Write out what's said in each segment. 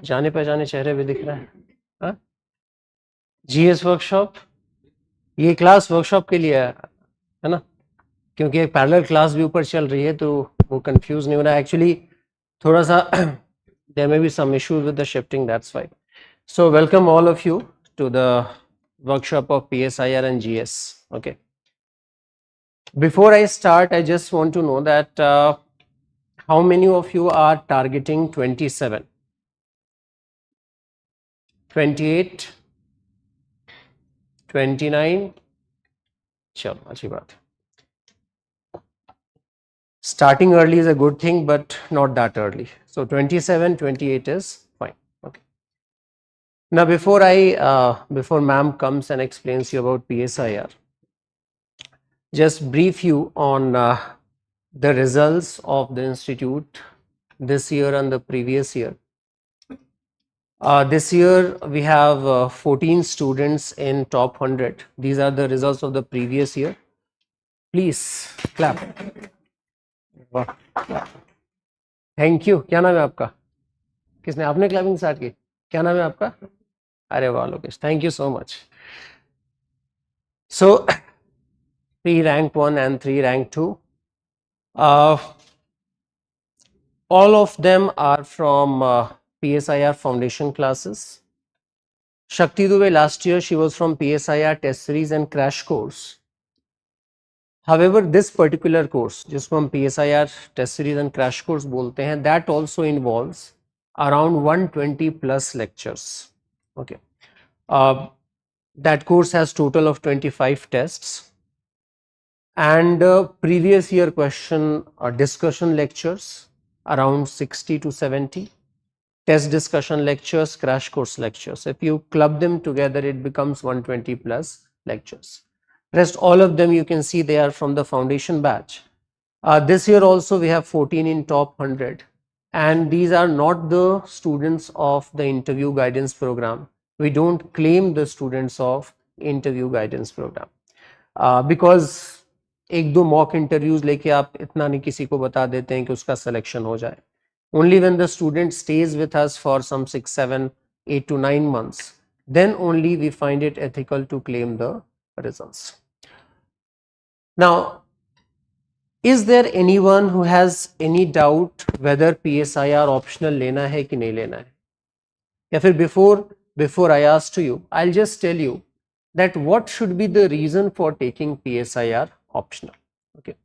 जाने पहचाने चेहरे भी दिख रहा है। हाँ, जीएस वर्कशॉप, ये क्लास वर्कशॉप के लिए है ना, क्योंकि एक पैरेलल क्लास भी ऊपर चल रही है तो वो कंफ्यूज नहीं हो रहा है। एक्चुअली थोड़ा सा there may be some issues with the shifting, that's why. So welcome all of you to the workshop of PSIR and GS. Okay, before I start, I just want to know that how many of you are targeting 27, 28, 29? चलो अच्छी बात है। Starting early is a good thing, but not that early. So 27, 28 is fine. Okay. Now before ma'am comes and explains you about PSIR, just brief you on the results of the institute this year and the previous year. This year we have 14 students in top 100. These are the results of the previous year. Please clap. Thank you. क्या नाम है आपका? किसने? आपने clapping start की? क्या नाम है आपका? अरे वाह Lokesh, thank you so much. So 3 rank 1 and 3 rank 2, all of them are from PSIR foundation classes. Shakti Dubey last year she was from PSIR test series and crash course. However, this particular course जिसको हम PSIR test series and crash course बोलते हैं, that also involves around 120 plus lectures. Okay, that course has total of 25 tests and previous year question discussion lectures around 60 to 70, test discussion lectures, crash course lectures. If you club them together, it becomes 120 plus lectures. Rest all of them you can see they are from the foundation batch. This year also we have 14 in top 100, and these are not the students of the interview guidance program. We don't claim the students of interview guidance program because एक दो mock interviews लेके आप इतना नहीं किसी को बता देते हैं कि उसका सिलेक्शन हो जाए. Only when the student stays with us for some 6, 7, 8 to 9 months, then only we find it ethical to claim the results. Now, is there anyone who has any doubt whether PSIR optional लेना है कि नहीं लेना है? या फिर before I ask to you, I'll just tell you that what should be the reason for taking PSIR optional. Okay.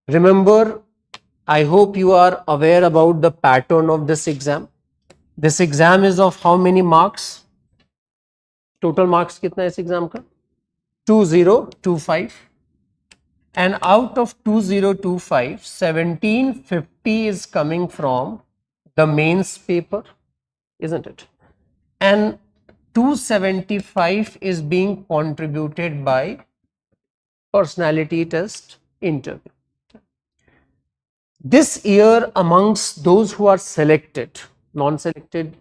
Remember, I hope you are aware about the pattern of this exam. This exam is of how many marks? Total marks कितना है इस exam का? 2025. And out of 2025, 1750 is coming from the mains paper, isn't it? And 275 is being contributed by personality test interview. This year, amongst those who are selected, non-selected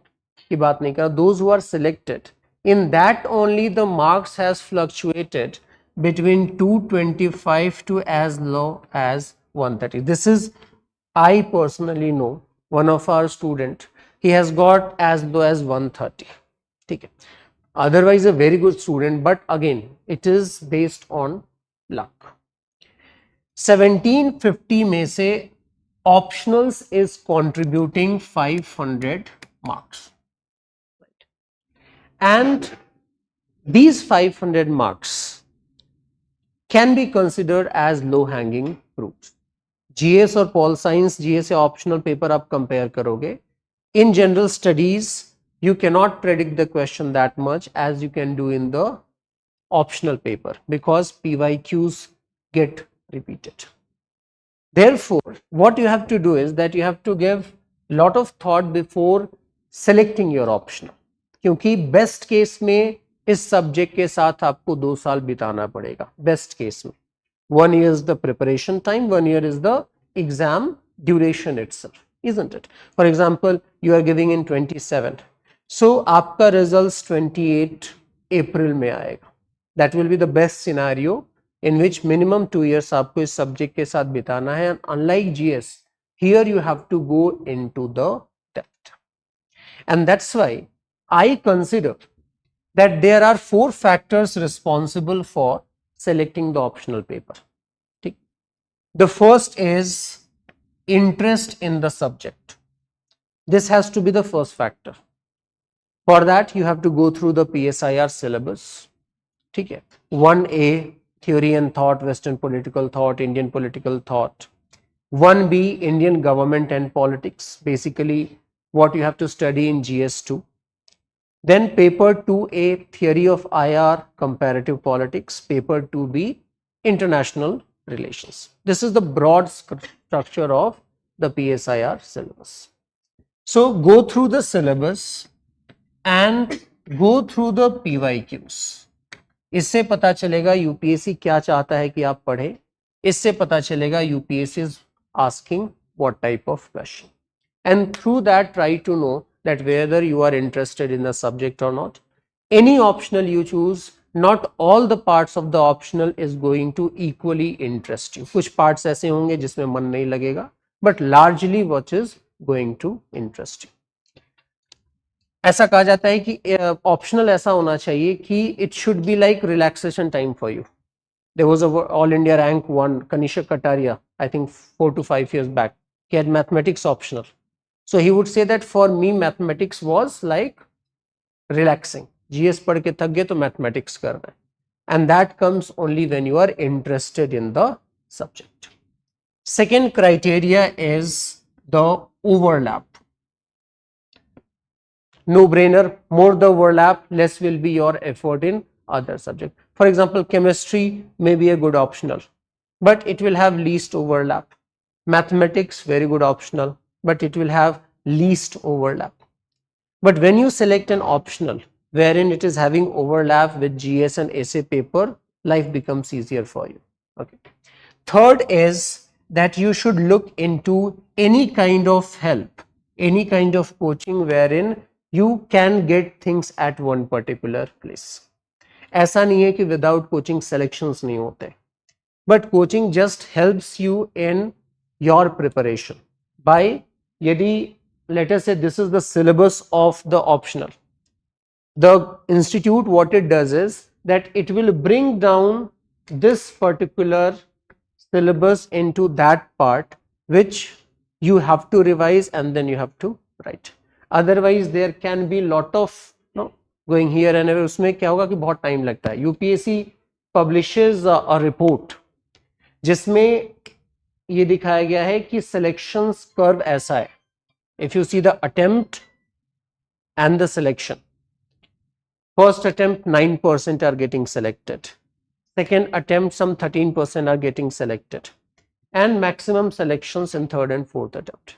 की बात नहीं कर, those who are selected, in that only the marks has fluctuated between 225 to as low as 130. This is, I personally know one of our student, he has got as low as 130. Okay. Otherwise a very good student, but again it is based on luck. 1750 में से optionals is contributing 500 marks, and these 500 marks can be considered as low hanging fruits. GS और Pol Science, GS या optional paper आप compare करोगे, in general studies you cannot predict the question that much as you can do in the optional paper because PYQs get repeated. Therefore, what you have to do is that you have to give lot of thought before selecting your optional, क्योंकि best case में इस subject के साथ आपको 2 साल बिताना पड़ेगा. Best case में 1 year is the preparation time, 1 year is the exam duration itself, isn't it? For example, you are giving in 27, so आपका results 28 April में आएगा. That will be the best scenario in which minimum 2 years आपको इस subject के साथ बिताना है. Unlike GS, here you have to go into the depth. And that's why I consider that there are 4 factors responsible for selecting the optional paper. The first is interest in the subject. This has to be the first factor. For that, you have to go through the PSIR syllabus. 1A, theory and thought, Western political thought, Indian political thought. 1B, Indian government and politics, basically what you have to study in GS2. Then paper 2A, theory of IR, comparative politics. Paper 2B, international relations. This is the broad structure of the PSIR syllabus. So go through the syllabus and go through the PYQs. इससे पता चलेगा UPSC क्या चाहता है कि आप पढ़े. इससे पता चलेगा UPSC is asking what type of question, and through that try to know that whether you are interested in the subject or not. Any optional you choose, not all the parts of the optional is going to equally interest you. कुछ parts ऐसे होंगे जिसमें मन नहीं लगेगा, but largely what is going to interest you. ऐसा कहा जाता है कि ऑप्शनल ऐसा होना चाहिए कि it should be like relaxation time for you. There was a all India rank 1 Kanishak Kataria, I think 4 to 5 years back. He had mathematics optional. So he would say that for me mathematics was like relaxing. GS पढ़ के थक गए तो mathematics कर रहे हैं. And that comes only when you are interested in the subject. Second criteria is the overlap. No brainer, more the overlap, less will be your effort in other subject. For example, chemistry may be a good optional, but it will have least overlap. Mathematics, very good optional, but it will have least overlap. But when you select an optional wherein it is having overlap with GS and essay paper, life becomes easier for you. Okay. Third is that you should look into any kind of help, any kind of coaching wherein you can get things at one particular place. ऐसा नहीं है कि without coaching selections नहीं होते, but coaching just helps you in your preparation by, यदि let us say this is the syllabus of the optional, the institute what it does is that it will bring down this particular syllabus into that part which you have to revise and then you have to write. Otherwise there can be lot of going here and there. उसमें क्या होगा कि बहुत time लगता है. UPSC publishes a report जिसमें ये दिखाया गया है कि सिलेक्शंस कर्व ऐसा है. If you see the attempt and the selection, first attempt 9% are getting selected, second attempt some 13% are getting selected, and maximum selections in third and fourth attempt.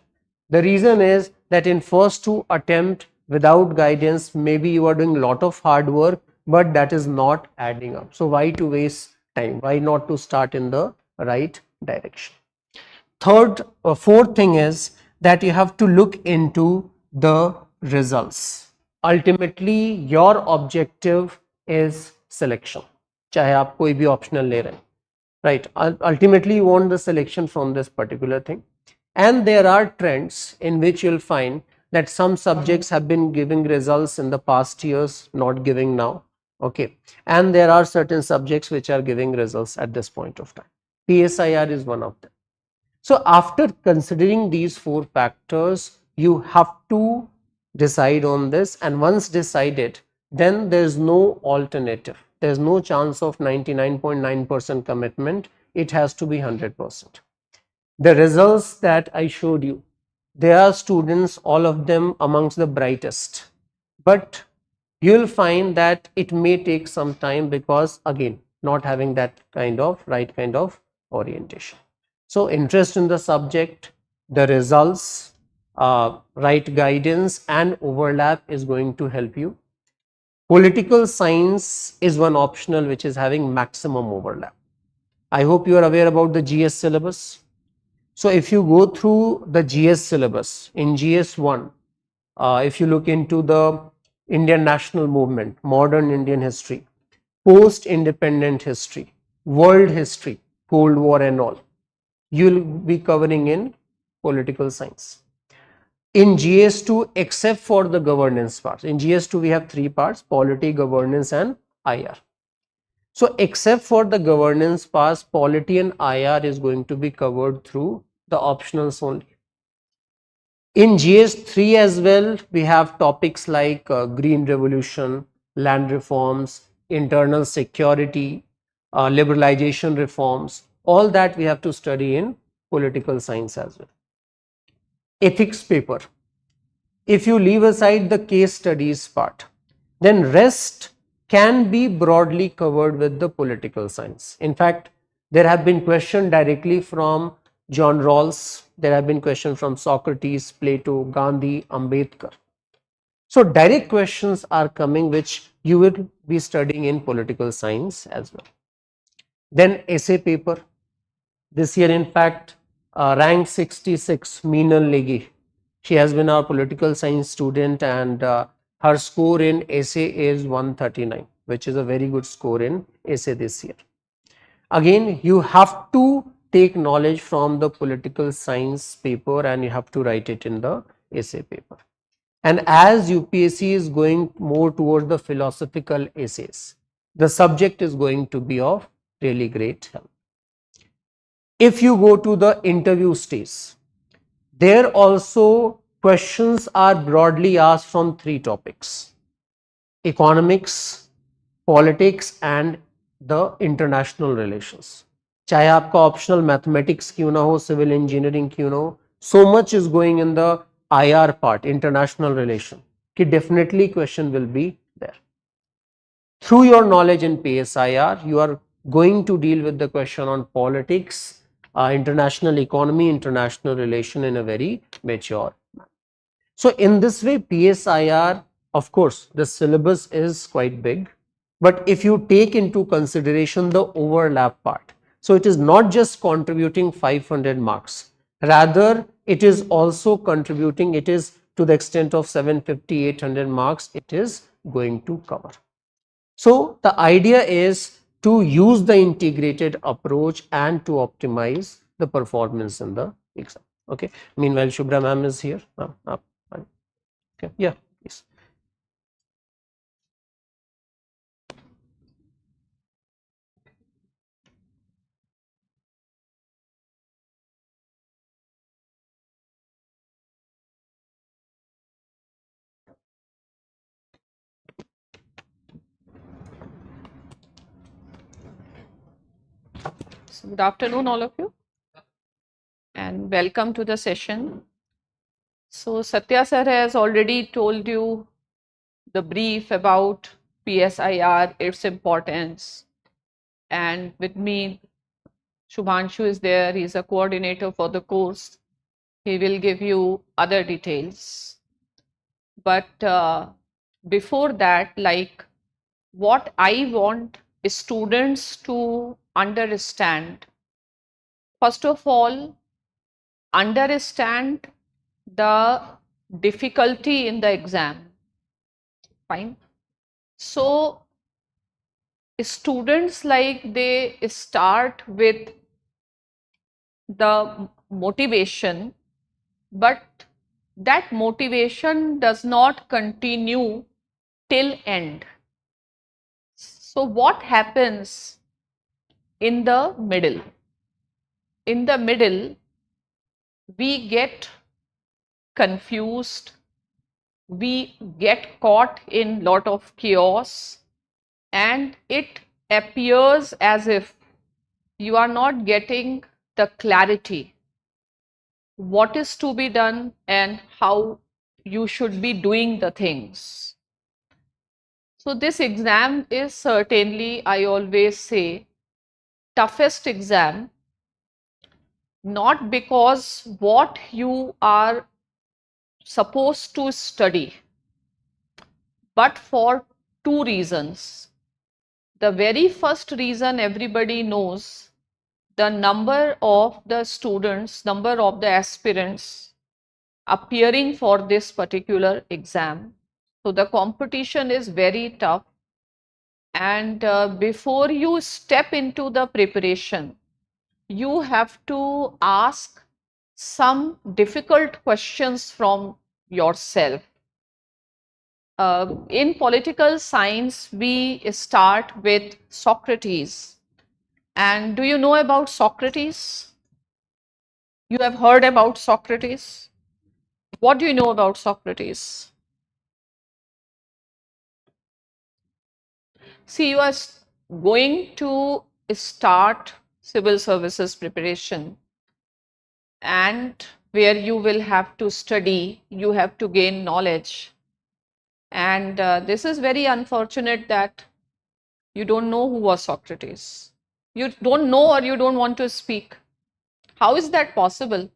The reason is that in first 2 attempt without guidance, maybe you are doing lot of hard work, but that is not adding up. So why to waste time? Why not to start in the right direction? Third or fourth thing is that you have to look into the results. Ultimately your objective is selection. चाहे आप कोई भी optional ले रहे हैं, right? Ultimately you want the selection from this particular thing. And there are trends in which you'll find that some subjects have been giving results in the past years, not giving now. Okay. And there are certain subjects which are giving results at this point of time. PSIR is one of them. So after considering these 4 factors, you have to decide on this, and once decided, then there is no alternative. There is no chance of 99.9% commitment. It has to be 100%. The results that I showed you, they are students, all of them amongst the brightest, but you will find that it may take some time because again not having that kind of right kind of orientation. So interest in the subject, the results, right guidance and overlap is going to help you. Political science is one optional which is having maximum overlap. I hope you are aware about the GS syllabus. So if you go through the GS syllabus, in GS1, if you look into the Indian national movement, modern Indian history, post-independent history, world history, Cold War and all, you will be covering in political science. in GS2 except for the governance parts. In GS2 we have three parts: polity, governance and IR. So except for the governance parts, polity and IR is going to be covered through the optionals only. In GS3 as well, we have topics like green revolution, land reforms, internal security, liberalization reforms. All that we have to study in political science as well. Ethics paper. If you leave aside the case studies part, then rest can be broadly covered with the political science. In fact, there have been questions directly from John Rawls, there have been questions from Socrates, Plato, Gandhi, Ambedkar. So direct questions are coming which you will be studying in political science as well. Then essay paper. This year in fact, rank 66, Meenal Legi. She has been our political science student, and her score in essay is 139, which is a very good score in essay this year. Again, you have to take knowledge from the political science paper and you have to write it in the essay paper. And as UPSC is going more towards the philosophical essays, the subject is going to be of really great help. If you go to the interview stage, there also questions are broadly asked from three topics: economics, politics and the international relations. चाहे आपका optional mathematics क्यों ना हो, civil engineering क्यों ना हो, so much is going in the IR part, international relation, कि definitely question will be there. Through your knowledge in PSIR, you are going to deal with the question on politics, international economy, international relation in a very mature manner. So in this way, PSIR, of course, the syllabus is quite big, but if you take into consideration the overlap part, so it is not just contributing 500 marks, rather it is also contributing, it is to the extent of 750, 800 marks it is going to cover. So the idea is to use the integrated approach and to optimize the performance in the exam. Okay. Meanwhile, Shubhra ma'am is here. Okay. Yeah, please. So good afternoon, all of you, and welcome to the session. So Satya sir has already told you the brief about PSIR, its importance, and with me, Shubhanshu is there. He's a coordinator for the course. He will give you other details. But before that, like what I want students to understand, first of all, understand the difficulty in the exam. Fine. So students, like, they start with the motivation, but that motivation does not continue till end. So what happens in the middle? In the middle, we get confused, we get caught in lot of chaos, and it appears as if you are not getting the clarity what is to be done and how you should be doing the things. So this exam is certainly, I always say, toughest exam, not because what you are supposed to study, but for two reasons. The very first reason everybody knows, the number of the students, number of the aspirants appearing for this particular exam. So the competition is very tough, and before you step into the preparation, you have to ask some difficult questions from yourself. In political science, we start with Socrates. And do you know about Socrates? You have heard about Socrates? What do you know about Socrates? See, you are going to start civil services preparation, and where you will have to study, you have to gain knowledge. And this is very unfortunate that you don't know who was Socrates. You don't know, or you don't want to speak. How is that possible?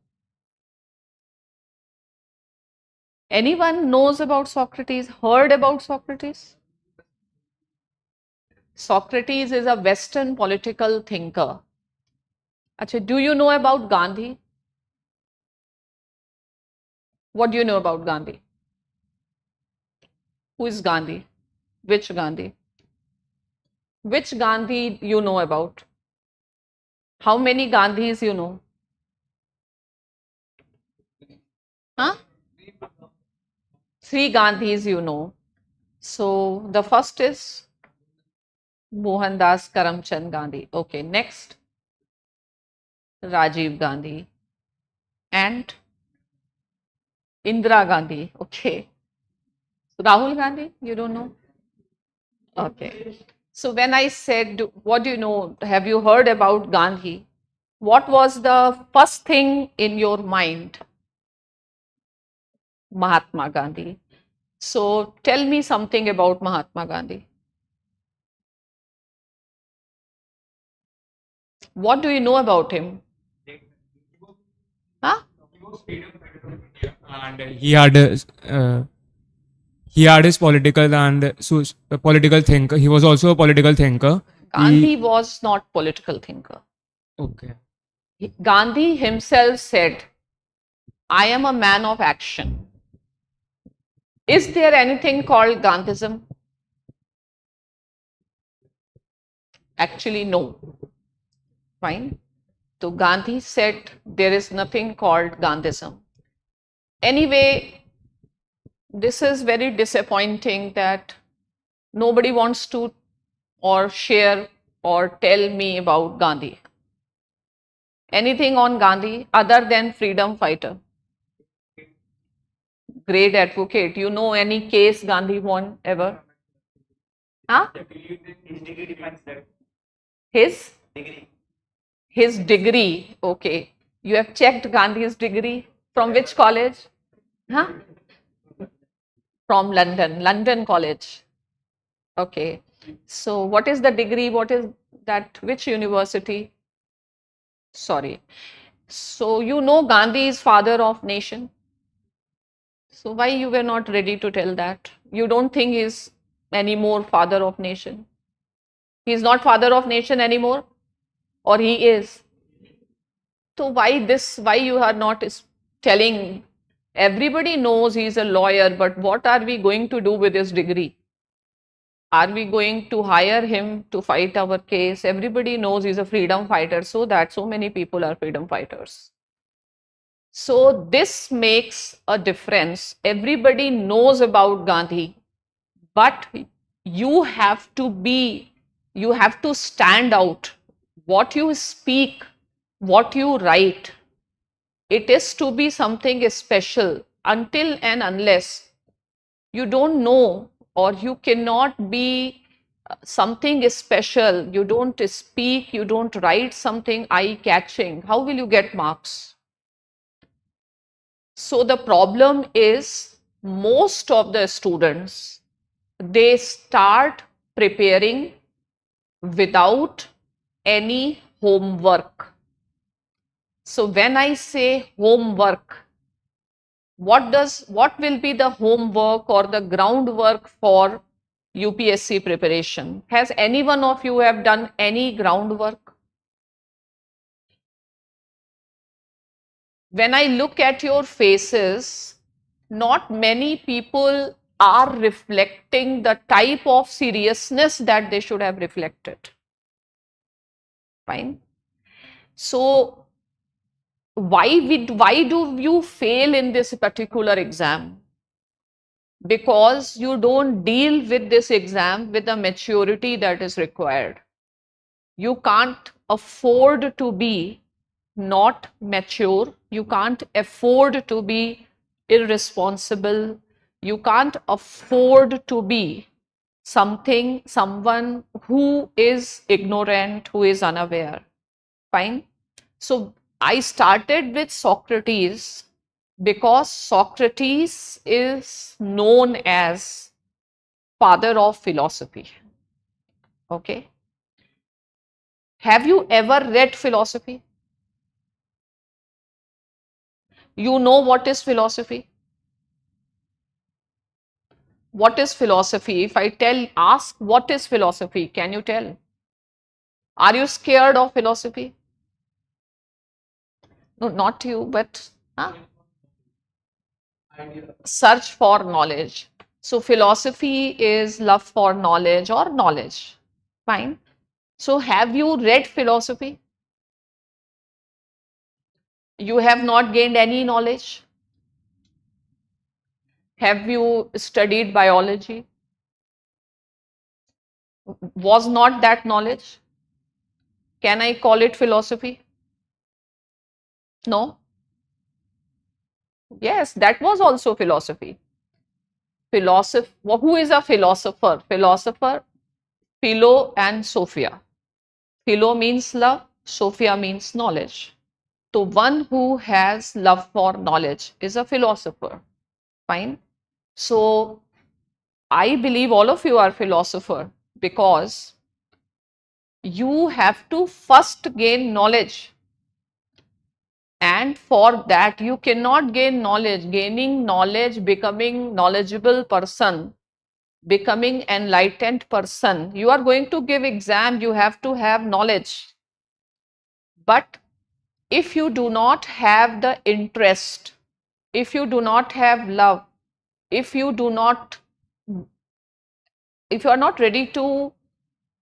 Anyone knows about Socrates, heard about Socrates? Socrates is a Western political thinker. Achha, do you know about Gandhi? What do you know about Gandhi? Who is Gandhi? Which Gandhi? Which Gandhi you know about? How many Gandhis you know? Huh? 3 Gandhis you know. So the first is Mohandas Karamchand Gandhi. Okay, next Rajiv Gandhi and Indira Gandhi. Okay. So Rahul Gandhi, you don't know? Okay. So when I said, what do you know? Have you heard about Gandhi? What was the first thing in your mind? Mahatma Gandhi. So tell me something about Mahatma Gandhi. What do you know about him? Huh? And he had his political and political thinker. He was also a political thinker. Gandhi was not political thinker. Okay. Gandhi himself said, I am a man of action. Is there anything called Gandhism? Actually, no. Fine. So Gandhi said there is nothing called Gandhism. Anyway, this is very disappointing that nobody wants to or share or tell me about Gandhi. Anything on Gandhi other than freedom fighter? Great advocate. You know any case Gandhi won ever? Huh? His degree. Okay. You have checked Gandhi's degree from which college? Huh? From London College. Okay. So what is the degree? What is that? Which university? Sorry. So you know Gandhi is father of nation. So why you were not ready to tell that? You don't think he's anymore father of nation? He's not father of nation anymore, or he is? So why this? Why you are not telling? Everybody knows he's a lawyer, but what are we going to do with his degree? Are we going to hire him to fight our case? Everybody knows he's a freedom fighter, so that so many people are freedom fighters. So this makes a difference. Everybody knows about Gandhi, but you have to stand out. What you speak, what you write, it is to be something special. Until and unless you don't know, or you cannot be something special, you don't speak, you don't write something eye-catching, how will you get marks? So the problem is, most of the students, they start preparing without any homework. So when I say homework, what will be the homework or the groundwork for UPSC preparation? Has any one of you have done any groundwork? When I look at your faces, not many people are reflecting the type of seriousness that they should have reflected. Fine. So why do you fail in this particular exam? Because you don't deal with this exam with the maturity that is required. You can't afford to be not mature. You can't afford to be irresponsible. You can't afford to be someone who is ignorant, who is unaware. Fine. So I started with Socrates because Socrates is known as father of philosophy. Okay. Have you ever read philosophy? You know what is philosophy? What is philosophy? If I ask what is philosophy, can you tell? Are you scared of philosophy? No, not you, but huh? Search for knowledge. So philosophy is love for knowledge or knowledge. Fine. So have you read philosophy? You have not gained any knowledge? Have you studied biology? Was not that knowledge? Can I call it philosophy? No? Yes, that was also philosophy. Who is a philosopher? Philosopher, Philo and Sophia. Philo means love, Sophia means knowledge. So one who has love for knowledge is a philosopher. Fine. So I believe all of you are philosopher because you have to first gain knowledge. And for that, you cannot gain knowledge. Gaining knowledge, becoming knowledgeable person, becoming enlightened person. You are going to give exam, you have to have knowledge. But if you do not have the interest, if you do not have love, if you are not ready to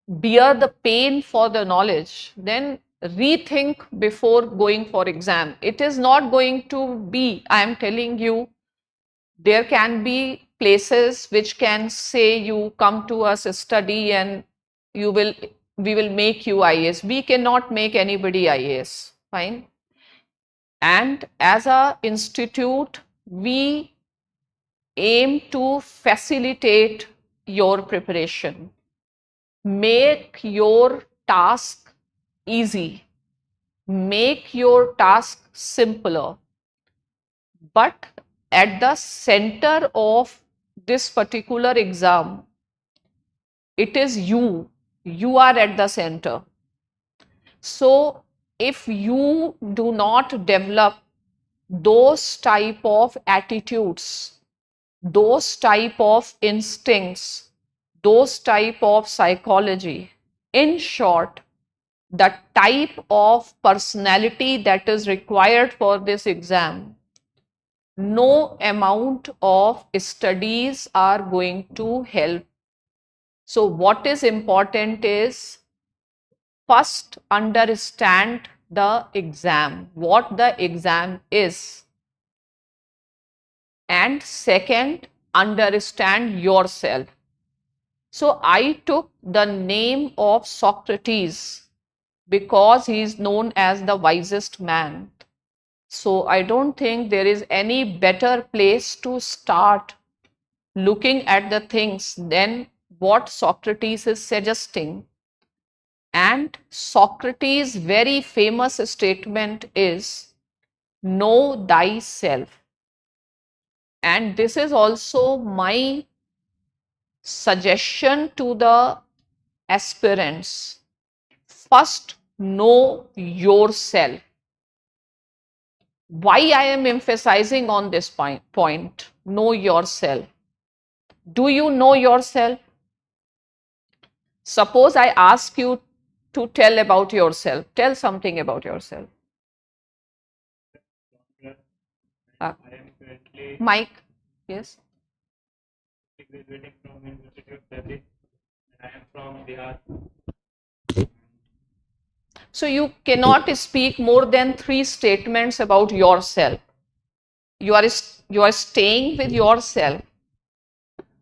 bear the pain for the knowledge, then rethink before going for exam. It is not going to be, I am telling you, there can be places which can say you come to us study and we will make you IAS. We cannot make anybody IAS. Fine. And as a institute, we aim to facilitate your preparation. Make your task easy. Make your task simpler. But at the center of this particular exam, it is you. You are at the center. So if you do not develop those type of attitudes, those type of instincts, those type of psychology, in short, the type of personality that is required for this exam, no amount of studies are going to help. So what is important is first understand the exam, what the exam is, and second, understand yourself. So I took the name of Socrates because he is known as the wisest man. So I don't think there is any better place to start looking at the things than what Socrates is suggesting. And Socrates' very famous statement is, know thyself. And this is also my suggestion to the aspirants. First, know yourself. Why I am emphasizing on this point, know yourself. Do you know yourself? Suppose I ask you to tell about yourself. Tell something about yourself. Mike, yes. Graduating from University of Delhi, and I am from Bihar. So you cannot speak more than 3 statements about yourself. You are staying with yourself.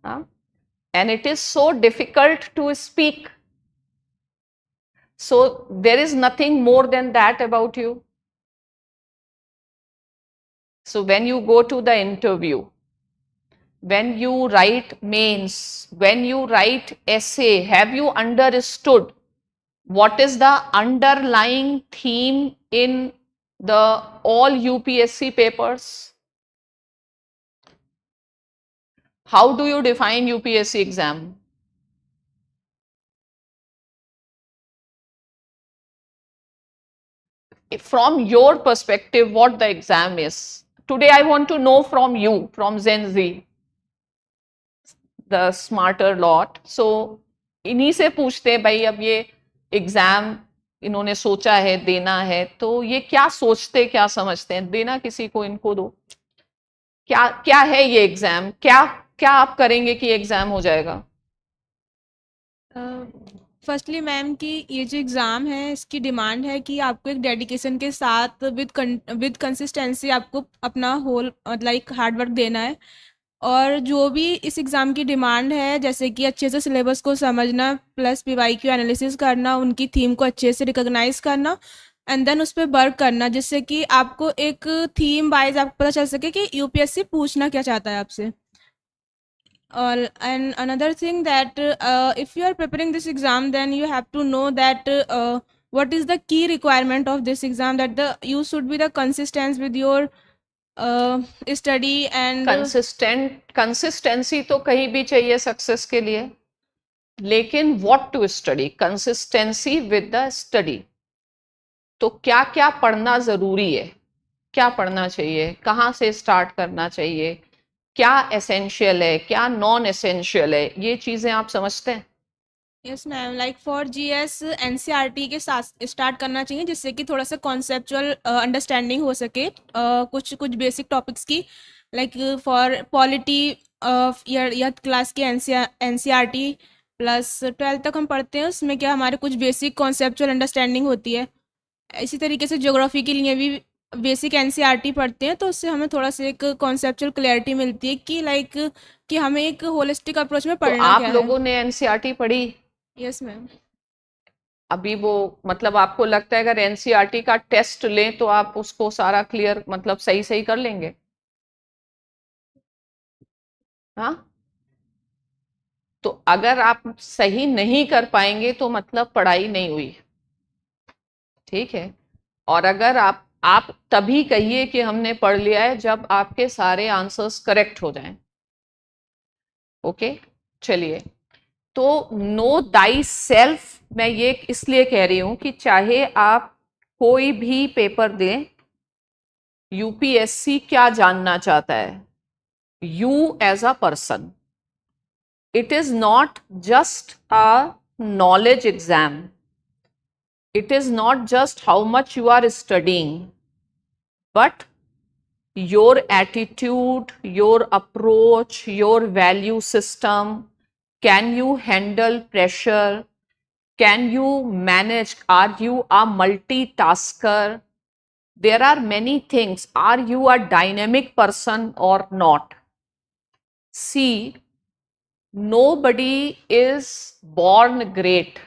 And it is so difficult to speak. So there is nothing more than that about you. So when you go to the interview, when you write mains, when you write essay, have you understood what is the underlying theme in the all UPSC papers? How do you define UPSC exam? From your perspective, what the exam is. Today I want to know from you, from Gen Z, the smarter lot. So इन्हीं से पूछते हैं भाई, अब ये exam इन्होंने सोचा है, देना है, तो ये क्या सोचते, क्या समझते हैं, देना किसी को, इनको दो, क्या क्या है ये एग्जाम, क्या क्या आप करेंगे कि एग्जाम हो जाएगा? फर्स्टली मैम कि ये जो एग्ज़ाम है इसकी डिमांड है कि आपको एक डेडिकेशन के साथ विद कंसिस्टेंसी आपको अपना होल लाइक हार्ड वर्क देना है, और जो भी इस एग्ज़ाम की डिमांड है जैसे कि अच्छे से सिलेबस को समझना प्लस PYQ एनालिसिस करना, उनकी थीम को अच्छे से रिकॉग्नाइज करना एंड देन उस पर वर्क करना, जिससे कि आपको एक थीम वाइज आपको पता चल सके कि UPSC पूछना क्या चाहता है आपसे. And another thing that if you are preparing this exam, then you have to know that what is the key requirement of this exam, that you should be the consistent with your study and consistency तो कहीं भी चाहिए success के लिए, लेकिन what to study, consistency with the study. तो क्या क्या पढ़ना जरूरी है, क्या पढ़ना चाहिए, कहाँ से स्टार्ट करना चाहिए, क्या एसेंशियल है, क्या नॉन एसेंशियल है, ये चीजें आप समझते हैं? Yes ma'am, like for GS NCERT के साथ स्टार्ट करना चाहिए, जिससे कि थोड़ा सा कॉन्सेप्चुअल अंडरस्टैंडिंग हो सके कुछ कुछ बेसिक टॉपिक्स की. Like for polity year class के NCERT प्लस 12th तक हम पढ़ते हैं, उसमें क्या हमारे कुछ बेसिक कॉन्सेप्चुअल अंडरस्टैंडिंग होती है. इसी तरीके से ज्योग्राफी के लिए भी बेसिक NCERT पढ़ते हैं, तो उससे हमें थोड़ा सा एक कॉन्सेप्चुअल क्लैरिटी मिलती है कि लाइक कि हमें एक होलिस्टिक अप्रोच में तो पढ़ना आप क्या है. लोगों ने NCERT पढ़ी? Yes ma'am. अभी वो मतलब आपको लगता है अगर NCERT का टेस्ट लें तो आप उसको सारा क्लियर मतलब सही सही कर लेंगे? हाँ, तो अगर आप सही नहीं कर पाएंगे तो मतलब पढ़ाई नहीं हुई, ठीक है. और अगर आप तभी कहिए कि हमने पढ़ लिया है जब आपके सारे आंसर्स करेक्ट हो जाएं. ओके, चलिए. तो नो दाई सेल्फ, मैं ये इसलिए कह रही हूं कि चाहे आप कोई भी पेपर दें, UPSC क्या जानना चाहता है, you as a person. It is not just a knowledge exam. It is not just how much you are studying, but your attitude, your approach, your value system. Can you handle pressure? Can you manage? Are you a multitasker? There are many things. Are you a dynamic person or not? See, nobody is born great,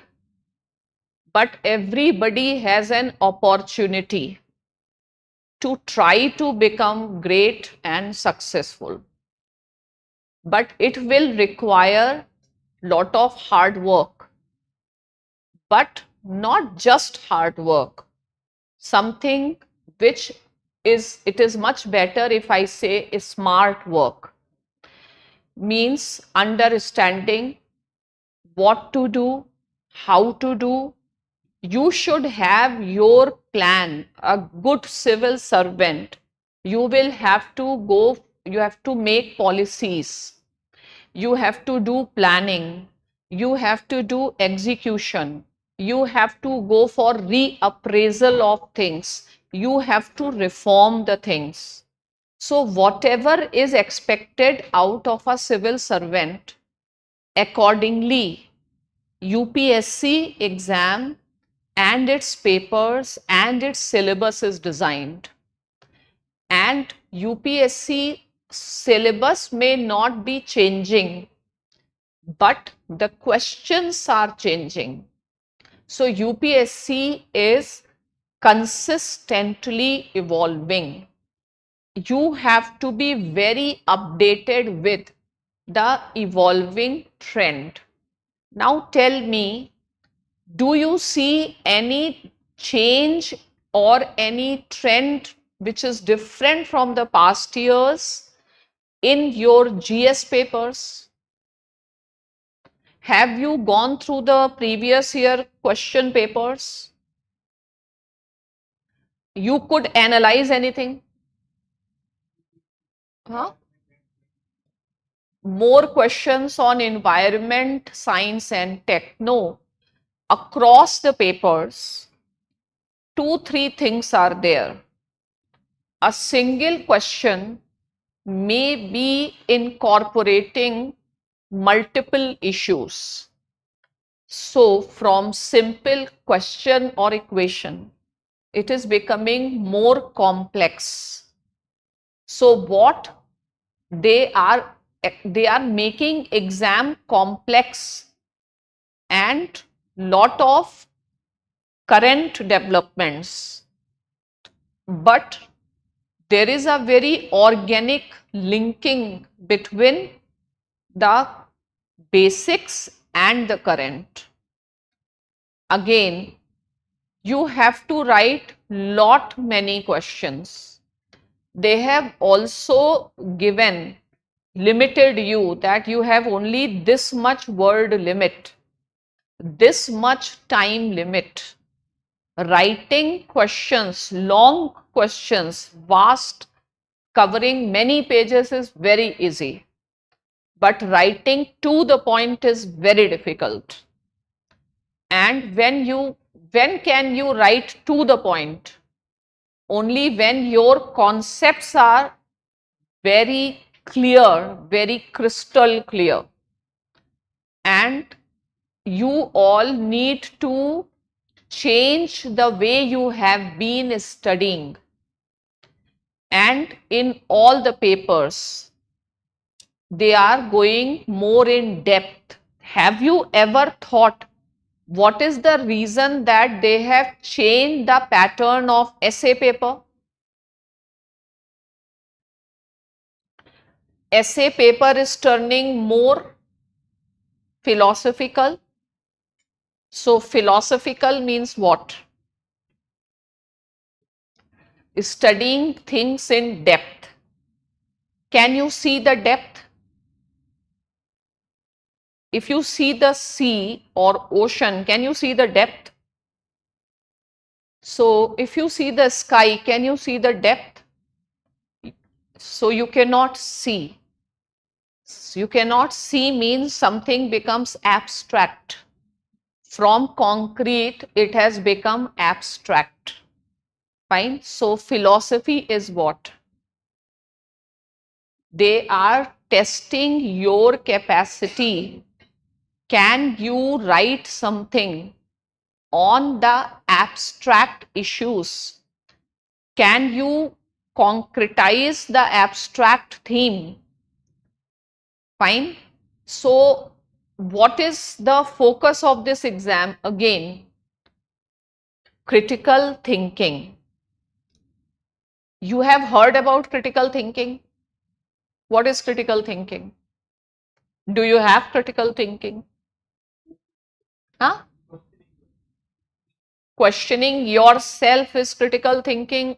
but everybody has an opportunity to try to become great and successful. But it will require lot of hard work, but not just hard work, something which it is much better if I say smart work. Means understanding what to do, how to do. You should have your plan. A good civil servant, you will have to go, you have to make policies, you have to do planning, you have to do execution, you have to go for reappraisal of things, you have to reform the things. So whatever is expected out of a civil servant, accordingly UPSC exam and its papers and its syllabus is designed. And UPSC syllabus may not be changing, but the questions are changing. So UPSC is consistently evolving. You have to be very updated with the evolving trend. Now tell me, do you see any change or any trend which is different from the past years in your GS papers? Have you gone through the previous year question papers? You could analyze anything? Huh? More questions on environment, science and tech? No. Across the papers, 2-3 things are there. A single question may be incorporating multiple issues. So from simple question or equation, it is becoming more complex. So what they are making exam complex and lot of current developments, but there is a very organic linking between the basics and the current. Again, you have to write many questions. They have also given limited you that you have only this much word limit, this much time limit. Writing questions, long questions, vast, covering many pages is very easy, but writing to the point is very difficult. And when can you write to the point? Only when your concepts are very clear, very crystal clear. And you all need to change the way you have been studying. And in all the papers, they are going more in depth. Have you ever thought what is the reason that they have changed the pattern of essay paper? Essay paper is turning more philosophical. So philosophical means what? Studying things in depth. Can you see the depth? If you see the sea or ocean, can you see the depth? So if you see the sky, can you see the depth? So you cannot see. You cannot see means something becomes abstract. From concrete, it has become abstract. Fine. So philosophy is what? They are testing your capacity. Can you write something on the abstract issues? Can you concretize the abstract theme? Fine. So what is the focus of this exam? Again, critical thinking. You have heard about critical thinking? What is critical thinking? Do you have critical thinking? Huh? Questioning yourself is critical thinking.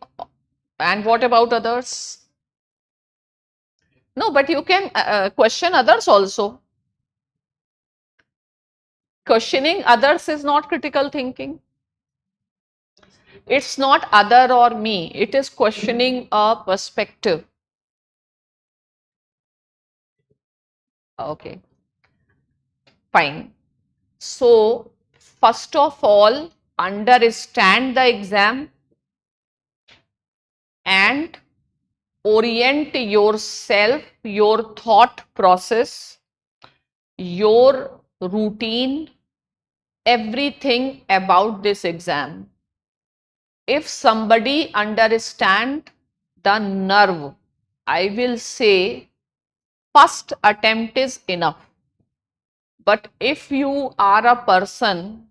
And what about others? No, but you can question others also. Questioning others is not critical thinking. It's not other or me. It is questioning a perspective. Okay. Fine. So, first of all, understand the exam and orient yourself, your thought process, your routine everything about this exam. If somebody understand the nerve, I will say first attempt is enough. But if you are a person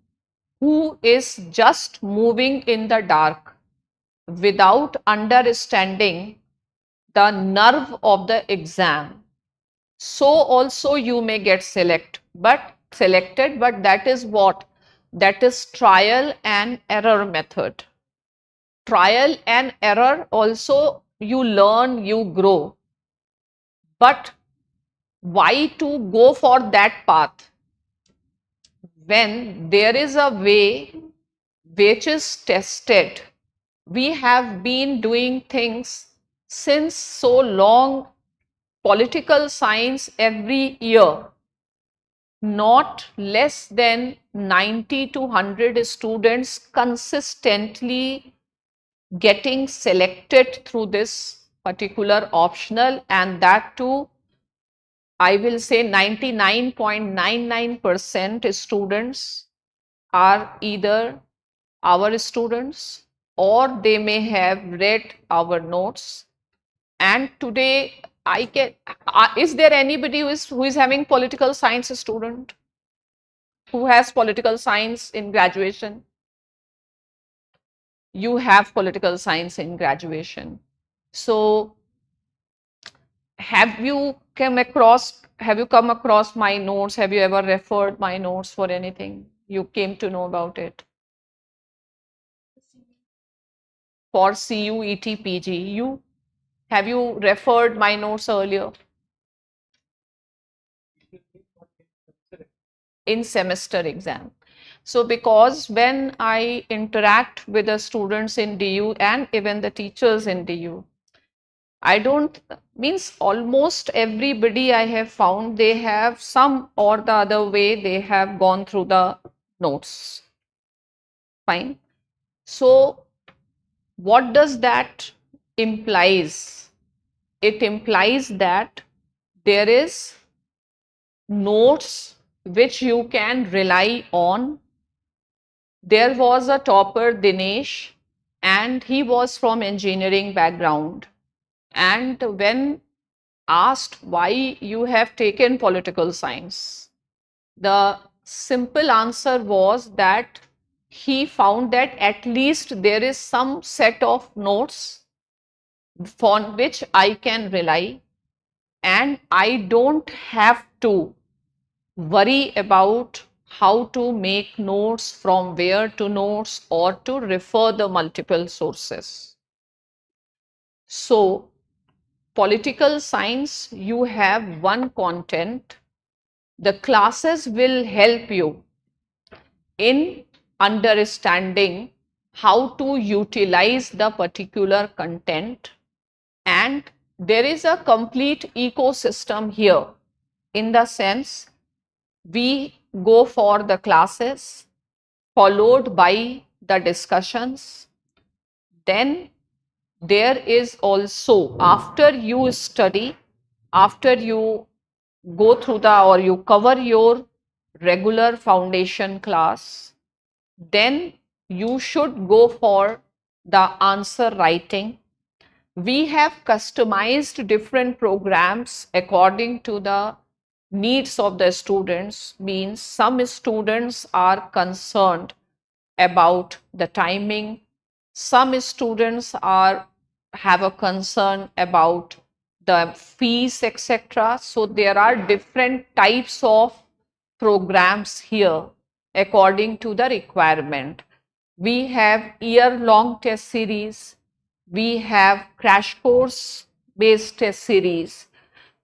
who is just moving in the dark without understanding the nerve of the exam, so also you may get selected, but that is what? That is trial and error method. Trial and error also you learn, you grow. But why to go for that path when there is a way which is tested? We have been doing things since so long. Political science every year, not less than 90 to 100 students consistently getting selected through this particular optional, and that too, I will say 99.99% students are either our students or they may have read our notes. And today I can, is there anybody who is having political science student? Who has political science in graduation? You have political science in graduation. So have you come across my notes? Have you ever referred my notes for anything? You came to know about it. For CUET PG, have you referred my notes earlier? In semester exam. So because when I interact with the students in DU and even the teachers in DU, I don't, means almost everybody I have found, they have some or the other way, they have gone through the notes. Fine. So what does that implies? It implies that there is notes which you can rely on. There was a topper, Dinesh, and he was from engineering background. And when asked why you have taken political science, the simple answer was that he found that at least there is some set of notes on which I can rely, and I don't have to worry about how to make notes, from where to notes, or to refer the multiple sources. So political science, you have one content. The classes will help you in understanding how to utilize the particular content, and there is a complete ecosystem here, in the sense we go for the classes followed by the discussions. Then there is also, after you study, after you go through the or you cover your regular foundation class, then you should go for the answer writing. We have customized different programs according to the needs of the students. Means some students are concerned about the timing, some students have a concern about the fees, etc. So there are different types of programs here according to the requirement. We have year-long test series, we have crash course based test series,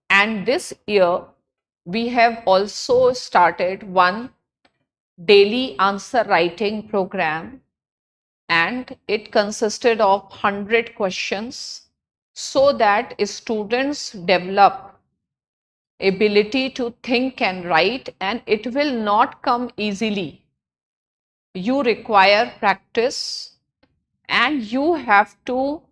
and this year we have also started one daily answer writing program, and it consisted of 100 questions, so that students develop ability to think and write, and it will not come easily. You require practice, and you have to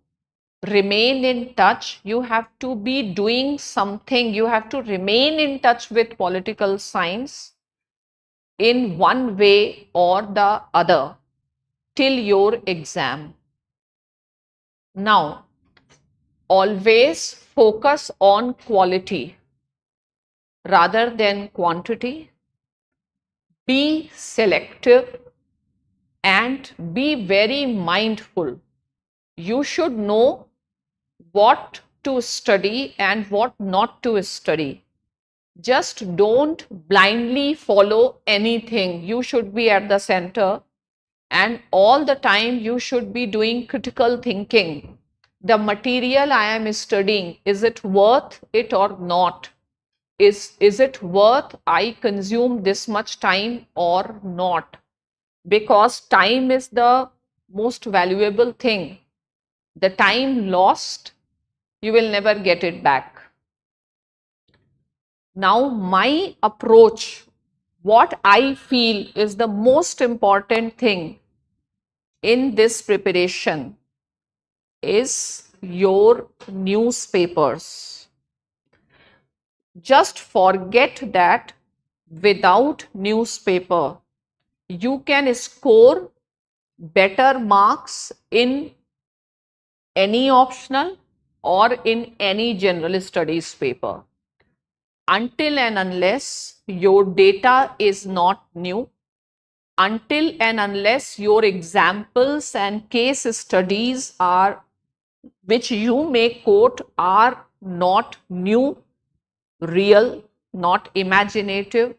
remain in touch. You have to be doing something. You have to remain in touch with political science. in one way or the other till your exam. Now, always focus on quality rather than quantity. Be selective and be very mindful. You should know what to study and what not to study. Just don't blindly follow anything. You should be at the center, and all the time you should be doing critical thinking. The material I am studying, is it worth it or not? Is it worth I consume this much time or not? Because time is the most valuable thing. The time lost, you will never get it back. Now, my approach, what I feel is the most important thing in this preparation is your newspapers. Just forget that without newspaper, you can score better marks in any optional or in any general studies paper. Until and unless your data is not new, until and unless your examples and case studies are, which you may quote, are not new, real, not imaginative,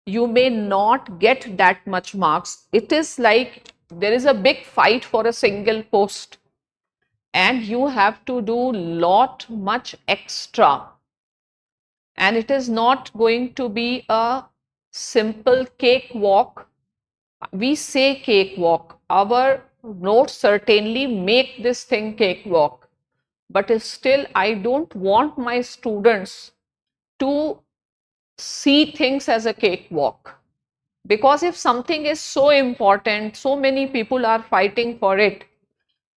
you may not get that much marks. It is like there is a big fight for a single post and you have to do much extra. And it is not going to be a simple cakewalk. We say cakewalk. Our notes certainly make this thing cakewalk. But still, I don't want my students to see things as a cakewalk. Because if something is so important, so many people are fighting for it,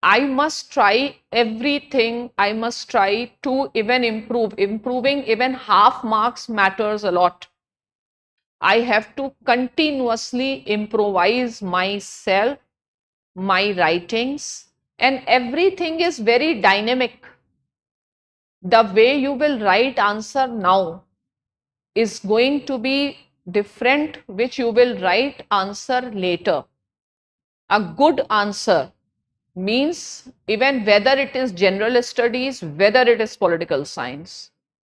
I must try everything. I must try to even improve. Improving even half marks matters a lot. I have to continuously improvise myself, my writings, and everything is very dynamic. The way you will write answer now is going to be different which you will write answer later. A good answer means even whether it is general studies, whether it is political science.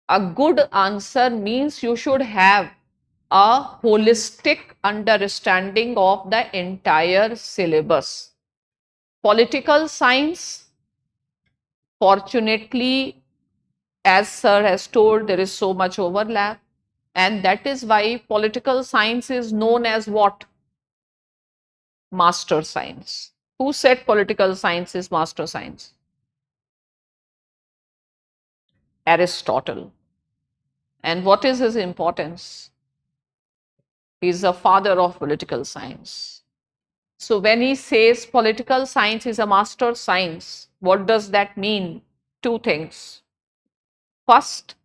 A good answer means you should have a holistic understanding of the entire syllabus. Political science, fortunately, as sir has told, there is so much overlap, and that is why political science is known as what? Master science. Who said political science is master science? Aristotle. And what is his importance? He is the father of political science. So when he says political science is a master science, what does that mean? Two things. First,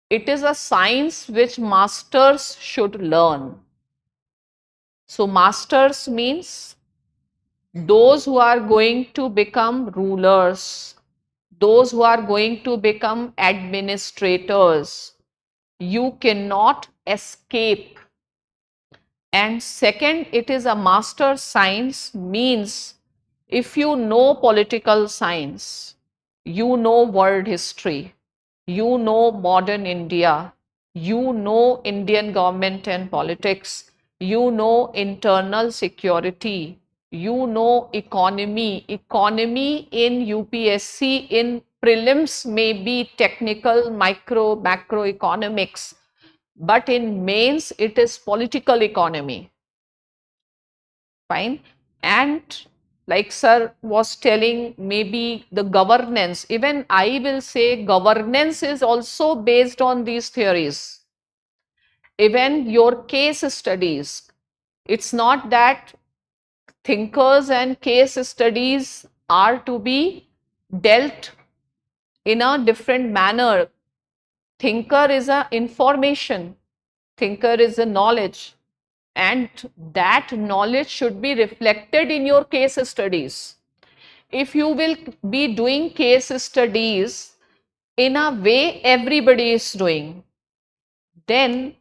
it is a science which masters should learn. So masters means those who are going to become rulers, those who are going to become administrators. You cannot escape. And second, it is a master science means if you know political science, you know world history, you know modern India, you know Indian government and politics, you know internal security, you know economy. Economy in UPSC, in prelims may be technical, macroeconomics, but in mains it is political economy. Fine. And like sir was telling, maybe the governance, even I will say governance is also based on these theories. Even your case studies, it's not that thinkers and case studies are to be dealt in a different manner. Thinker is a information, thinker is a knowledge, and that knowledge should be reflected in your case studies. If you will be doing case studies in a way everybody is doing, then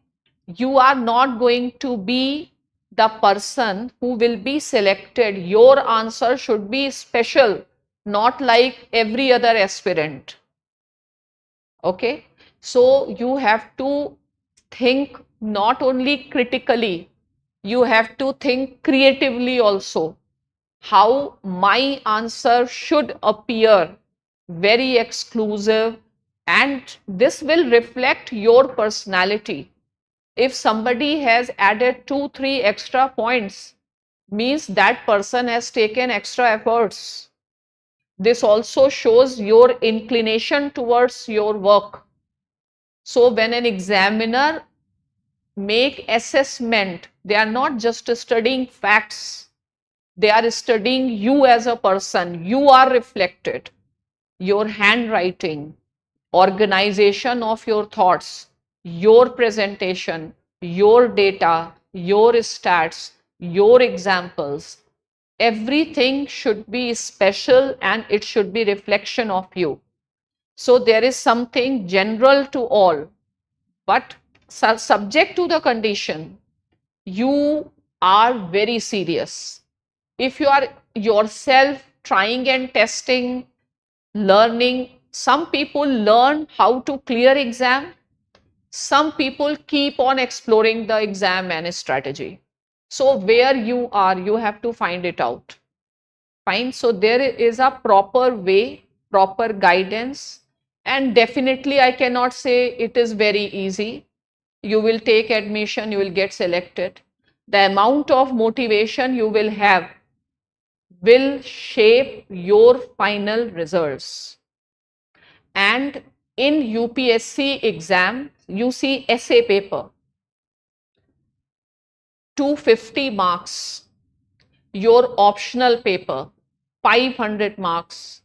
you are not going to be the person who will be selected. Your answer should be special, not like every other aspirant. Okay, so you have to think not only critically, you have to think creatively also. How my answer should appear very exclusive, and this will reflect your personality. If somebody has added 2-3 extra points, means that person has taken extra efforts. This also shows your inclination towards your work. So when an examiner make assessment, they are not just studying facts, they are studying you as a person. You are reflected. Your handwriting, organization of your thoughts, your presentation, your data, your stats, your examples, everything should be special and it should be reflection of you. So there is something general to all, but subject to the condition, you are very serious. If you are yourself trying and testing, learning, some people learn how to clear exam, some people keep on exploring the exam and strategy. So where you are, you have to find it out. Fine. So there is a proper way, proper guidance, and definitely I cannot say it is very easy. You will take admission, you will get selected. The amount of motivation you will have will shape your final results. And in UPSC exam, you see essay paper, 250 marks, your optional paper, 500 marks,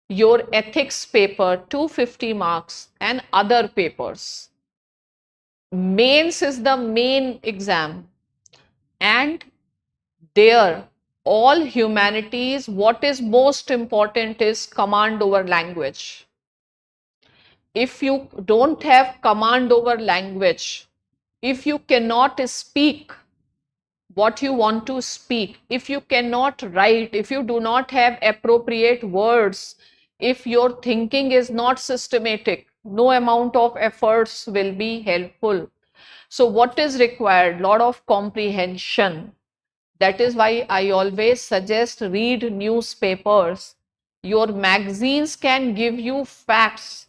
your ethics paper, 250 marks, and other papers. Mains is the main exam, and there all humanities, what is most important is command over language. If you don't have command over language, if you cannot speak what you want to speak, if you cannot write, if you do not have appropriate words, if your thinking is not systematic, no amount of efforts will be helpful. So what is required? Lot of comprehension. That is why I always suggest read newspapers. Your magazines can give you facts,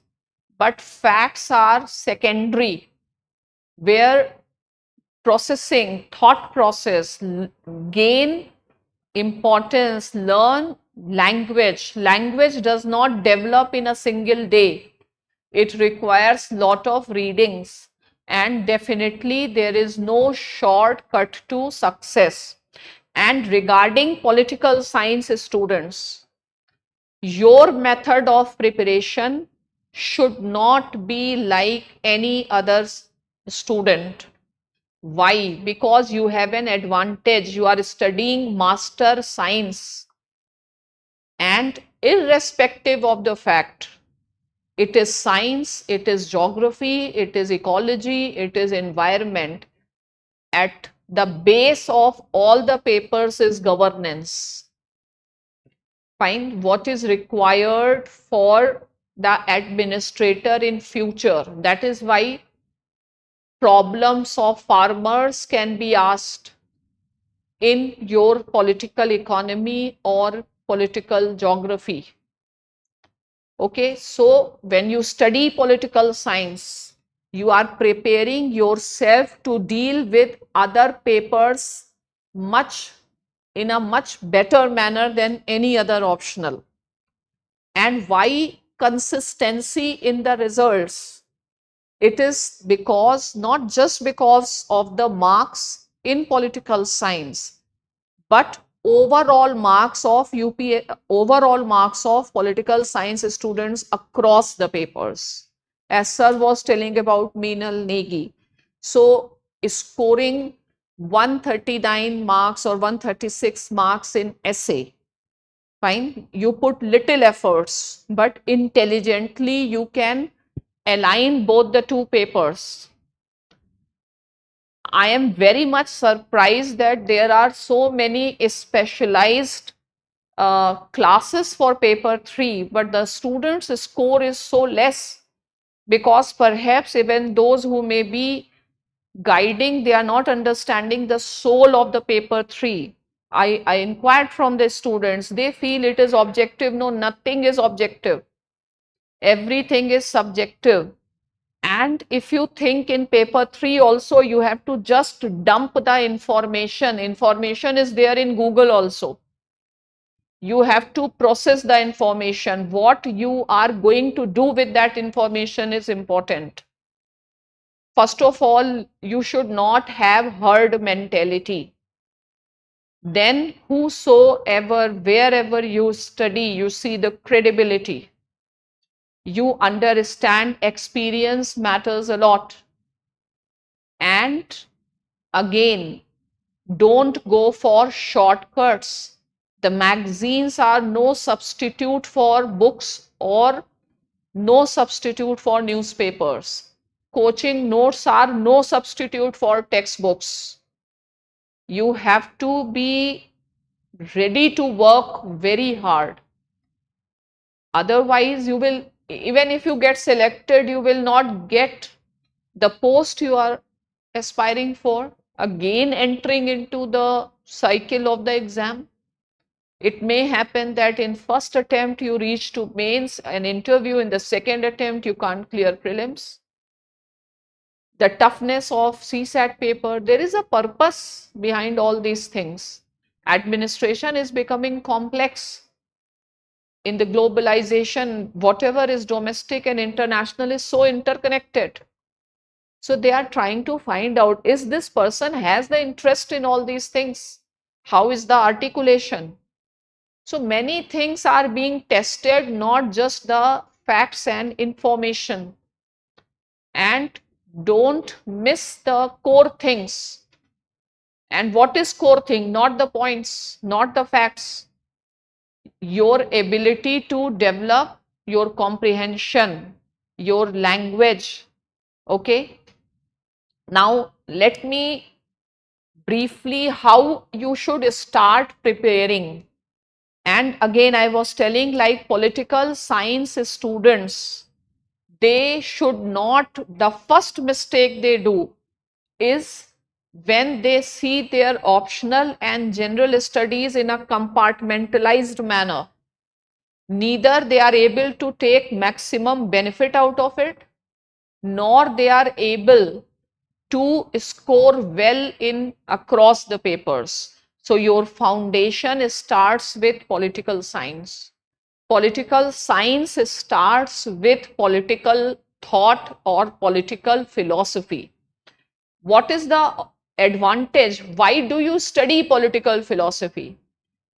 but facts are secondary, where processing, thought process, gain importance, learn language. Language does not develop in a single day. It requires lot of readings, and definitely there is no shortcut to success. And regarding political science students, your method of preparation should not be like any other student. Why? Because you have an advantage. You are studying master science, and irrespective of the fact, it is science, it is geography, it is ecology, it is environment. At the base of all the papers is governance. Find what is required for the administrator in future. That is why problems of farmers can be asked in your political economy or political geography. Okay, so when you study political science, you are preparing yourself to deal with other papers in a much better manner than any other optional. And why consistency in the results? It is because, not just because of the marks in political science, but overall marks of overall marks of political science students across the papers. As sir was telling about Meenal Negi. So scoring 139 marks or 136 marks in essay. Fine, you put little efforts, but intelligently you can align both the two papers. I am very much surprised that there are so many specialized classes for paper 3, but the students' score is so less, because perhaps even those who may be guiding, they are not understanding the soul of the paper 3. I inquired from the students, they feel it is objective. No, nothing is objective. Everything is subjective. And if you think in paper 3 also, you have to just dump the information. Information is there in Google also. You have to process the information. What you are going to do with that information is important. First of all, you should not have herd mentality. Then whosoever, wherever you study, you see the credibility. You understand experience matters a lot. And again, don't go for shortcuts. The magazines are no substitute for books or no substitute for newspapers. Coaching notes are no substitute for textbooks. You have to be ready to work very hard. Otherwise, you will, even if you get selected, you will not get the post you are aspiring for. Again, entering into the cycle of the exam. It may happen that in first attempt you reach to mains, an interview, in the second attempt you can't clear prelims. The toughness of CSAT paper, there is a purpose behind all these things. Administration is becoming complex. In the globalization, whatever is domestic and international is so interconnected. So they are trying to find out, is this person has the interest in all these things? How is the articulation? So many things are being tested, not just the facts and information. And don't miss the core things. And what is core thing? Not the points, not the facts. Your ability to develop your comprehension, your language. Okay. Now, let me briefly how you should start preparing. And again, I was telling, like political science students, they should not, the first mistake they do is when they see their optional and general studies in a compartmentalized manner. Neither they are able to take maximum benefit out of it, nor they are able to score well in across the papers. So your foundation starts with political science. Political science starts with political thought or political philosophy. What is the advantage? Why do you study political philosophy?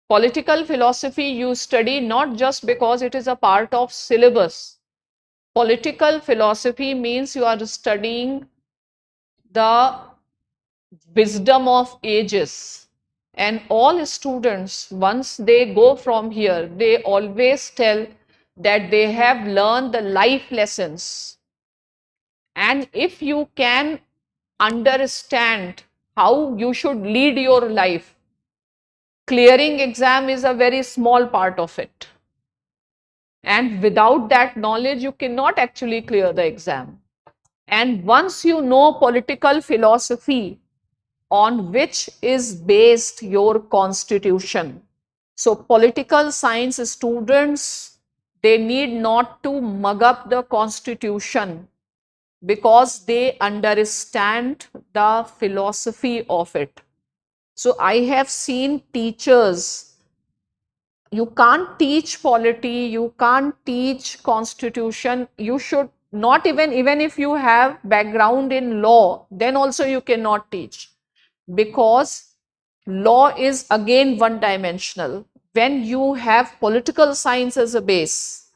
Political philosophy you study not just because it is a part of syllabus. Political philosophy means you are studying the wisdom of ages. And all students, once they go from here, they always tell that they have learned the life lessons. And if you can understand how you should lead your life, clearing exam is a very small part of it. And without that knowledge, you cannot actually clear the exam. And once you know political philosophy, on which is based your constitution. So political science students, they need not to mug up the constitution because they understand the philosophy of it. So I have seen teachers, you can't teach polity, you can't teach constitution, you should not even if you have background in law, then also you cannot teach. Because law is again one dimensional. When you have political science as a base,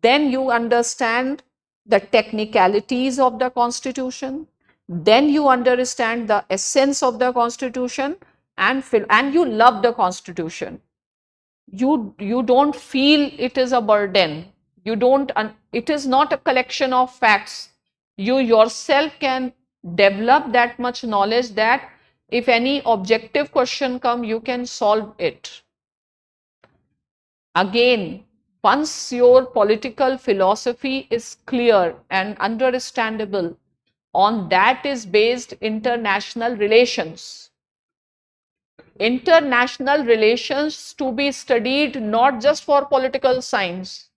then you understand the technicalities of the constitution, then you understand the essence of the constitution and you love the constitution. You don't feel it is a burden. You don't, it is not a collection of facts. You yourself can develop that much knowledge that if any objective question come, you can solve it. Again, once your political philosophy is clear and understandable, on that is based international relations. International relations to be studied not just for political science.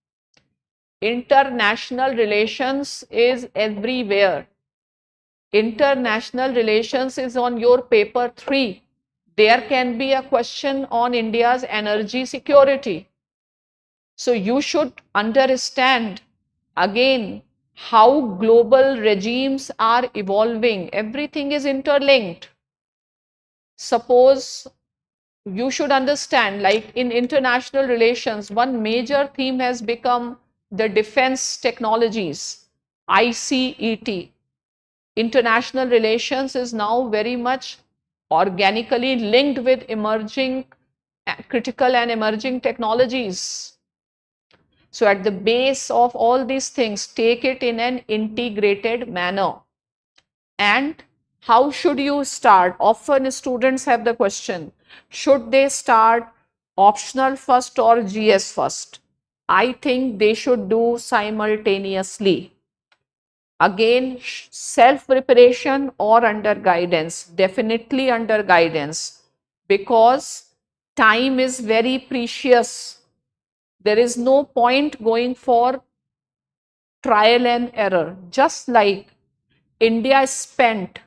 International relations is everywhere. International relations is on your paper 3. There can be a question on India's energy security. So you should understand again how global regimes are evolving. Everything is interlinked. Suppose you should understand, like in international relations, one major theme has become the defense technologies, ICET. International relations is now very much organically linked with emerging, critical and emerging technologies. So at the base of all these things, take it in an integrated manner. And how should you start? Often students have the question, should they start optional first or GS first? I think they should do simultaneously. Again, self-preparation or under guidance, definitely under guidance, because time is very precious. There is no point going for trial and error. Just like India spent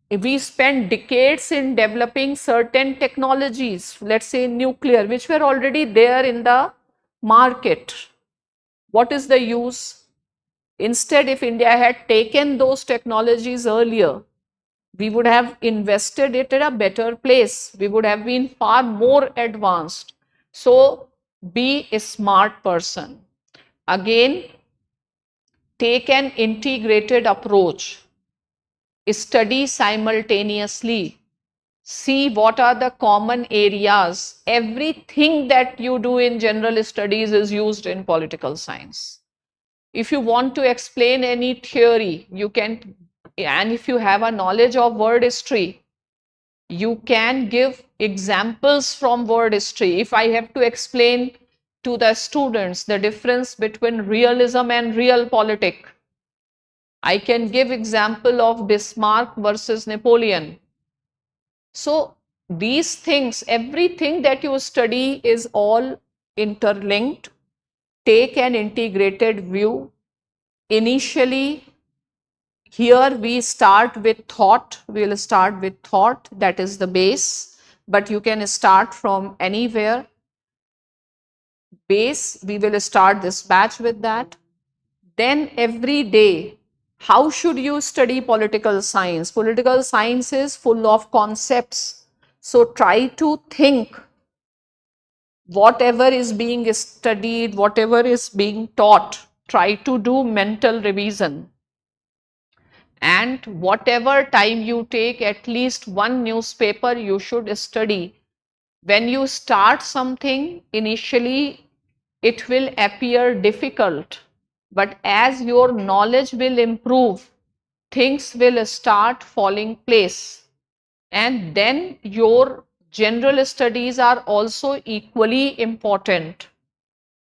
we spent decades in developing certain technologies, let's say nuclear, which were already there in the market. What is the use? Instead, if India had taken those technologies earlier, we would have invested it in a better place. We would have been far more advanced. So, be a smart person. Again, take an integrated approach. Study simultaneously. See what are the common areas. Everything that you do in general studies is used in political science. If you want to explain any theory, you can, and if you have a knowledge of world history, you can give examples from world history. If I have to explain to the students the difference between realism and realpolitik, I can give example of Bismarck versus Napoleon. So these things, everything that you study is all interlinked. Take an integrated view. Initially, here we start with thought. We'll start with thought, that is the base, but you can start from anywhere. Base, we will start this batch with that. Then every day, how should you study political science? Political science is full of concepts. So try to think whatever is being studied, whatever is being taught, try to do mental revision. And whatever time you take, at least one newspaper you should study. When you start something, initially it will appear difficult. But as your knowledge will improve, things will start falling place. And then your general studies are also equally important.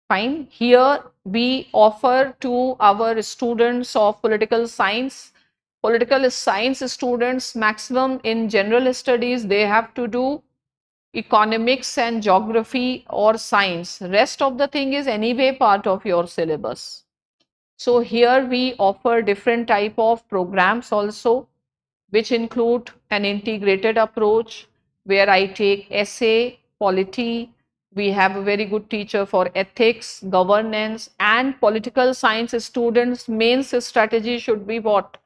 Fine. Here we offer to our students of political science students, maximum in general studies, they have to do economics and geography or science. Rest of the thing is anyway part of your syllabus. So here we offer different type of programs also, which include an integrated approach where I take essay, polity. We have a very good teacher for ethics, governance, and political science students. Mains strategy should be what?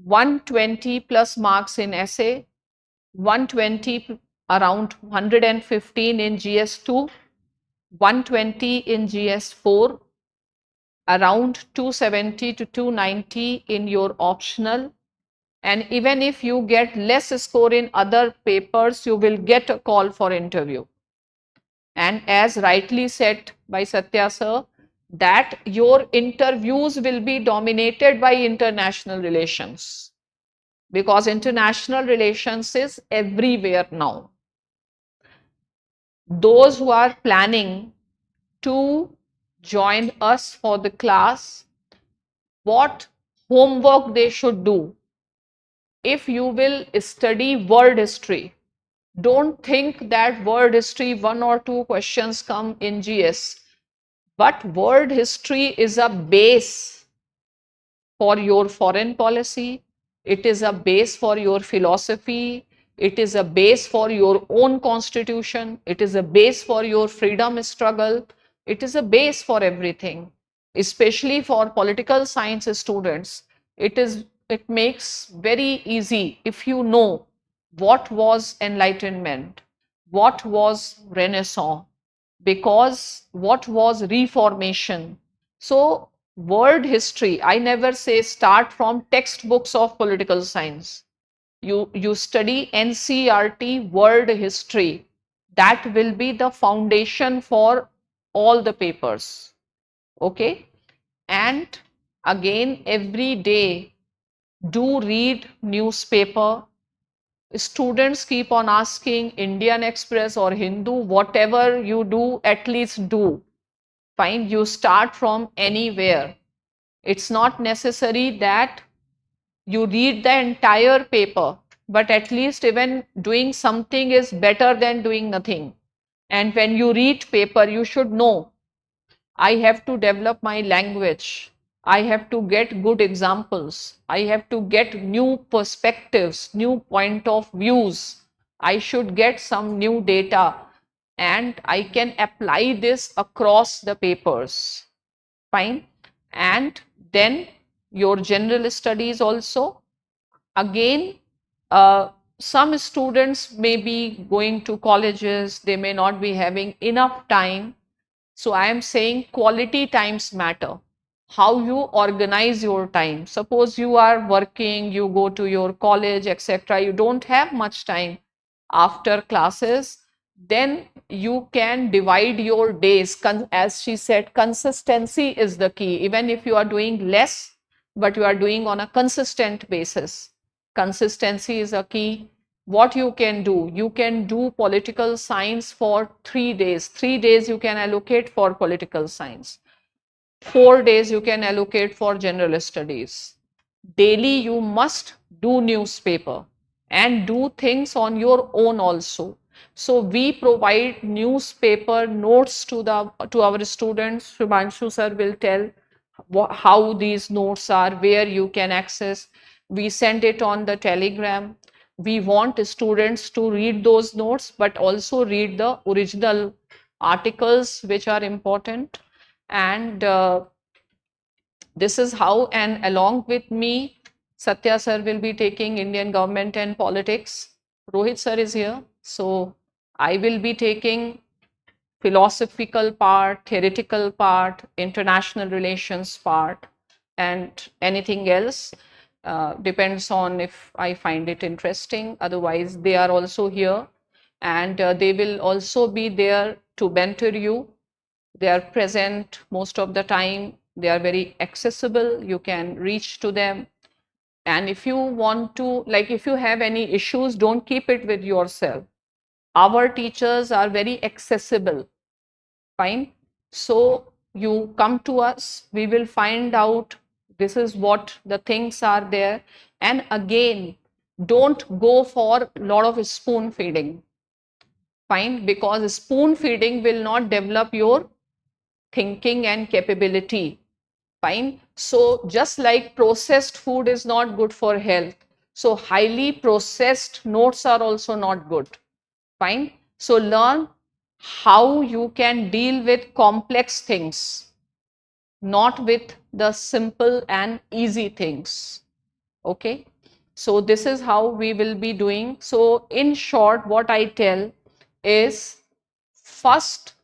120 plus marks in essay, 120 around 115 in GS2, 120 in GS4, around 270 to 290 in your optional, and even if you get less score in other papers, you will get a call for interview. And as rightly said by Satya sir, that your interviews will be dominated by international relations, because international relations is everywhere now. Those who are planning to join us for the class, what homework they should do? If you will study world history, don't think that world history 1 or 2 questions come in GS, but world history is a base for your foreign policy, it is a base for your philosophy, it is a base for your own constitution, it is a base for your freedom struggle, it is a base for everything. Especially for political science students, it makes very easy if you know what was enlightenment, what was renaissance, because what was reformation. So world history, I never say start from textbooks of political science. You study NCERT world history, that will be the foundation for all the papers. Okay, and again every day do read newspaper. Students keep on asking Indian Express or Hindu, whatever you do, at least do. Fine, you start from anywhere. It's not necessary that you read the entire paper, but at least even doing something is better than doing nothing. And when you read paper, you should know, I have to develop my language. I have to get good examples. I have to get new perspectives, new point of views. I should get some new data and I can apply this across the papers. Fine. And then your general studies also. Again, some students may be going to colleges, they may not be having enough time. So I am saying quality times matter. How you organize your time. Suppose you are working, you go to your college, etc. You don't have much time after classes, then you can divide your days. As she said, consistency is the key. Even if you are doing less, but you are doing on a consistent basis. Consistency is a key. What you can do political science for 3 days. 3 days you can allocate for political science. 4 days you can allocate for general studies. Daily you must do newspaper and do things on your own also. So we provide newspaper notes to our students. Shubhanshu sir will tell how these notes are, where you can access. We send it on the Telegram. We want students to read those notes, but also read the original articles which are important. And this is how, and along with me, Satya sir will be taking Indian government and politics. Rohit sir is here. So I will be taking philosophical part, theoretical part, international relations part, and anything else. Depends on if I find it interesting. Otherwise, they are also here, and they will also be there to mentor you. They are present most of the time. They are very accessible. You can reach to them. And if you want to, like, if you have any issues, don't keep it with yourself. Our teachers are very accessible. Fine. So you come to us, we will find out this is what the things are there. And again, don't go for a lot of spoon feeding. Fine, because spoon feeding will not develop your thinking and capability. Fine. So just like processed food is not good for health, so highly processed notes are also not good. Fine. So learn how you can deal with complex things, not with the simple and easy things. Okay. So this is how we will be doing. So in short, what I tell is, first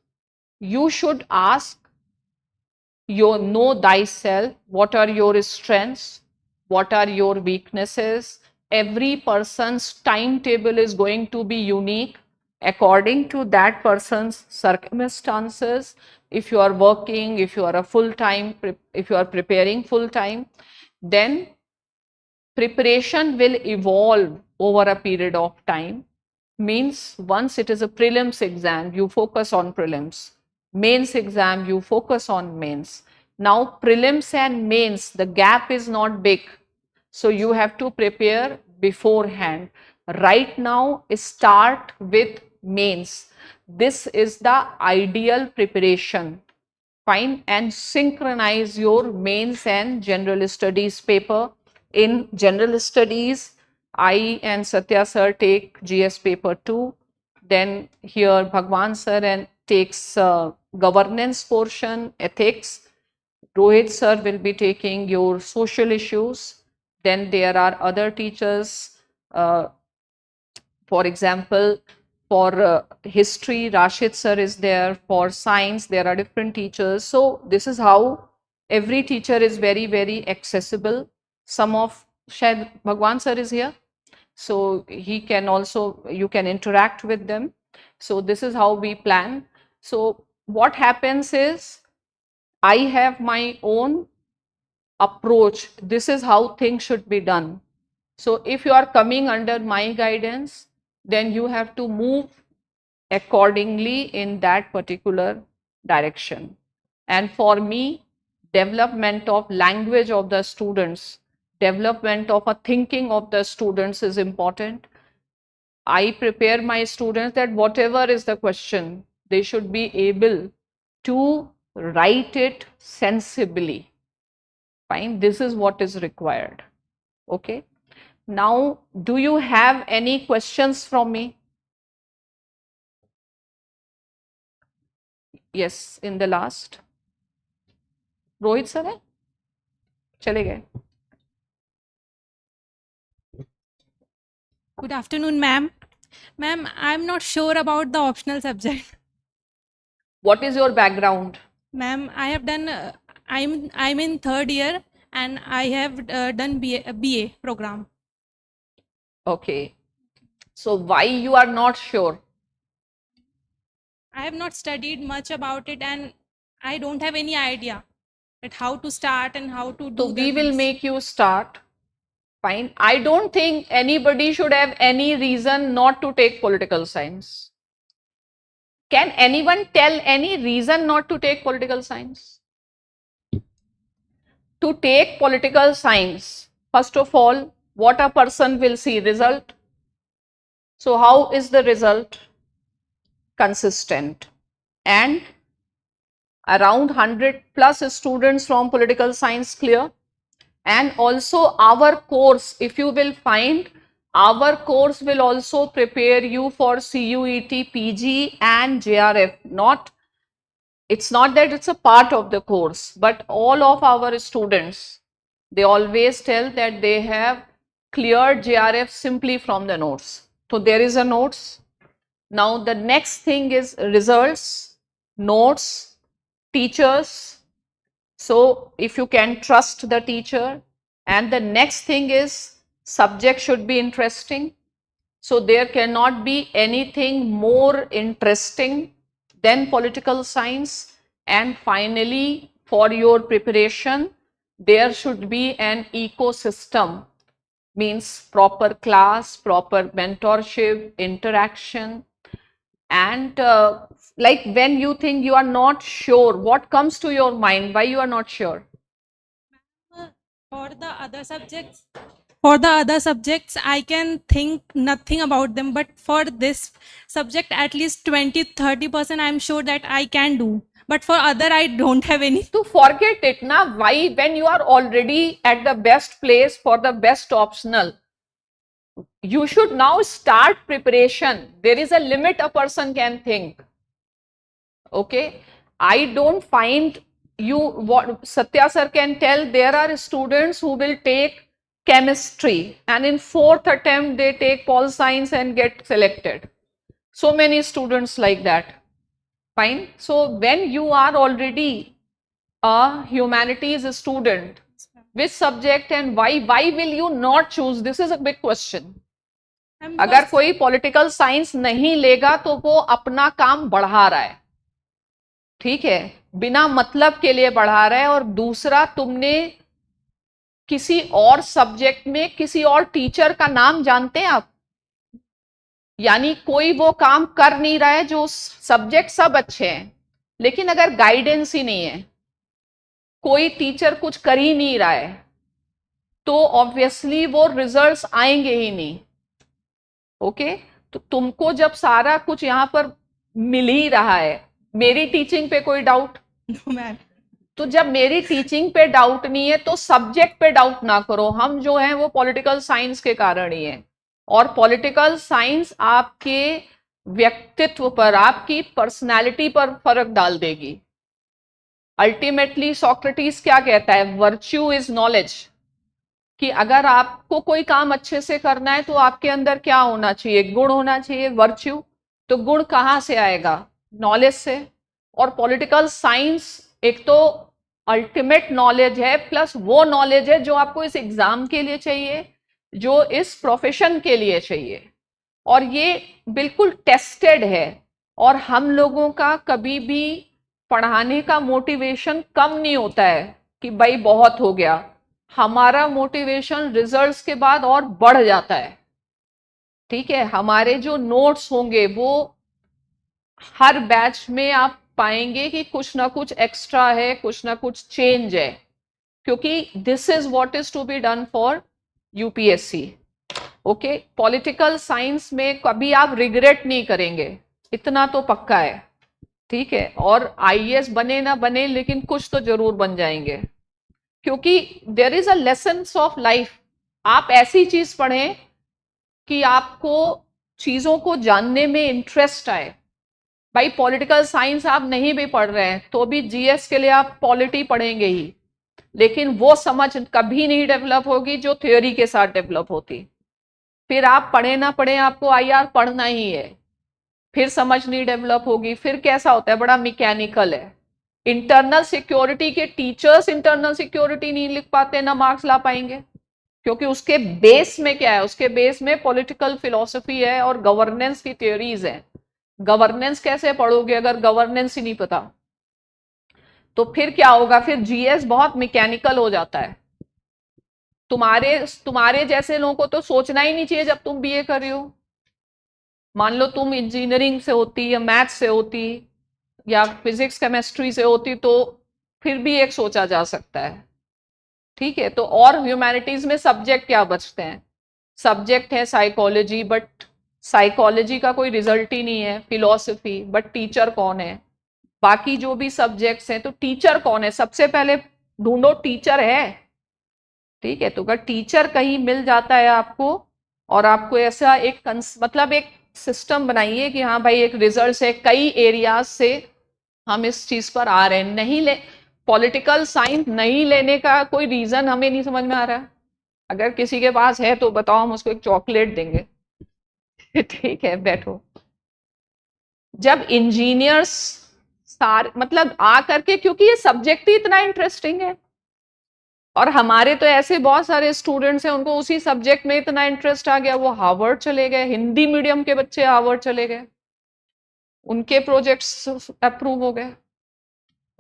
you should ask You know thyself, what are your strengths, what are your weaknesses. Every person's timetable is going to be unique according to that person's circumstances. If you are working, if you are a full-time, if you are preparing full-time, then preparation will evolve over a period of time. Means once it is a prelims exam, you focus on prelims. Mains exam, you focus on mains. Now prelims and mains, the gap is not big. So you have to prepare beforehand. Right now, start with mains. This is the ideal preparation. Fine, and synchronize your mains and general studies paper. In general studies, I and Satya sir take GS paper 2. Then here Bhagwan sir and takes governance portion, ethics. Rohit sir will be taking your social issues. Then there are other teachers, for example, for history, Rashid sir is there. For science, there are different teachers. So this is how every teacher is very, very accessible. Some of Shayad Bhagwan sir is here. So he can also, you can interact with them. So this is how we plan. So what happens is, I have my own approach. This is how things should be done. So if you are coming under my guidance, then you have to move accordingly in that particular direction. And for me, development of language of the students, development of a thinking of the students is important. I prepare my students that whatever is the question, they should be able to write it sensibly. Fine, this is what is required. Okay. Now, do you have any questions from me? Yes, in the last. Rohit sir hai? Chale gaye. Good afternoon, ma'am. Ma'am, I'm not sure about the optional subject. What is your background? Ma'am, I have done, I'm in third year and I have done BA program. Okay. So why you are not sure? I have not studied much about it and I don't have any idea that how to start and how to do. So we will make you start. Fine. I don't think anybody should have any reason not to take political science. Can anyone tell any reason not to take political science? To take political science, first of all, what a person will see? Result. So how is the result? Consistent. And around 100 plus students from political science clear. And also our course, if you will find, our course will also prepare you for CUET, PG and JRF. It's not that it's a part of the course, but all of our students, they always tell that they have cleared JRF simply from the notes. So there is a notes. Now the next thing is results, notes, teachers. So if you can trust the teacher, and the next thing is subject should be interesting. So there cannot be anything more interesting than political science. And finally, for your preparation, there should be an ecosystem, means proper class, proper mentorship, interaction. And like when you think you are not sure, what comes to your mind? Why you are not sure? For the other subjects, I can think nothing about them, but for this subject, at least 20-30% I'm sure that I can do. But for other, I don't have any. To forget it, na? Why? When you are already at the best place for the best optional, you should now start preparation. There is a limit a person can think. Okay, I don't find you, what Satya sir can tell, there are students who will take chemistry and in fourth attempt they take pol science and get selected. So many students like that. Fine. So when you are already a humanities student, which subject and why will you not choose? This is a big question. अगर कोई political science नहीं लेगा तो वो अपना काम बढ़ा रहा है, ठीक है, बिना मतलब के लिए बढ़ा रहा है। और दूसरा, तुमने किसी और सब्जेक्ट में किसी और टीचर का नाम जानते हैं आप? यानी कोई वो काम कर नहीं रहा है, जो सब्जेक्ट सब अच्छे हैं, लेकिन अगर गाइडेंस ही नहीं है, कोई टीचर कुछ कर ही नहीं रहा है, तो ऑब्वियसली वो रिजल्ट्स आएंगे ही नहीं। ओके, तो तुमको जब सारा कुछ यहां पर मिल ही रहा है, मेरी टीचिंग पे कोई डाउट? मैम तो जब मेरी टीचिंग पे डाउट नहीं है तो सब्जेक्ट पे डाउट ना करो। हम जो हैं वो पॉलिटिकल साइंस के कारण ही हैं, और पॉलिटिकल साइंस आपके व्यक्तित्व पर, आपकी पर्सनालिटी पर फर्क डाल देगी। अल्टीमेटली सॉक्रेटिस क्या कहता है? Virtue is knowledge. कि अगर आपको कोई काम अच्छे से करना है तो आपके अंदर क्या होना चाहिए? गुण होना चाहिए, वर्च्यू। तो गुण कहाँ से आएगा? नॉलेज से। और पॉलिटिकल साइंस एक तो अल्टीमेट नॉलेज है, प्लस वो नॉलेज है जो आपको इस एग्जाम के लिए चाहिए, जो इस प्रोफेशन के लिए चाहिए, और ये बिल्कुल टेस्टेड है। और हम लोगों का कभी भी पढ़ाने का मोटिवेशन कम नहीं होता है कि भाई बहुत हो गया। हमारा मोटिवेशन रिजल्ट्स के बाद और बढ़ जाता है, ठीक है। हमारे जो नोट्स होंगे वो हर बैच में आप पाएंगे कि कुछ ना कुछ एक्स्ट्रा है, कुछ ना कुछ चेंज है, क्योंकि this is what is to be done for UPSC. Okay, political science में कभी आप रिग्रेट नहीं करेंगे, इतना तो पक्का है, ठीक है। और आईएएस बने ना बने, लेकिन कुछ तो जरूर बन जाएंगे, क्योंकि there is a lessons of life. आप ऐसी चीज पढ़ें कि आपको चीजों को जानने में इंटरेस्ट आए। भाई पॉलिटिकल साइंस आप नहीं भी पढ़ रहे हैं तो भी जीएस के लिए आप पॉलिटी पढ़ेंगे ही, लेकिन वो समझ कभी नहीं डेवलप होगी जो थ्योरी के साथ डेवलप होती। फिर आप पढ़े ना पढ़े, आपको आईआर पढ़ना ही है, फिर समझ नहीं डेवलप होगी। फिर कैसा होता है? बड़ा मैकेनिकल है। इंटरनल सिक्योरिटी के टीचर्स इंटरनल सिक्योरिटी नहीं लिख पाते, ना मार्क्स ला पाएंगे, क्योंकि उसके बेस में क्या है? उसके बेस में पॉलिटिकल फिलॉसफी है और गवर्नेंस की थ्योरीज हैं। गवर्नेंस कैसे पढ़ोगे अगर गवर्नेंस ही नहीं पता? तो फिर क्या होगा? फिर जीएस बहुत मैकेनिकल हो जाता है। तुम्हारे जैसे लोगों को तो सोचना ही नहीं चाहिए जब तुम बीए कर रहे हो। मान लो तुम इंजीनियरिंग से होती या मैथ्स से होती या फिजिक्स केमिस्ट्री से होती, तो फिर भी एक सोचा जा सकता है, ठीक है। तो और ह्यूमैनिटीज में सब्जेक्ट क्या बचते हैं? सब्जेक्ट है साइकोलॉजी, बट साइकोलॉजी का कोई रिजल्ट ही नहीं है। फिलॉसफी, बट टीचर कौन है? बाकी जो भी सब्जेक्ट्स हैं, तो टीचर कौन है? सबसे पहले ढूंढो टीचर है, ठीक है। तो अगर टीचर कहीं मिल जाता है आपको, और आपको ऐसा एक मतलब एक सिस्टम बनाइए कि हाँ भाई एक रिजल्ट से कई एरियाज से हम इस चीज पर आ रहे हैं। नहीं ले पॉलिटिकल साइंस नहीं लेने का कोई रीजन हमें नहीं समझ में आ रहा है। अगर किसी के पास है तो बताओ, हम उसको एक चॉकलेट देंगे ठीक है, बैठो। जब इंजीनियर्स सारे मतलब आ करके, क्योंकि ये सब्जेक्ट ही इतना इंटरेस्टिंग है, और हमारे तो ऐसे बहुत सारे स्टूडेंट्स हैं उनको उसी सब्जेक्ट में इतना इंटरेस्ट आ गया, वो हार्वर्ड चले गए। हिंदी मीडियम के बच्चे हार्वर्ड चले गए, उनके प्रोजेक्ट्स अप्रूव हो गए।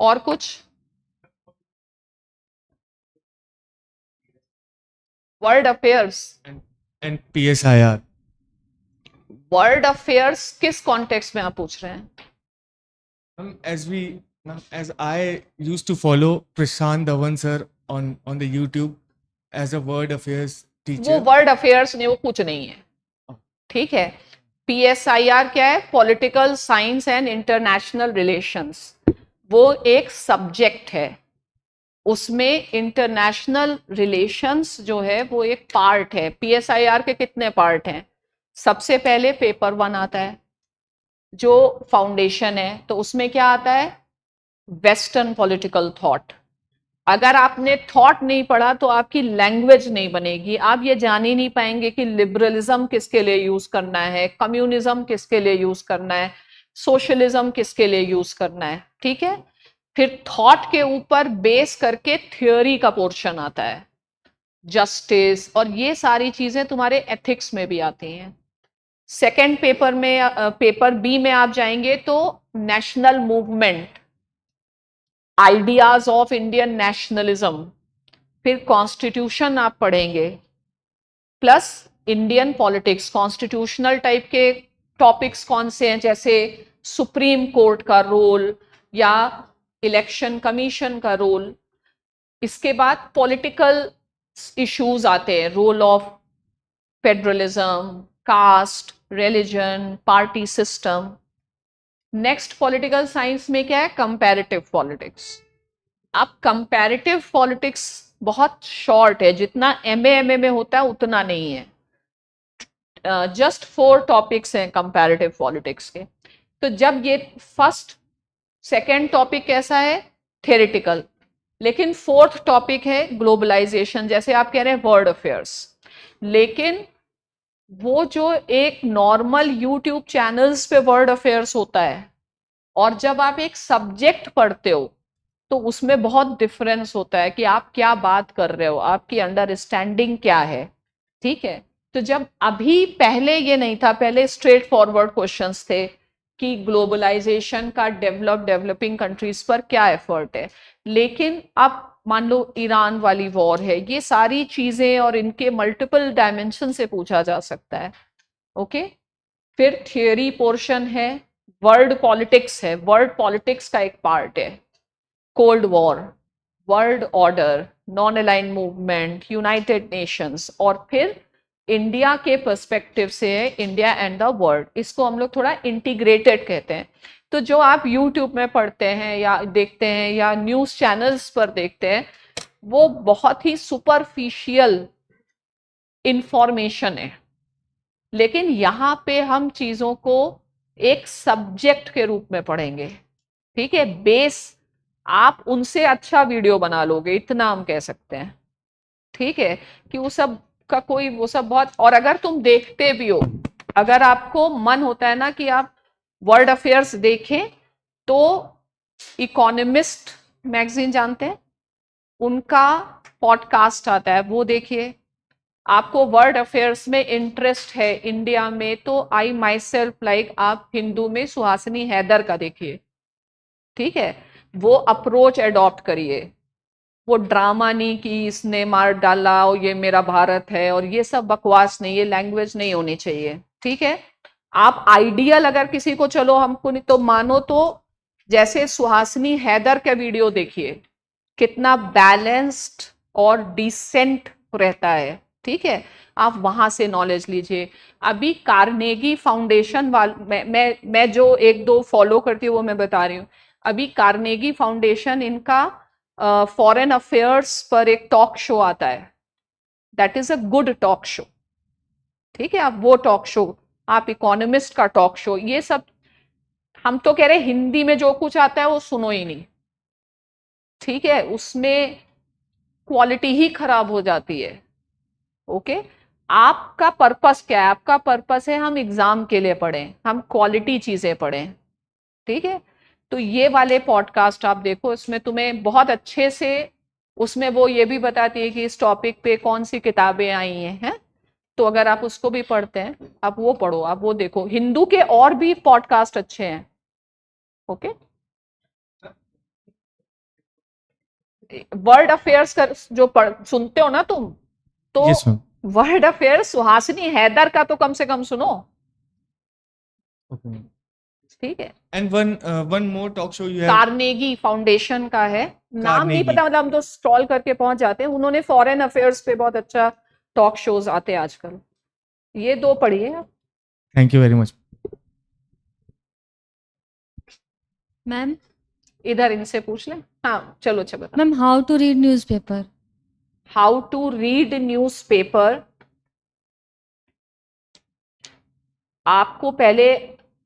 और कुछ? World affairs and PSIR. World affairs किस कॉन्टेक्स्ट में आप पूछ रहे हैं? As I used to follow Prashant Dhawan sir on the YouTube as a world affairs teacher. वो वर्ल्ड अफेयर्स नहीं, वो कुछ नहीं है, ठीक है। PSIR क्या है? Political science and international relations. वो एक सब्जेक्ट है, उसमें इंटरनेशनल रिलेशंस जो है वो एक पार्ट है। PSIR के कितने पार्ट हैं? सबसे पहले पेपर 1 आता है जो फाउंडेशन है, तो उसमें क्या आता है? Western political thought. अगर आपने थॉट नहीं पढ़ा तो आपकी लैंग्वेज नहीं बनेगी, आप ये जान ही नहीं पाएंगे कि लिबरलिज्म किसके लिए यूज करना है, कम्युनिज्म किसके लिए यूज करना है, सोशलिज्म किसके लिए यूज करना है, ठीक है। फिर थॉट के ऊपर बेस करके थ्योरी का पोर्शन आता है, जस्टिस, और ये सारी चीजें तुम्हारे एथिक्स में भी आती हैं। सेकेंड पेपर में, पेपर बी में आप जाएंगे तो national movement, ideas of Indian nationalism, फिर कॉन्स्टिट्यूशन आप पढ़ेंगे, plus Indian politics, constitutional type के टॉपिक्स कौन से हैं, जैसे सुप्रीम कोर्ट का रोल या इलेक्शन कमीशन का रोल। इसके बाद पॉलिटिकल इश्यूज आते हैं, role of federalism, caste, religion, party system. Next political science में क्या है, कंपैरेटिव पॉलिटिक्स। अब कंपैरेटिव पॉलिटिक्स बहुत शॉर्ट है, जितना एमए में होता है उतना नहीं है, जस्ट 4 टॉपिक्स हैं कंपैरेटिव पॉलिटिक्स के। तो जब ये फर्स्ट सेकेंड टॉपिक कैसा है, थ्योरेटिकल, लेकिन फोर्थ टॉपिक है ग्लोबलाइजेशन, जैसे आप कह रहे हैं वर्ल्ड अफेयर्स, लेकिन वो जो एक नॉर्मल यूट्यूब चैनल्स पे वर्ल्ड अफेयर्स होता है और जब आप एक सब्जेक्ट पढ़ते हो तो उसमें बहुत डिफरेंस होता है कि आप क्या बात कर रहे हो, आपकी अंडरस्टैंडिंग क्या है। ठीक है, तो जब अभी पहले ये नहीं था, पहले स्ट्रेट फॉरवर्ड क्वेश्चंस थे कि ग्लोबलाइजेशन का डेवलपिंग कंट्रीज पर क्या एफर्ट है, लेकिन अब मान लो ईरान वाली वॉर है, ये सारी चीजें और इनके मल्टीपल डायमेंशन से पूछा जा सकता है। ओके, फिर थियोरी पोर्शन है, वर्ल्ड पॉलिटिक्स है, वर्ल्ड पॉलिटिक्स का एक पार्ट है, cold war, world order, non align movement, United Nations, और फिर इंडिया के पर्सपेक्टिव से है इंडिया एंड द वर्ल्ड। इसको हम लोग थोड़ा इंटीग्रेटेड कहते हैं। तो जो आप यूट्यूब में पढ़ते हैं या देखते हैं या न्यूज़ चैनल्स पर देखते हैं, वो बहुत ही सुपरफिशियल इंफॉर्मेशन है, लेकिन यहाँ पे हम चीज़ों को एक सब्जेक्ट के रूप में पढ़ेंगे। ठीक है, बेस आप उनसे अच्छा वीडियो बना लोगे, इतना हम कह सकते हैं। ठीक है, कि वो सब का कोई वो सब बहुत, और अगर तुम देखते भी हो, अगर आपको मन होता है ना कि आप वर्ल्ड अफेयर्स देखें, तो इकोनॉमिस्ट मैगजीन जानते हैं, उनका पॉडकास्ट आता है, वो देखिए। आपको वर्ल्ड अफेयर्स में इंटरेस्ट है इंडिया में, तो आई माई सेल्फ लाइक आप हिंदू में सुहासिनी हैदर का देखिए। ठीक है, वो अप्रोच एडॉप्ट करिए, वो ड्रामा नहीं कि इसने मार डाला और ये मेरा भारत है, और ये सब बकवास नहीं, ये लैंग्वेज नहीं होनी चाहिए। ठीक है, आप आइडियल अगर किसी को, चलो हमको नहीं तो मानो, तो जैसे सुहासिनी हैदर का वीडियो देखिए, कितना बैलेंस्ड और डिसेंट रहता है। ठीक है, आप वहां से नॉलेज लीजिए। अभी कार्नेगी फाउंडेशन मैं जो 1-2 फॉलो करती हूँ वो मैं बता रही हूँ। अभी कार्नेगी फाउंडेशन, इनका फॉरेन अफेयर्स पर एक टॉक शो आता है, that is a good talk show. ठीक है, आप वो टॉक शो, आप इकोनॉमिस्ट का टॉक शो, ये सब हम तो कह रहे हैं हिंदी में जो कुछ आता है वो सुनो ही नहीं। ठीक है, उसमें क्वालिटी ही खराब हो जाती है। ओके, आपका पर्पस क्या है? आपका पर्पस है हम एग्जाम के लिए पढ़ें, हम क्वालिटी चीजें पढ़ें। ठीक है, तो ये वाले पॉडकास्ट आप देखो, इसमें तुम्हें बहुत अच्छे से, उसमें वो ये भी बताती है कि इस टॉपिक पे कौन सी किताबें आई हैं। तो अगर आप उसको भी पढ़ते हैं, आप वो पढ़ो, आप वो देखो। हिंदू के और भी पॉडकास्ट अच्छे हैं। ओके, वर्ल्ड अफेयर्स का जो सुनते हो ना तुम, तो Yes, ma'am. World affairs Suhasini Haidar का तो कम से कम सुनो। Okay. ठीक है, And one more talk show you have. Carnegie foundation का है, नाम नहीं कार्नेगी. पता, मतलब हम तो स्क्रॉल करके पहुंच जाते हैं। उन्होंने फॉरेन अफेयर्स पे बहुत अच्छा टॉक शोज आते हैं आजकल। ये 2 पढ़िए आप। Thank you very much. Ma'am इधर इनसे पूछ लें। हाँ चलो, अच्छा बता। Ma'am how to read newspaper. How to read newspaper, आपको पहले,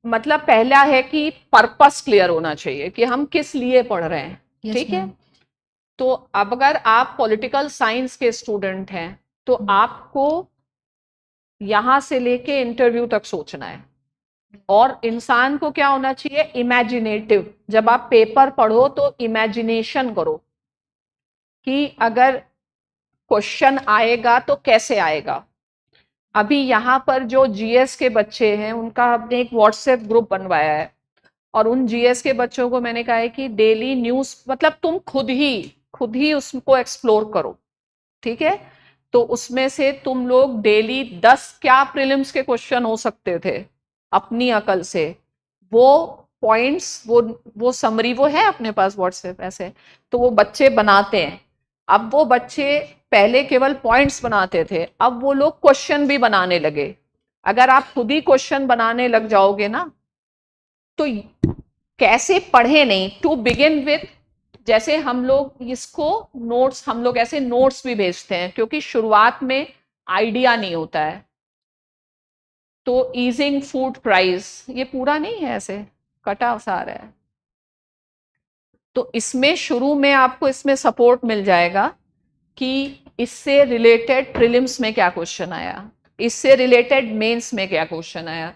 मतलब पहला है कि पर्पस क्लियर होना चाहिए कि हम किस लिए पढ़ रहे हैं। Yes, ठीक है, ma'am. तो अब अगर आप पॉलिटिकल साइंस के स्टूडेंट हैं तो आपको यहां से लेके इंटरव्यू तक सोचना है। और इंसान को क्या होना चाहिए, इमेजिनेटिव। जब आप पेपर पढ़ो तो इमेजिनेशन करो कि अगर क्वेश्चन आएगा तो कैसे आएगा। अभी यहाँ पर जो जीएस के बच्चे हैं उनका हमने एक व्हाट्सएप ग्रुप बनवाया है, और उन जीएस के बच्चों को मैंने कहा है कि डेली न्यूज, मतलब तुम खुद ही उसको एक्सप्लोर करो, ठीक है। तो उसमें से तुम लोग डेली 10 क्या प्रीलिम्स के क्वेश्चन हो सकते थे अपनी अकल से, वो पॉइंट्स, वो समरी वो है अपने पास व्हाट्सएप ऐसे, तो वो बच्चे बनाते हैं। अब वो बच्चे पहले केवल पॉइंट्स बनाते थे, अब वो लोग क्वेश्चन भी बनाने लगे। अगर आप खुद ही क्वेश्चन बनाने लग जाओगे ना, तो कैसे पढ़े नहीं, टू बिगिन विथ, जैसे हम लोग इसको नोट्स, हम लोग ऐसे नोट्स भी भेजते हैं क्योंकि शुरुआत में आइडिया नहीं होता है। तो ईजिंग फूड प्राइस, ये पूरा नहीं है, ऐसे कटा सा आ रहा है। तो इसमें शुरू में आपको इसमें सपोर्ट मिल जाएगा कि इससे रिलेटेड प्रीलिम्स में क्या क्वेश्चन आया, इससे रिलेटेड मेंस में क्या क्वेश्चन आया।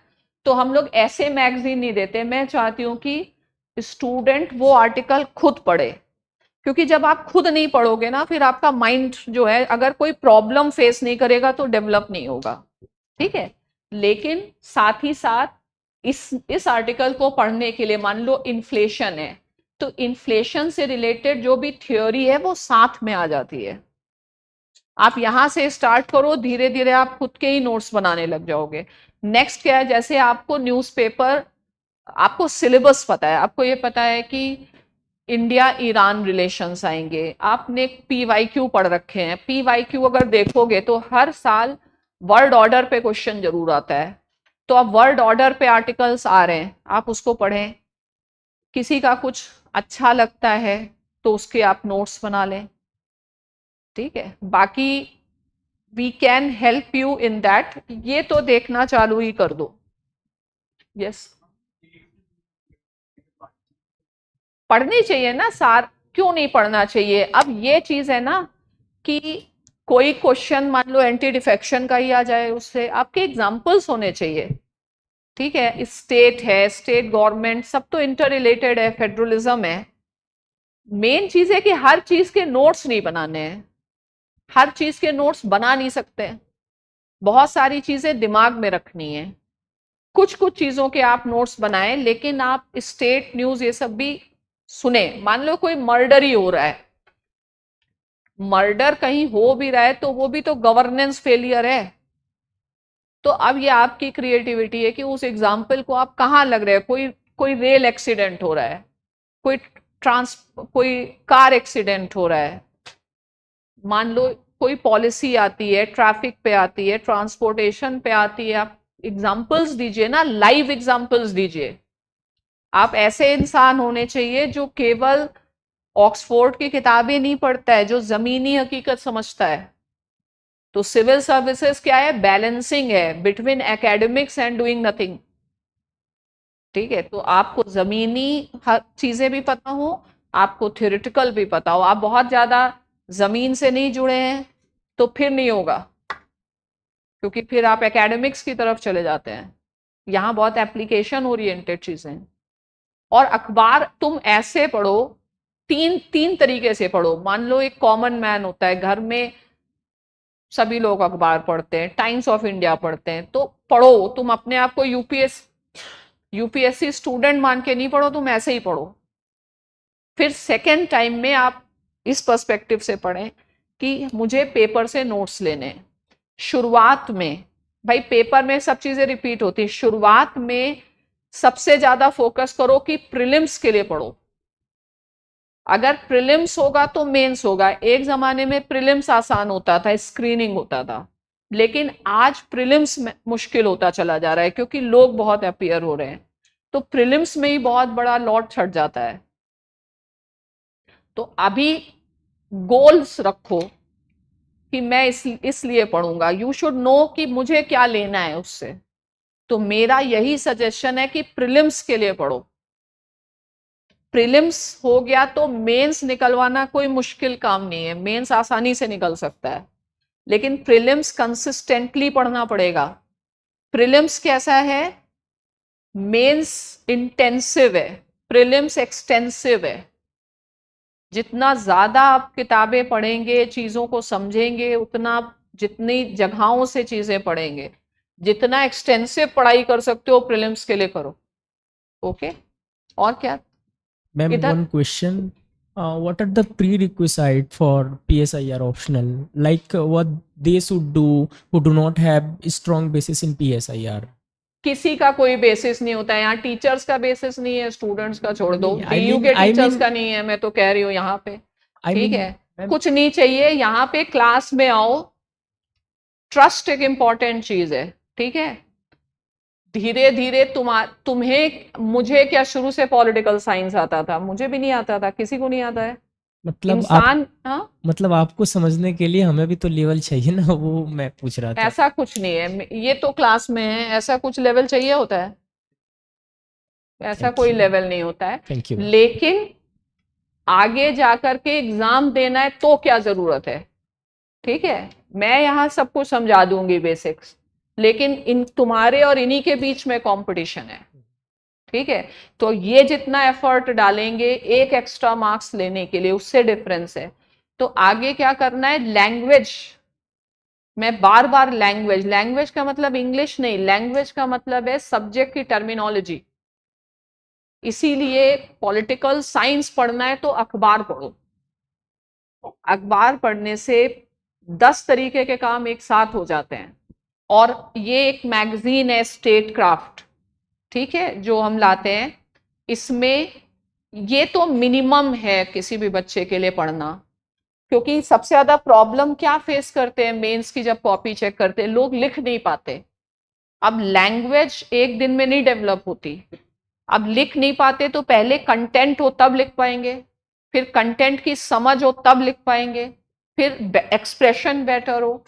तो हम लोग ऐसे मैगजीन नहीं देते। मैं चाहती हूँ कि स्टूडेंट वो आर्टिकल खुद पढ़े, क्योंकि जब आप खुद नहीं पढ़ोगे ना, फिर आपका माइंड जो है, अगर कोई प्रॉब्लम फेस नहीं करेगा तो डेवलप नहीं होगा, ठीक है। लेकिन साथ ही साथ इस आर्टिकल को पढ़ने के लिए, मान लो इन्फ्लेशन है, तो इन्फ्लेशन से रिलेटेड जो भी थ्योरी है वो साथ में आ जाती है। आप यहां से स्टार्ट करो, धीरे धीरे आप खुद के ही नोट्स बनाने लग जाओगे। नेक्स्ट क्या है, जैसे आपको न्यूज़पेपर, आपको सिलेबस पता है, आपको ये पता है कि इंडिया ईरान रिलेशंस आएंगे, आपने पीवाईक्यू पढ़ रखे हैं। पीवाईक्यू अगर देखोगे तो हर साल वर्ल्ड ऑर्डर पे क्वेश्चन जरूर आता है। तो अब वर्ल्ड ऑर्डर पे आर्टिकल्स आ रहे हैं, आप उसको पढ़ें। किसी का कुछ अच्छा लगता है तो उसके आप नोट्स बना लें, ठीक है। बाकी we can help you in that, ये तो देखना चालू ही कर दो। यस, पढ़नी चाहिए ना सार, क्यों नहीं पढ़ना चाहिए। अब ये चीज है ना कि कोई क्वेश्चन मान लो एंटी डिफेक्शन का ही आ जाए, उससे आपके एग्जाम्पल्स होने चाहिए, ठीक है। स्टेट है, स्टेट गवर्नमेंट, सब तो इंटर रिलेटेड है, फेडरलिज्म है। मेन चीज है कि हर चीज के नोट्स नहीं बनाने हैं, हर चीज के नोट्स बना नहीं सकते, बहुत सारी चीजें दिमाग में रखनी है। कुछ कुछ चीजों के आप नोट्स बनाएं, लेकिन आप स्टेट न्यूज ये सब भी सुने। मान लो कोई मर्डर ही हो रहा है, मर्डर कहीं हो भी रहा है तो वो भी तो गवर्नेंस फेलियर है। तो अब ये आपकी क्रिएटिविटी है कि उस एग्जाम्पल को आप कहाँ लग रहे हैं। कोई रेल एक्सीडेंट हो रहा है, कोई कार एक्सीडेंट हो रहा है, मान लो कोई पॉलिसी आती है, ट्रैफिक पे आती है, ट्रांसपोर्टेशन पे आती है, आप एग्जाम्पल्स दीजिए ना, लाइव एग्जाम्पल्स दीजिए। आप ऐसे इंसान होने चाहिए जो केवल ऑक्सफोर्ड की किताबें नहीं पढ़ता है, जो जमीनी हकीकत समझता है। तो सिविल सर्विसेज क्या है, बैलेंसिंग है between academics and doing nothing, ठीक है। तो आपको जमीनी हर चीजें भी पता हो, आपको थ्योरेटिकल भी पता हो। आप बहुत ज्यादा जमीन से नहीं जुड़े हैं तो फिर नहीं होगा, क्योंकि फिर आप एकेडमिक्स की तरफ चले जाते हैं। यहाँ बहुत एप्लीकेशन ओरिएंटेड चीजें। और अखबार तुम ऐसे पढ़ो, तीन तरीके से पढ़ो। मान लो एक कॉमन मैन होता है, घर में सभी लोग अखबार पढ़ते हैं, टाइम्स ऑफ इंडिया पढ़ते हैं, तो पढ़ो। तुम अपने आप को यूपीएससी स्टूडेंट मान के नहीं पढ़ो, तुम ऐसे ही पढ़ो। फिर सेकेंड टाइम में आप इस पर्सपेक्टिव से पढ़ें कि मुझे पेपर से नोट्स लेने हैं। शुरुआत में भाई पेपर में सब चीजें रिपीट होती हैं, शुरुआत में सबसे ज्यादा फोकस करो कि प्रीलिम्स के लिए पढ़ो। अगर प्रीलिम्स होगा तो मेंस होगा। एक जमाने में प्रीलिम्स आसान होता था, स्क्रीनिंग होता था, लेकिन आज प्रीलिम्स मुश्किल होता चला जा रहा है क्योंकि लोग बहुत अपीयर हो रहे हैं। तो प्रीलिम्स में ही बहुत बड़ा लॉट छट जाता है। तो अभी गोल्स रखो कि मैं इसलिए पढ़ूंगा। यू शुड नो कि मुझे क्या लेना है उससे। तो मेरा यही सजेशन है कि प्रीलिम्स के लिए पढ़ो। प्रीलिम्स हो गया तो मेंस निकलवाना कोई मुश्किल काम नहीं है, मेंस आसानी से निकल सकता है, लेकिन प्रीलिम्स कंसिस्टेंटली पढ़ना पड़ेगा। प्रीलिम्स कैसा है, मेंस इंटेंसिव है, प्रीलिम्स एक्सटेंसिव है। जितना ज़्यादा आप किताबें पढ़ेंगे, चीज़ों को समझेंगे, उतना जितनी जगहों से चीज़ें पढ़ेंगे, जितना एक्सटेंसिव पढ़ाई कर सकते हो प्रीलिम्स के लिए करो। ओके, और क्या? Ma'am, इधर one question. What are the prerequisite for PSIR optional? Like what they should do who do not have strong basis in PSIR? किसी का कोई बेसिस नहीं होता है यहाँ, टीचर्स का बेसिस नहीं है, स्टूडेंट्स का छोड़ दो, नहीं, I डीयू mean- के I टीचर्स mean- का नहीं है, मैं तो कह रही हूँ यहाँ पे। I ठीक mean, है, ma'am, कुछ नहीं चाहिए यहाँ पे, क्लास में आओ, ट्रस्ट एक इम्पॉर्टेंट चीज है। ठीक है, धीरे धीरे तुम्हें, मुझे क्या शुरू से पॉलिटिकल साइंस आता था? मुझे भी नहीं आता था, किसी को नहीं आता है। मतलब इंसान, हाँ, मतलब आपको समझने के लिए हमें भी तो लेवल चाहिए ना, वो मैं पूछ रहा था। ऐसा कुछ नहीं है, ये तो क्लास में है, ऐसा कुछ लेवल चाहिए होता है? ऐसा Thank कोई you. लेवल नहीं होता है। Thank you. लेकिन आगे जाकर के एग्जाम देना है तो क्या जरूरत है? ठीक है, मैं यहाँ सब कुछ समझा दूंगी बेसिक्स, लेकिन इन तुम्हारे और इन्हीं के बीच में कंपटीशन है। ठीक है, तो ये जितना एफर्ट डालेंगे एक एक्स्ट्रा मार्क्स लेने के लिए, उससे डिफरेंस है। तो आगे क्या करना है? लैंग्वेज, मैं बार बार लैंग्वेज का मतलब इंग्लिश नहीं, लैंग्वेज का मतलब है सब्जेक्ट की टर्मिनोलॉजी। इसीलिए पॉलिटिकल साइंस पढ़ना है तो अखबार पढ़ो। अखबार पढ़ने से 10 तरीके के काम एक साथ हो जाते हैं। और ये एक मैगजीन है स्टेट क्राफ्ट, ठीक है, जो हम लाते हैं, इसमें ये तो मिनिमम है किसी भी बच्चे के लिए पढ़ना। क्योंकि सबसे ज्यादा प्रॉब्लम क्या फेस करते हैं मेंस की, जब कॉपी चेक करते हैं लोग लिख नहीं पाते। अब लैंग्वेज एक दिन में नहीं डेवलप होती, अब लिख नहीं पाते तो पहले कंटेंट हो तब लिख पाएंगे, फिर कंटेंट की समझ हो तब लिख पाएंगे, फिर एक्सप्रेशन बेटर हो।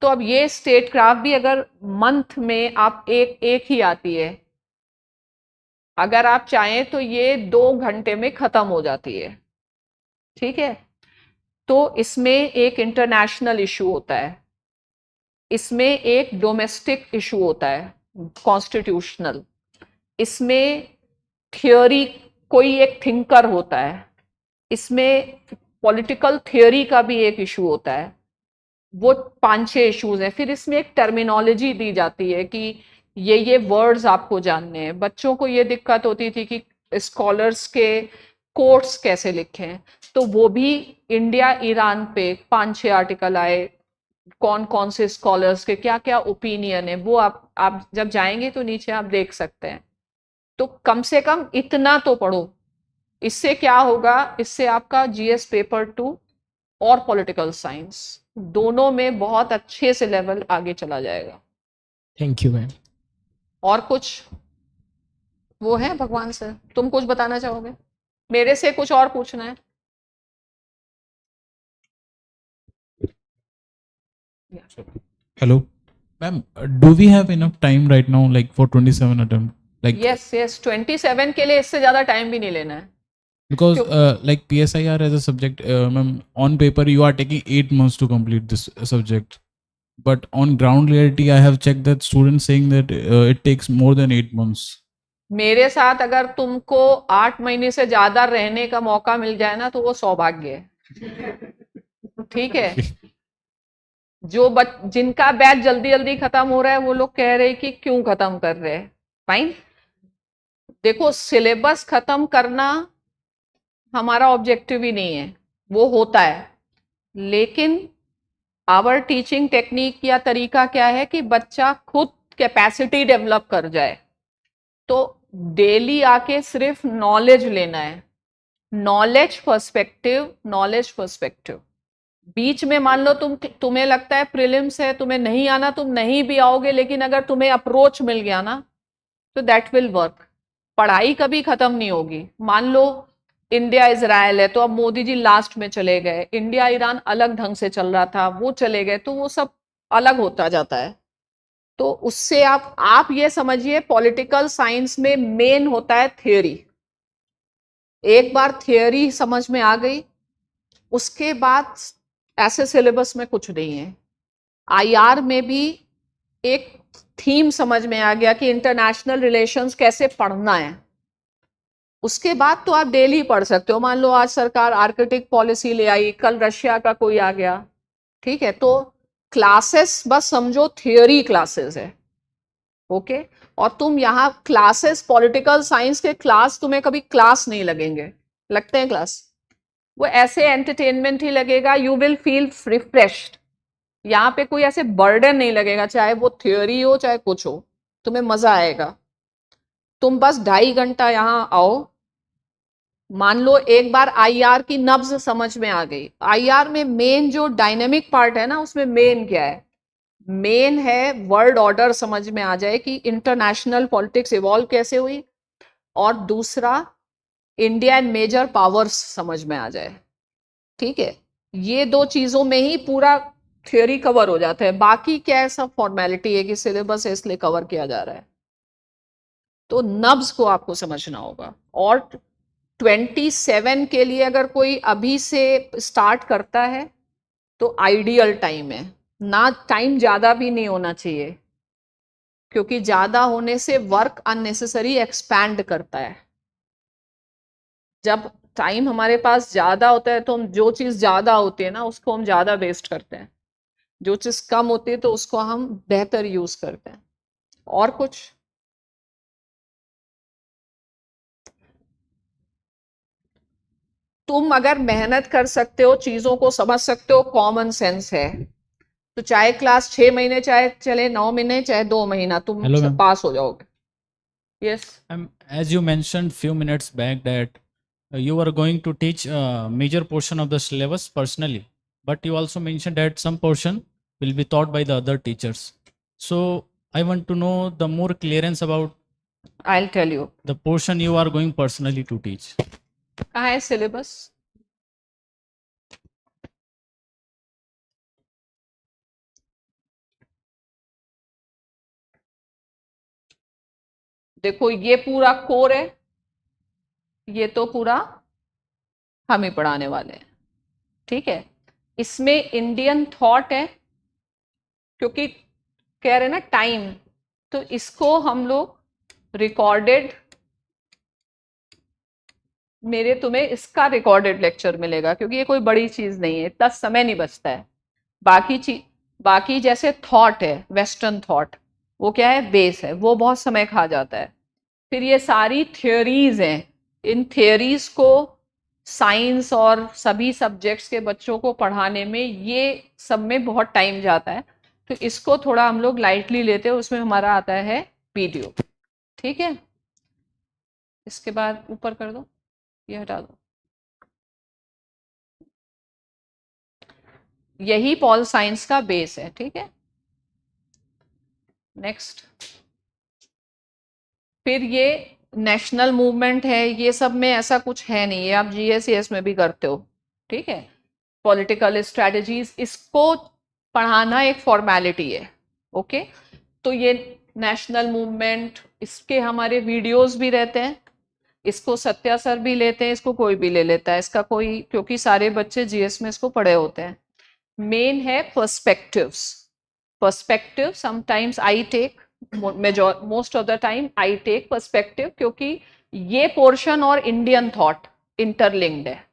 तो अब ये स्टेट क्राफ्ट भी अगर मंथ में आप एक ही आती है, अगर आप चाहें तो ये 2 घंटे में खत्म हो जाती है। ठीक है, तो इसमें एक इंटरनेशनल इशू होता है, इसमें एक डोमेस्टिक इशू होता है कॉन्स्टिट्यूशनल, इसमें थियोरी, कोई एक थिंकर होता है, इसमें पॉलिटिकल थियोरी का भी एक इशू होता है। वो 5-6 इश्यूज हैं। फिर इसमें एक टर्मिनोलॉजी दी जाती है कि ये वर्ड्स आपको जानने हैं। बच्चों को ये दिक्कत होती थी कि स्कॉलर्स के कोट्स कैसे लिखें, तो वो भी इंडिया ईरान पे 5-6 आर्टिकल आए, कौन कौन से स्कॉलर्स के क्या क्या ओपिनियन है, वो आप जब जाएंगे तो नीचे आप देख सकते हैं। तो कम से कम इतना तो पढ़ो। इससे क्या होगा? इससे आपका जीएस पेपर 2 और पॉलिटिकल साइंस दोनों में बहुत अच्छे से लेवल आगे चला जाएगा। Thank you ma'am. और कुछ वो है भगवान से, तुम कुछ बताना चाहोगे? मेरे से कुछ और पूछना है? Hello, ma'am. Do we have enough time right now, like for 27 attempt? Like yes 27 के लिए इससे ज्यादा टाइम भी नहीं लेना है। because like PSIR as a subject, ma'am, on paper you are taking 8 months to complete this subject, but on ground reality I have checked that students saying that it takes more than 8 months. मेरे साथ अगर तुमको 8 महीने से ज्यादा रहने का मौका मिल जाए ना तो वो सौभाग्य है। ठीक है, जिनका बैच जल्दी जल्दी खत्म हो रहा है वो लोग कह रहे हैं कि क्यों खत्म कर रहे हैं। फाइन, देखो सिलेबस खत्म करना हमारा ऑब्जेक्टिव ही नहीं है, वो होता है, लेकिन आवर टीचिंग टेक्निक या तरीका क्या है कि बच्चा खुद कैपेसिटी डेवलप कर जाए। तो डेली आके सिर्फ नॉलेज लेना है, नॉलेज पर्सपेक्टिव। बीच में मान लो तुम्हें लगता है प्रीलिम्स है, तुम्हें नहीं आना, तुम नहीं भी आओगे, लेकिन अगर तुम्हें अप्रोच मिल गया ना तो दैट विल वर्क। पढ़ाई कभी खत्म नहीं होगी। मान लो इंडिया इजराइल है तो अब मोदी जी लास्ट में चले गए, इंडिया ईरान अलग ढंग से चल रहा था, वो चले गए, तो वो सब अलग होता जाता है। तो उससे आप ये समझिए पॉलिटिकल साइंस में मेन होता है थियोरी। एक बार थियोरी समझ में आ गई, उसके बाद ऐसे सिलेबस में कुछ नहीं है। आईआर में भी एक थीम समझ में आ गया कि इंटरनेशनल रिलेशंस कैसे पढ़ना है, उसके बाद तो आप डेली पढ़ सकते हो। मान लो आज सरकार आर्कटिक पॉलिसी ले आई, कल रशिया का कोई आ गया, ठीक है, तो क्लासेस बस समझो थियोरी क्लासेस है, ओके। और तुम यहाँ क्लासेस, पॉलिटिकल साइंस के क्लास तुम्हें कभी क्लास नहीं लगेंगे, लगते हैं क्लास, वो ऐसे एंटरटेनमेंट ही लगेगा, यू विल फील रिफ्रेश्ड। यहाँ पे कोई ऐसे बर्डन नहीं लगेगा, चाहे वो थ्योरी हो चाहे कुछ हो, तुम्हें मजा आएगा। तुम बस 2.5 घंटा यहाँ आओ, मान लो एक बार आईआर की नब्ज समझ में आ गई। आईआर में मेन जो डायनेमिक पार्ट है ना, उसमें मेन क्या है, मेन है वर्ल्ड ऑर्डर समझ में आ जाए कि इंटरनेशनल पॉलिटिक्स इवॉल्व कैसे हुई, और दूसरा इंडिया एंड मेजर पावर्स समझ में आ जाए, ठीक है। ये 2 चीजों में ही पूरा थ्योरी कवर हो जाता है, बाकी क्या है सब फॉर्मेलिटी है कि सिलेबस है इसलिए कवर किया जा रहा है। तो नब्ज को आपको समझना होगा। और 27 के लिए अगर कोई अभी से स्टार्ट करता है तो आइडियल टाइम है ना, टाइम ज्यादा भी नहीं होना चाहिए, क्योंकि ज्यादा होने से वर्क अननेसेसरी एक्सपैंड करता है। जब टाइम हमारे पास ज्यादा होता है तो हम जो चीज ज्यादा होती है ना उसको हम ज्यादा वेस्ट करते हैं, जो चीज कम होती है तो उसको हम बेहतर यूज करते हैं। और कुछ तुम अगर मेहनत कर सकते हो, चीजों को समझ सकते हो, कॉमन सेंस है, तो चाहे क्लास 6 महीने चाहे चले 9 महीने चाहे 2 महीना, तुम Hello, ma'am. पास हो जाओगे। Yes, As you mentioned few minutes back that you are going to teach a major portion of the syllabus personally, but you also mentioned that some portion will be taught by the other teachers. So I want to know the more clearance about I tell you. the portion you are going personally to teach. कहाँ है syllabus? देखो ये पूरा core है, ये तो पूरा हम ही पढ़ाने वाले हैं, ठीक है। इसमें इंडियन थॉट है, क्योंकि कह रहे ना टाइम, तो इसको हम लोग रिकॉर्डेड, मेरे तुम्हें इसका रिकॉर्डेड लेक्चर मिलेगा, क्योंकि ये कोई बड़ी चीज नहीं है, इतना समय नहीं बचता है। बाकी जैसे थॉट है, वेस्टर्न थॉट, वो क्या है, बेस है, वो बहुत समय खा जाता है। फिर ये सारी थ्योरीज हैं, इन थ्योरीज को साइंस और सभी सब्जेक्ट्स के बच्चों को पढ़ाने में ये सब में बहुत टाइम जाता है, तो इसको थोड़ा हम लोग लाइटली लेते हैं। उसमें हमारा आता है वीडियो, ठीक है। इसके बाद ऊपर कर दो, ये हटा दो। यही पॉल साइंस का बेस है, ठीक है। नेक्स्ट, फिर ये नेशनल मूवमेंट है, ये सब में ऐसा कुछ है नहीं, ये आप जीएसईएस में भी करते हो, ठीक है। पॉलिटिकल स्ट्रेटजीज, इसको पढ़ाना एक फॉर्मेलिटी है, ओके। तो ये नेशनल मूवमेंट, इसके हमारे वीडियोस भी रहते हैं, इसको सत्या सर भी लेते हैं, इसको कोई भी ले लेता है, इसका कोई, क्योंकि सारे बच्चे जीएस में इसको पढ़े होते हैं। मेन है perspectives. Perspective sometimes I take, most of the time I take perspective, क्योंकि ये पोर्शन और इंडियन थॉट इंटरलिंक्ड है।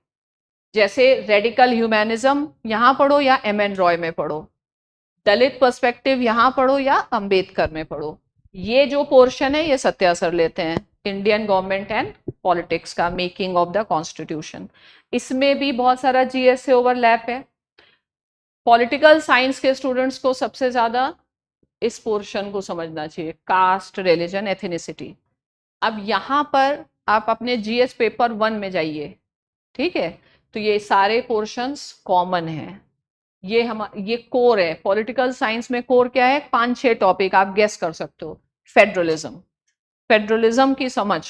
जैसे रेडिकल ह्यूमैनिज्म यहाँ पढ़ो या एम.एन. रॉय में पढ़ो, दलित पर्सपेक्टिव यहाँ पढ़ो या अंबेडकर में पढ़ो। ये जो पोर्शन है ये सत्या सर लेते हैं, इंडियन गवर्नमेंट एंड पॉलिटिक्स का, मेकिंग ऑफ द कॉन्स्टिट्यूशन। इसमें भी बहुत सारा जीएस से ओवरलैप है। पॉलिटिकल साइंस के स्टूडेंट्स को सबसे ज्यादा इस पोर्शन को समझना चाहिए, कास्ट, रिलीजन, एथनिसिटी। अब यहाँ पर आप अपने जीएस पेपर 1 में जाइए, ठीक है, तो ये सारे पोर्शंस कॉमन हैं। ये कोर है। पॉलिटिकल साइंस में कोर क्या है, 5-6 टॉपिक आप गेस कर सकते हो। फेडरलिज्म की समझ,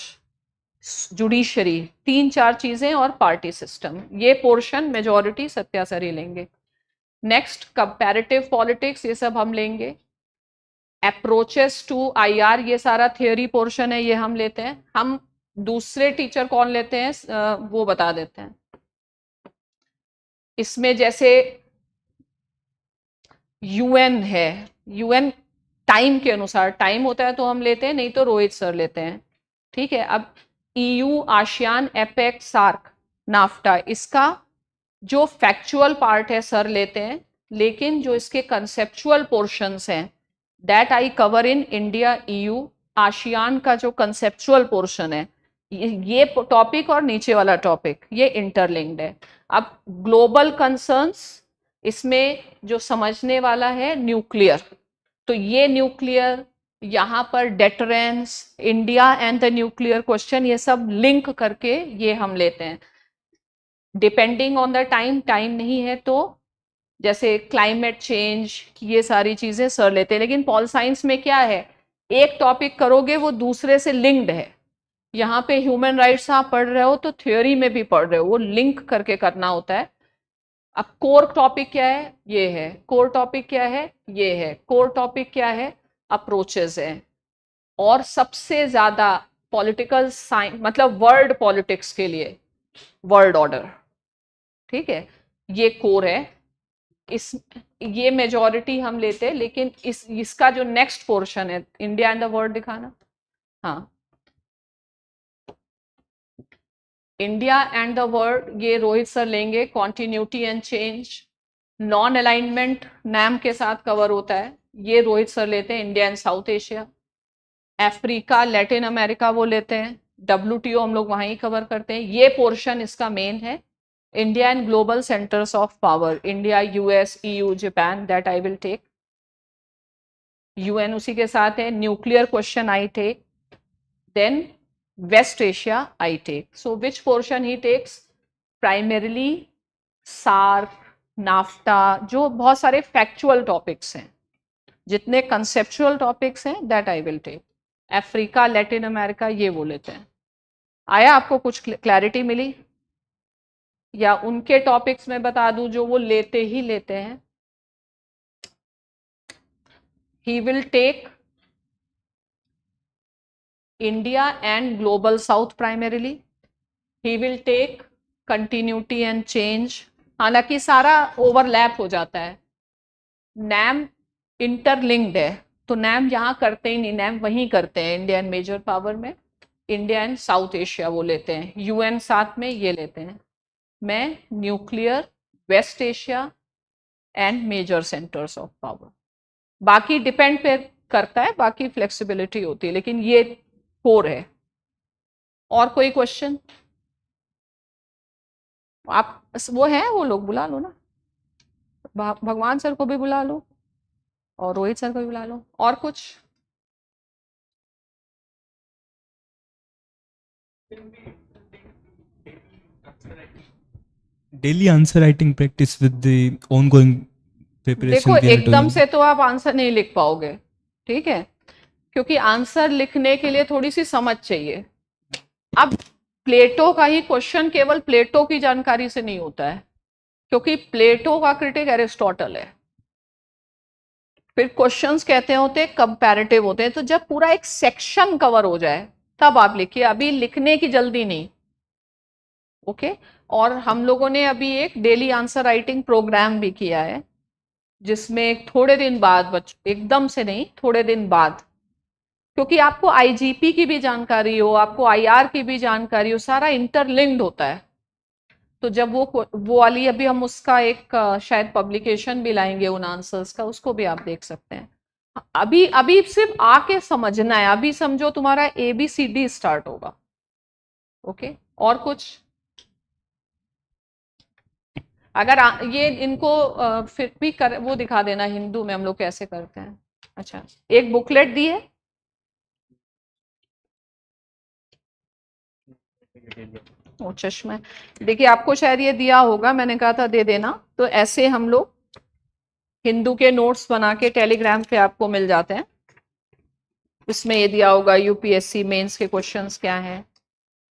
जुडिशरी, 3-4 चीजें, और पार्टी सिस्टम। ये पोर्शन मेजॉरिटी सत्या सर ही लेंगे। नेक्स्ट, कंपैरेटिव पॉलिटिक्स, ये सब हम लेंगे। अप्रोचेस टू आईआर, ये सारा थियोरी पोर्शन है, ये हम लेते हैं। हम दूसरे टीचर कौन लेते हैं वो बता देते हैं। इसमें जैसे यूएन है, यूएन टाइम के अनुसार, टाइम होता है तो हम लेते हैं, नहीं तो रोहित सर लेते हैं, ठीक है। अब EU, ASEAN, APEC, SAARC, NAFTA, इसका जो फैक्चुअल पार्ट है सर लेते हैं, लेकिन जो इसके कंसेप्चुअल पोर्शंस हैं that I cover in India, EU, ASEAN का जो कंसेप्चुअल पोर्शन है, ये टॉपिक और नीचे वाला टॉपिक ये इंटरलिंक्ड है। अब ग्लोबल कंसर्न्स, इसमें जो समझने वाला है न्यूक्लियर, तो ये न्यूक्लियर, यहाँ पर deterrence, India and the nuclear question, ये सब लिंक करके ये हम लेते हैं depending on the time. Time नहीं है तो जैसे क्लाइमेट चेंज, ये सारी चीजें सर लेते हैं। लेकिन पॉल साइंस में क्या है, एक टॉपिक करोगे वो दूसरे से लिंक्ड है। यहाँ पे ह्यूमन राइट्स आप पढ़ रहे हो तो थ्योरी में भी पढ़ रहे हो, वो लिंक करके करना होता है। अब कोर टॉपिक क्या है, ये है। कोर टॉपिक क्या है, ये है। कोर टॉपिक क्या है, अप्रोचेस है। और सबसे ज्यादा पॉलिटिकल साइंस, मतलब वर्ल्ड पॉलिटिक्स के लिए वर्ल्ड ऑर्डर, ठीक है, ये कोर है। इस ये मेजॉरिटी हम लेते हैं, लेकिन इसका जो नेक्स्ट पोर्शन है, इंडिया एंड द वर्ल्ड दिखाना, हाँ, इंडिया एंड द वर्ल्ड, ये रोहित सर लेंगे। Continuity and change, non alignment NAM के साथ कवर होता है, ये रोहित सर लेते हैं। India and south Asia, Africa, Latin America वो लेते हैं। WTO हम लोग वहाँ ही कवर करते हैं, ये पोर्शन इसका मेन है। India and global centres of power, India, US, EU, Japan, that I will take. UN उसी के साथ है। Nuclear question I take, then West Asia I take. So which portion he takes? Primarily SARC, NAFTA, जो बहुत सारे factual topics हैं, जितने conceptual topics हैं that I will take. Africa, Latin America, ये वो लेते हैं। आया आपको कुछ क्लैरिटी मिली? या उनके टॉपिक्स में बता दूं जो वो लेते ही लेते हैं। He will take India and Global South primarily. He will take Continuity and Change. हालांकि सारा ओवरलैप हो जाता है, नैम इंटरलिंक्ड है, तो नैम यहाँ करते ही नहीं, नैम वहीं करते हैं इंडिया एंड मेजर पावर में। इंडिया एंड साउथ एशिया वो लेते हैं, UN साथ में ये लेते हैं। मैं nuclear, West Asia and major centres of power, बाकी डिपेंड पे करता है, बाकी फ्लेक्सिबिलिटी होती है, लेकिन ये कोर है। और कोई क्वेश्चन? आप वो हैं, वो लोग बुला लो ना, भगवान सर को भी बुला लो और रोहित सर को भी बुला लो। और कुछ? Daily answer writing practice with the ongoing preparation. देखो, we are एकदम doing. से तो आप आंसर नहीं लिख पाओगे, ठीक है, क्योंकि आंसर लिखने के लिए थोड़ी सी समझ चाहिए। अब प्लेटो का ही क्वेश्चन केवल प्लेटो की जानकारी से नहीं होता है, क्योंकि प्लेटो का क्रिटिक एरिस्टोटल है। फिर क्वेश्चंस कहते होते हैं कंपैरेटिव होते हैं, तो जब पूरा एक सेक्शन कवर हो जाए तब आप लिखिए, अभी लिखने की जल्दी नहीं, ओके। और हम लोगों ने अभी एक डेली आंसर राइटिंग प्रोग्राम भी किया है, जिसमें थोड़े दिन बाद, एकदम से नहीं, थोड़े दिन बाद, क्योंकि आपको IGP की भी जानकारी हो, आपको IR की भी जानकारी हो, सारा इंटरलिंक्ड होता है। तो जब वो वाली, अभी हम उसका एक शायद पब्लिकेशन भी लाएंगे उन आंसर्स का, उसको भी आप देख सकते हैं। अभी सिर्फ आके समझना है, अभी समझो तुम्हारा ABCD स्टार्ट होगा, ओके। और कुछ? अगर ये इनको फिर भी वो दिखा देना हिंदू में हम लोग कैसे करते हैं। अच्छा, एक बुकलेट दी है, ओ चश्मा, देखिए आपको शायद ये दिया होगा, मैंने कहा था दे देना। तो ऐसे हम लोग हिंदू के नोट्स बना के टेलीग्राम पे आपको मिल जाते हैं। इसमें ये दिया होगा UPSC मेंस के क्वेश्चंस क्या हैं।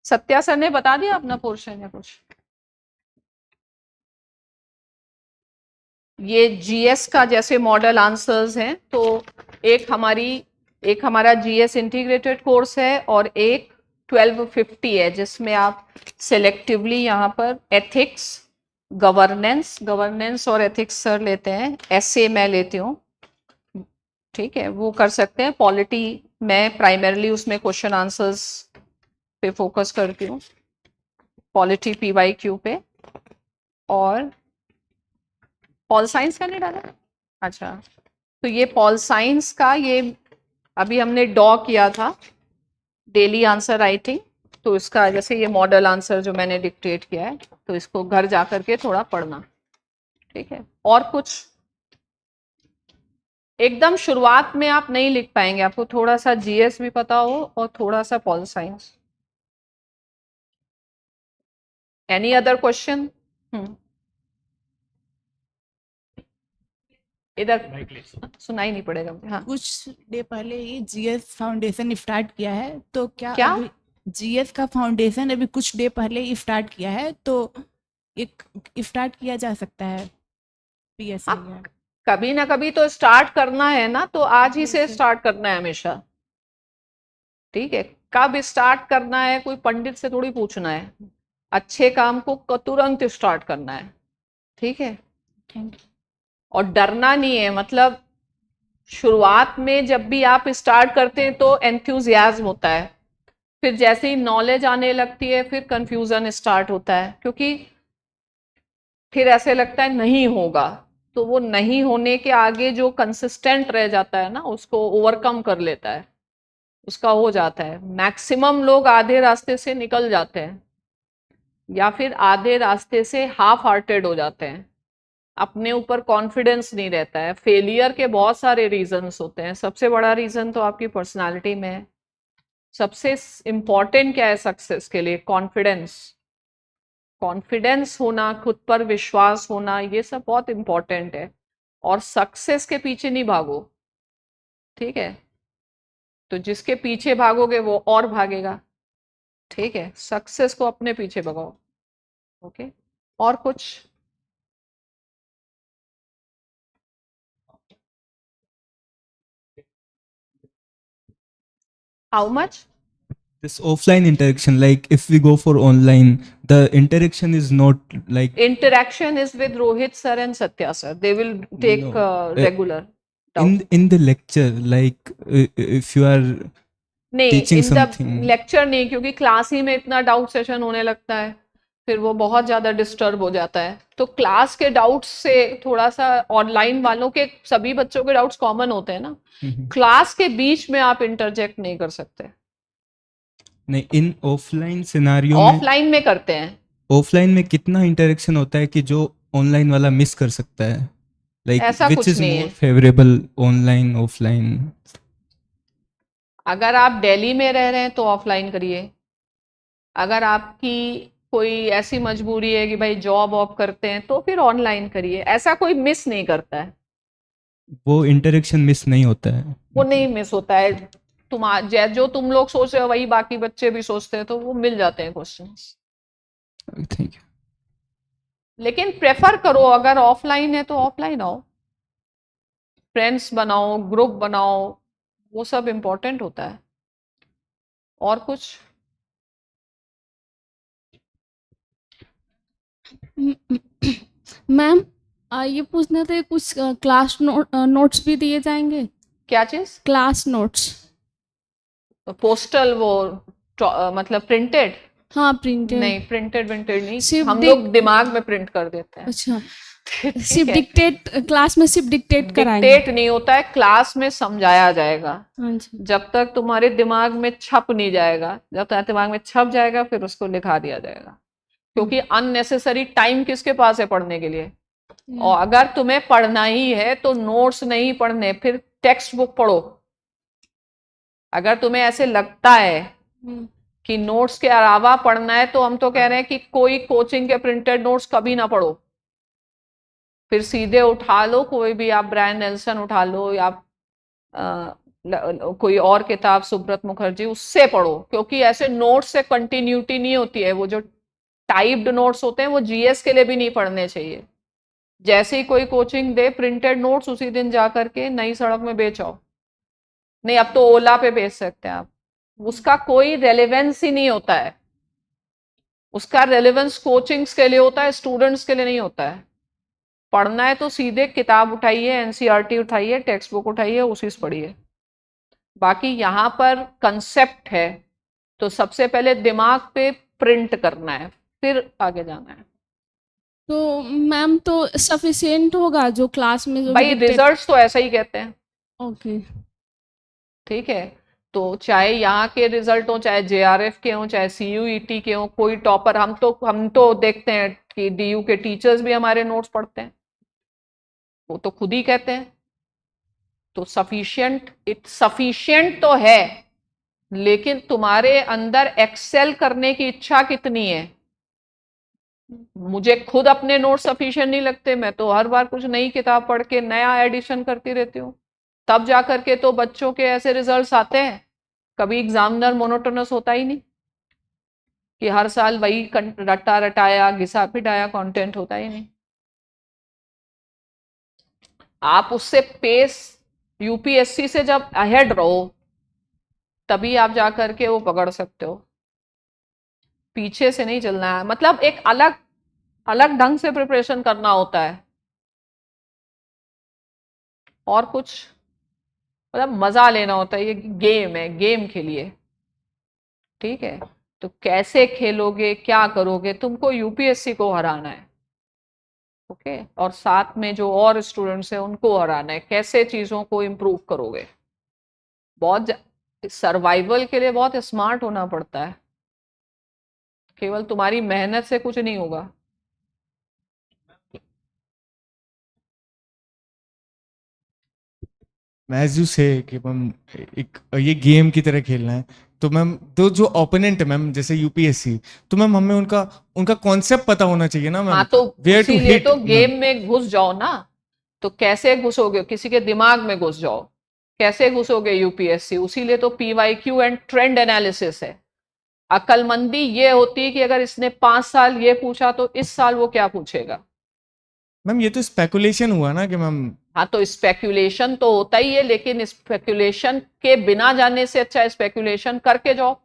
सत्या सर ने बता दिया अपना पोर्शन या कुछ? ये GS का जैसे मॉडल आंसर्स हैं, तो एक हमारा GS इंटीग्रेटेड कोर्स है और एक 1250 है, जिसमें आप सिलेक्टिवली यहाँ पर एथिक्स, गवर्नेंस और एथिक्स सर लेते हैं, essay मैं लेती हूँ, ठीक है, वो कर सकते हैं। पॉलिटी मैं प्राइमरली उसमें क्वेश्चन आंसर्स पे फोकस करती हूँ, पॉलिटी PYQ पे। और पॉल साइंस का नहीं डाला? अच्छा, तो ये पॉल साइंस का, ये अभी हमने डॉ किया था, डेली आंसर राइटिंग। तो इसका जैसे ये मॉडल आंसर जो मैंने डिक्टेट किया है, तो इसको घर जा करके थोड़ा पढ़ना, ठीक है। और कुछ एकदम शुरुआत में आप नहीं लिख पाएंगे, आपको थोड़ा सा GS भी पता हो और थोड़ा सा pol science. Any other question? इधर सुनाई नहीं पड़ेगा मुझे। हाँ, कुछ डे पहले ही GS फाउंडेशन स्टार्ट किया है, तो क्या? अभी GS का फाउंडेशन अभी कुछ डे पहले ही स्टार्ट किया है, तो एक स्टार्ट किया जा सकता है PSIR। कभी ना कभी तो स्टार्ट करना है ना, तो आज ही से स्टार्ट करना है हमेशा, ठीक है। कब स्टार्ट करना है कोई पंडित से थोड़ी पूछना है, अच्छे काम को तुरंत स्टार्ट करना है, ठीक है। और डरना नहीं है, मतलब शुरुआत में जब भी आप स्टार्ट करते हैं तो एंथुजियाज्म होता है, फिर जैसे ही नॉलेज आने लगती है फिर कंफ्यूजन स्टार्ट होता है, क्योंकि फिर ऐसे लगता है नहीं होगा। तो वो नहीं होने के आगे जो कंसिस्टेंट रह जाता है ना, उसको ओवरकम कर लेता है, उसका हो जाता है। मैक्सिमम लोग आधे रास्ते से निकल जाते हैं, या फिर आधे रास्ते से हाफ हार्टेड हो जाते हैं, अपने ऊपर कॉन्फिडेंस नहीं रहता है। फेलियर के बहुत सारे रीजंस होते हैं, सबसे बड़ा रीजन तो आपकी पर्सनालिटी में है। सबसे इम्पोर्टेंट क्या है सक्सेस के लिए? कॉन्फिडेंस। कॉन्फिडेंस होना, खुद पर विश्वास होना, ये सब बहुत इम्पोर्टेंट है। और सक्सेस के पीछे नहीं भागो, ठीक है। तो जिसके पीछे भागोगे वो और भागेगा, ठीक है। सक्सेस को अपने पीछे भगाओ, ओके। और कुछ? How much? This offline interaction, like if we go for online, the interaction is not like Interaction is with Rohit sir and Satya sir. They will take No. regular doubt. in the lecture, like if you are नहीं, teaching in the something. Lecture नहीं, क्योंकि class ही में इतना doubt session होने लगता है, फिर वो बहुत ज्यादा डिस्टर्ब हो जाता है। तो क्लास के डाउट्स से थोड़ा सा, ऑनलाइन वालों के सभी बच्चों के डाउट्स कॉमन होते हैं ना, क्लास के बीच में आप इंटरजेक्ट नहीं कर सकते। नहीं, इन ऑफलाइन सिनेरियो में, ऑफलाइन में करते हैं। ऑफलाइन में कितना इंटरेक्शन होता है कि जो ऑनलाइन वाला मिस कर सकता है, लाइक ऐसा विच कुछ इज नहीं मोर है। Favourable, online offline? अगर आप दिल्ली में रह रहे हैं तो ऑफलाइन करिए। अगर आपकी कोई ऐसी मजबूरी है कि भाई जॉब वॉब करते हैं तो फिर ऑनलाइन करिए। ऐसा कोई मिस नहीं करता है, वो इंटरेक्शन मिस नहीं होता है। वो नहीं मिस होता है। जो तुम लोग सोच रहे हो वही बाकी बच्चे भी सोचते हैं, तो वो मिल जाते हैं क्वेश्चंस। Thank you. लेकिन प्रेफर करो, अगर ऑफलाइन है तो ऑफलाइन आओ, फ्रेंड्स बनाओ, ग्रुप बनाओ, वो सब इम्पोर्टेंट होता है। और कुछ? मैम ये पूछना था, कुछ क्लास नोट्स भी दिए जाएंगे? क्या चीज? Class notes. पोस्टल वो मतलब प्रिंटेड? हाँ, प्रिंटेड। नहीं, प्रिंटेड विंटेड नहीं, सिर्फ हम लोग दिमाग में प्रिंट कर देते हैं। अच्छा, सिर्फ डिक्टेट क्लास में सिर्फ डिक्टेट कराएंगे? डिक्टेट नहीं होता है, क्लास में समझाया जाएगा। हाँ जी। जब तक तुम्हारे दिमाग में छप नहीं जाएगा, जब तक दिमाग में छप जाएगा फिर उसको लिखा दिया जाएगा। क्योंकि अननेसेसरी टाइम किसके पास है पढ़ने के लिए? और अगर तुम्हें पढ़ना ही है तो नोट्स नहीं पढ़ने, फिर टेक्स्ट बुक पढ़ो। अगर तुम्हें ऐसे लगता है कि नोट्स के अलावा पढ़ना है, तो हम तो कह रहे हैं कि कोई कोचिंग के प्रिंटेड नोट्स कभी ना पढ़ो, फिर सीधे उठा लो कोई भी, आप ब्रायन नेल्सन उठा लो, या कोई और किताब सुब्रत मुखर्जी, उससे पढ़ो। क्योंकि ऐसे नोट्स से कंटिन्यूटी नहीं होती है। वो जो टाइप्ड नोट्स होते हैं वो जीएस के लिए भी नहीं पढ़ने चाहिए। जैसे ही कोई कोचिंग दे प्रिंटेड नोट्स, उसी दिन जा करके नई सड़क में बेच आओ। नहीं, अब तो ओला पे बेच सकते हैं आप। उसका कोई रेलेवेंस ही नहीं होता है। उसका रेलेवेंस कोचिंग्स के लिए होता है, स्टूडेंट्स के लिए नहीं होता है। पढ़ना है तो सीधे किताब उठाइए, एनसीईआरटी उठाइए, टेक्स्ट बुक उठाइए, उसी से पढ़िए। बाकी यहाँ पर कंसेप्ट है तो सबसे पहले दिमाग पे प्रिंट करना है, फिर आगे जाना है। तो मैम तो सफिशिएंट होगा जो क्लास में जो भाई रिजल्ट्स तो ऐसा ही कहते हैं। ओके ठीक है, तो चाहे यहाँ के रिजल्ट हो, चाहे जेआरएफ के हो, चाहे सीयूईटी के हो, कोई टॉपर, हम तो देखते हैं कि डीयू के टीचर्स भी हमारे नोट्स पढ़ते हैं, वो तो खुद ही कहते हैं। तो सफिशिएंट तो है, लेकिन तुम्हारे अंदर एक्सेल करने की इच्छा कितनी है। मुझे खुद अपने नोट सफिशिएंट नहीं लगते, मैं तो हर बार कुछ नई किताब पढ़ के नया एडिशन करती रहती हूँ, तब जा करके तो बच्चों के ऐसे रिजल्ट्स आते हैं। कभी एग्जामिनर मोनोटोनस होता ही नहीं कि हर साल वही रटा रटाया घिसा पिटाया कंटेंट होता ही नहीं। आप उससे पेस यूपीएससी से जब अहेड रहो तभी आप जा करके वो पकड़ सकते हो, पीछे से नहीं चलना है। मतलब एक अलग अलग ढंग से प्रिपरेशन करना होता है, और कुछ मतलब मजा लेना होता है। ये गेम है, गेम खेलिए, ठीक है। तो कैसे खेलोगे, क्या करोगे, तुमको यूपीएससी को हराना है, ओके, और साथ में जो और स्टूडेंट्स हैं उनको हराना है। कैसे चीजों को इम्प्रूव करोगे, बहुत सर्वाइवल के लिए बहुत स्मार्ट होना पड़ता है, केवल तुम्हारी मेहनत से कुछ नहीं होगा। एज यू से कि मैम एक ये गेम की तरह खेलना है, तो मैम तो जो ओपोनेंट है मैम जैसे यूपीएससी, तो मैम हमें उनका उनका कॉन्सेप्ट पता होना चाहिए ना मैम। हाँ, तो वेयर टू इसीलिए हिट तो गेम में घुस जाओ ना। तो कैसे घुसोगे, किसी के दिमाग में घुस जाओ, कैसे घुसोगे यूपीएससी। उसीलिए तो पीवाईक्यू एंड ट्रेंड एनालिसिस है। अक्लमंदी ये होती है कि अगर इसने 5 साल ये पूछा तो इस साल वो क्या पूछेगा। मैम ये तो स्पेकुलेशन हुआ ना कि मैम। हाँ, तो स्पेकुलेशन तो होता ही है, लेकिन स्पेकुलेशन के बिना जाने से अच्छा स्पेकुलेशन करके जाओ।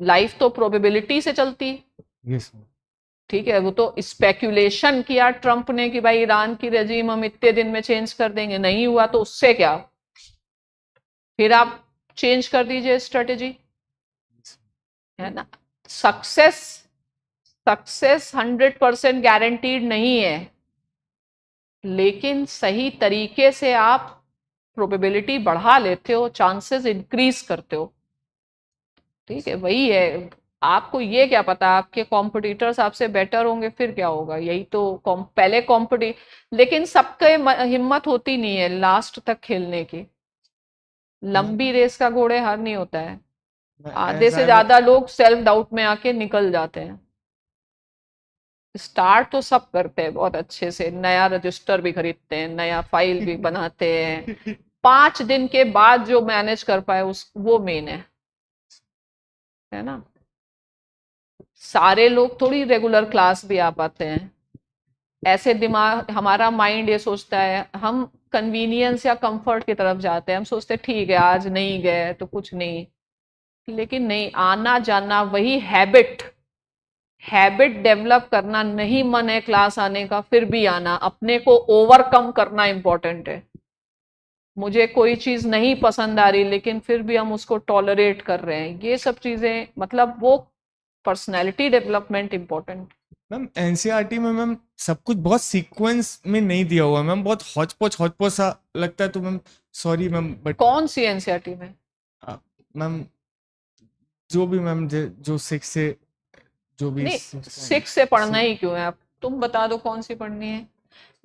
लाइफ तो प्रोबेबिलिटी से चलती है। यस ठीक है, वो तो स्पेकुलेशन किया ट्रंप ने कि भाई ईरान की रेजिम हम इतने दिन में चेंज कर देंगे, नहीं हुआ तो उससे क्या, फिर आप चेंज कर दीजिए स्ट्रेटेजी, है ना। सक्सेस 100% गारंटीड नहीं है, लेकिन सही तरीके से आप प्रोबेबिलिटी बढ़ा लेते हो, चांसेस इंक्रीज करते हो। ठीक है, वही है। आपको ये क्या पता, आपके कॉम्पिटिटर्स आपसे बेटर होंगे, फिर क्या होगा। यही तो पहले लेकिन सबके हिम्मत होती नहीं है लास्ट तक खेलने की। लंबी रेस का घोड़े हार नहीं होता है। आधे से ज्यादा लोग सेल्फ डाउट में आके निकल जाते हैं। स्टार्ट तो सब करते हैं बहुत अच्छे से, नया रजिस्टर भी खरीदते हैं, नया फाइल भी बनाते हैं। 5 दिन के बाद जो मैनेज कर पाए वो मेन है ना। सारे लोग थोड़ी रेगुलर क्लास भी आ पाते हैं। ऐसे दिमाग, हमारा माइंड ये सोचता है, हम कन्वीनियंस या कंफर्ट की तरफ जाते हैं। हम सोचते हैं ठीक है आज नहीं गए तो कुछ नहीं, लेकिन नहीं, आना जाना वही हैबिट डेवलप करना। नहीं मन है क्लास आने का फिर भी आना, अपने को ओवरकम करना इंपॉर्टेंट है। मुझे कोई चीज नहीं पसंद आ रही लेकिन फिर भी हम उसको टॉलरेट कर रहे हैं, ये सब चीजें, मतलब वो personality development important. Ma'am NCERT में मैम सब कुछ बहुत सीक्वेंस में नहीं दिया हुआ मैम, बहुत हौच-पौच सा लगता है। तो मैम सॉरी मैम, बट कौन सी एनसीईआरटी में मैम जो भी मैम जो 6 से जो भी 6 से पढ़ना ही क्यों है। आप तुम बता दो कौन सी पढ़नी है।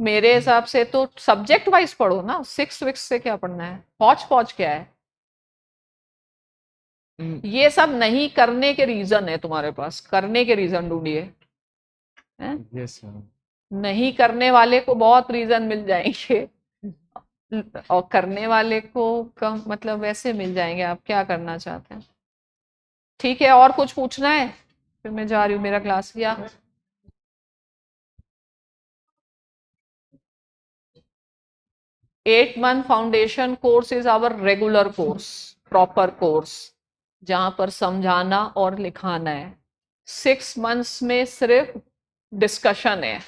मेरे हिसाब से तो सब्जेक्ट वाइज पढ़ो ना। 6 विक्स से क्या पढ़ना है, हौच पौच क्या है। ये सब नहीं करने के रीजन है तुम्हारे पास, करने के रीजन ढूंढिए। यस नहीं करने वाले को बहुत रीजन मिल जाएंगे, और करने वाले को कम, मतलब वैसे मिल जाएंगे आप क्या करना चाहते हैं। ठीक है, और कुछ पूछना है, फिर मैं जा रही हूँ, मेरा क्लास किया। Eight month foundation course is our regular course, proper course, जहां पर समझाना और लिखाना है। 6 मंथ्स में सिर्फ डिस्कशन है,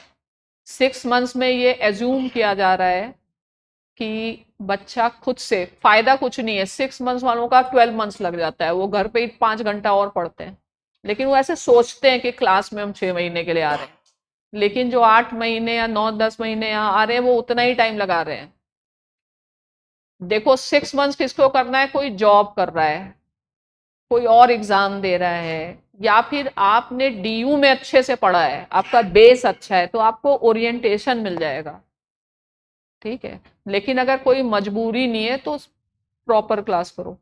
6 मंथ्स में ये एज्यूम किया जा रहा है कि बच्चा खुद से, फायदा कुछ नहीं है, 6 मंथ्स वालों का 12 मंथ्स लग जाता है, वो घर पे ही 5 घंटा और पढ़ते हैं, लेकिन वो ऐसे सोचते हैं कि क्लास में हम 6 महीने के लिए आ रहे हैं, लेकिन जो 8 महीने या 9-10 महीने यहाँ आ रहे हैं वो उतना ही टाइम लगा रहे हैं। देखो 6 मंथ्स किसको करना है, कोई जॉब कर रहा है, कोई और एग्जाम दे रहा है, या फिर आपने डीयू में अच्छे से पढ़ा है, आपका बेस अच्छा है, तो आपको ओरिएंटेशन मिल जाएगा, ठीक है। लेकिन अगर कोई मजबूरी नहीं है तो प्रॉपर क्लास करो।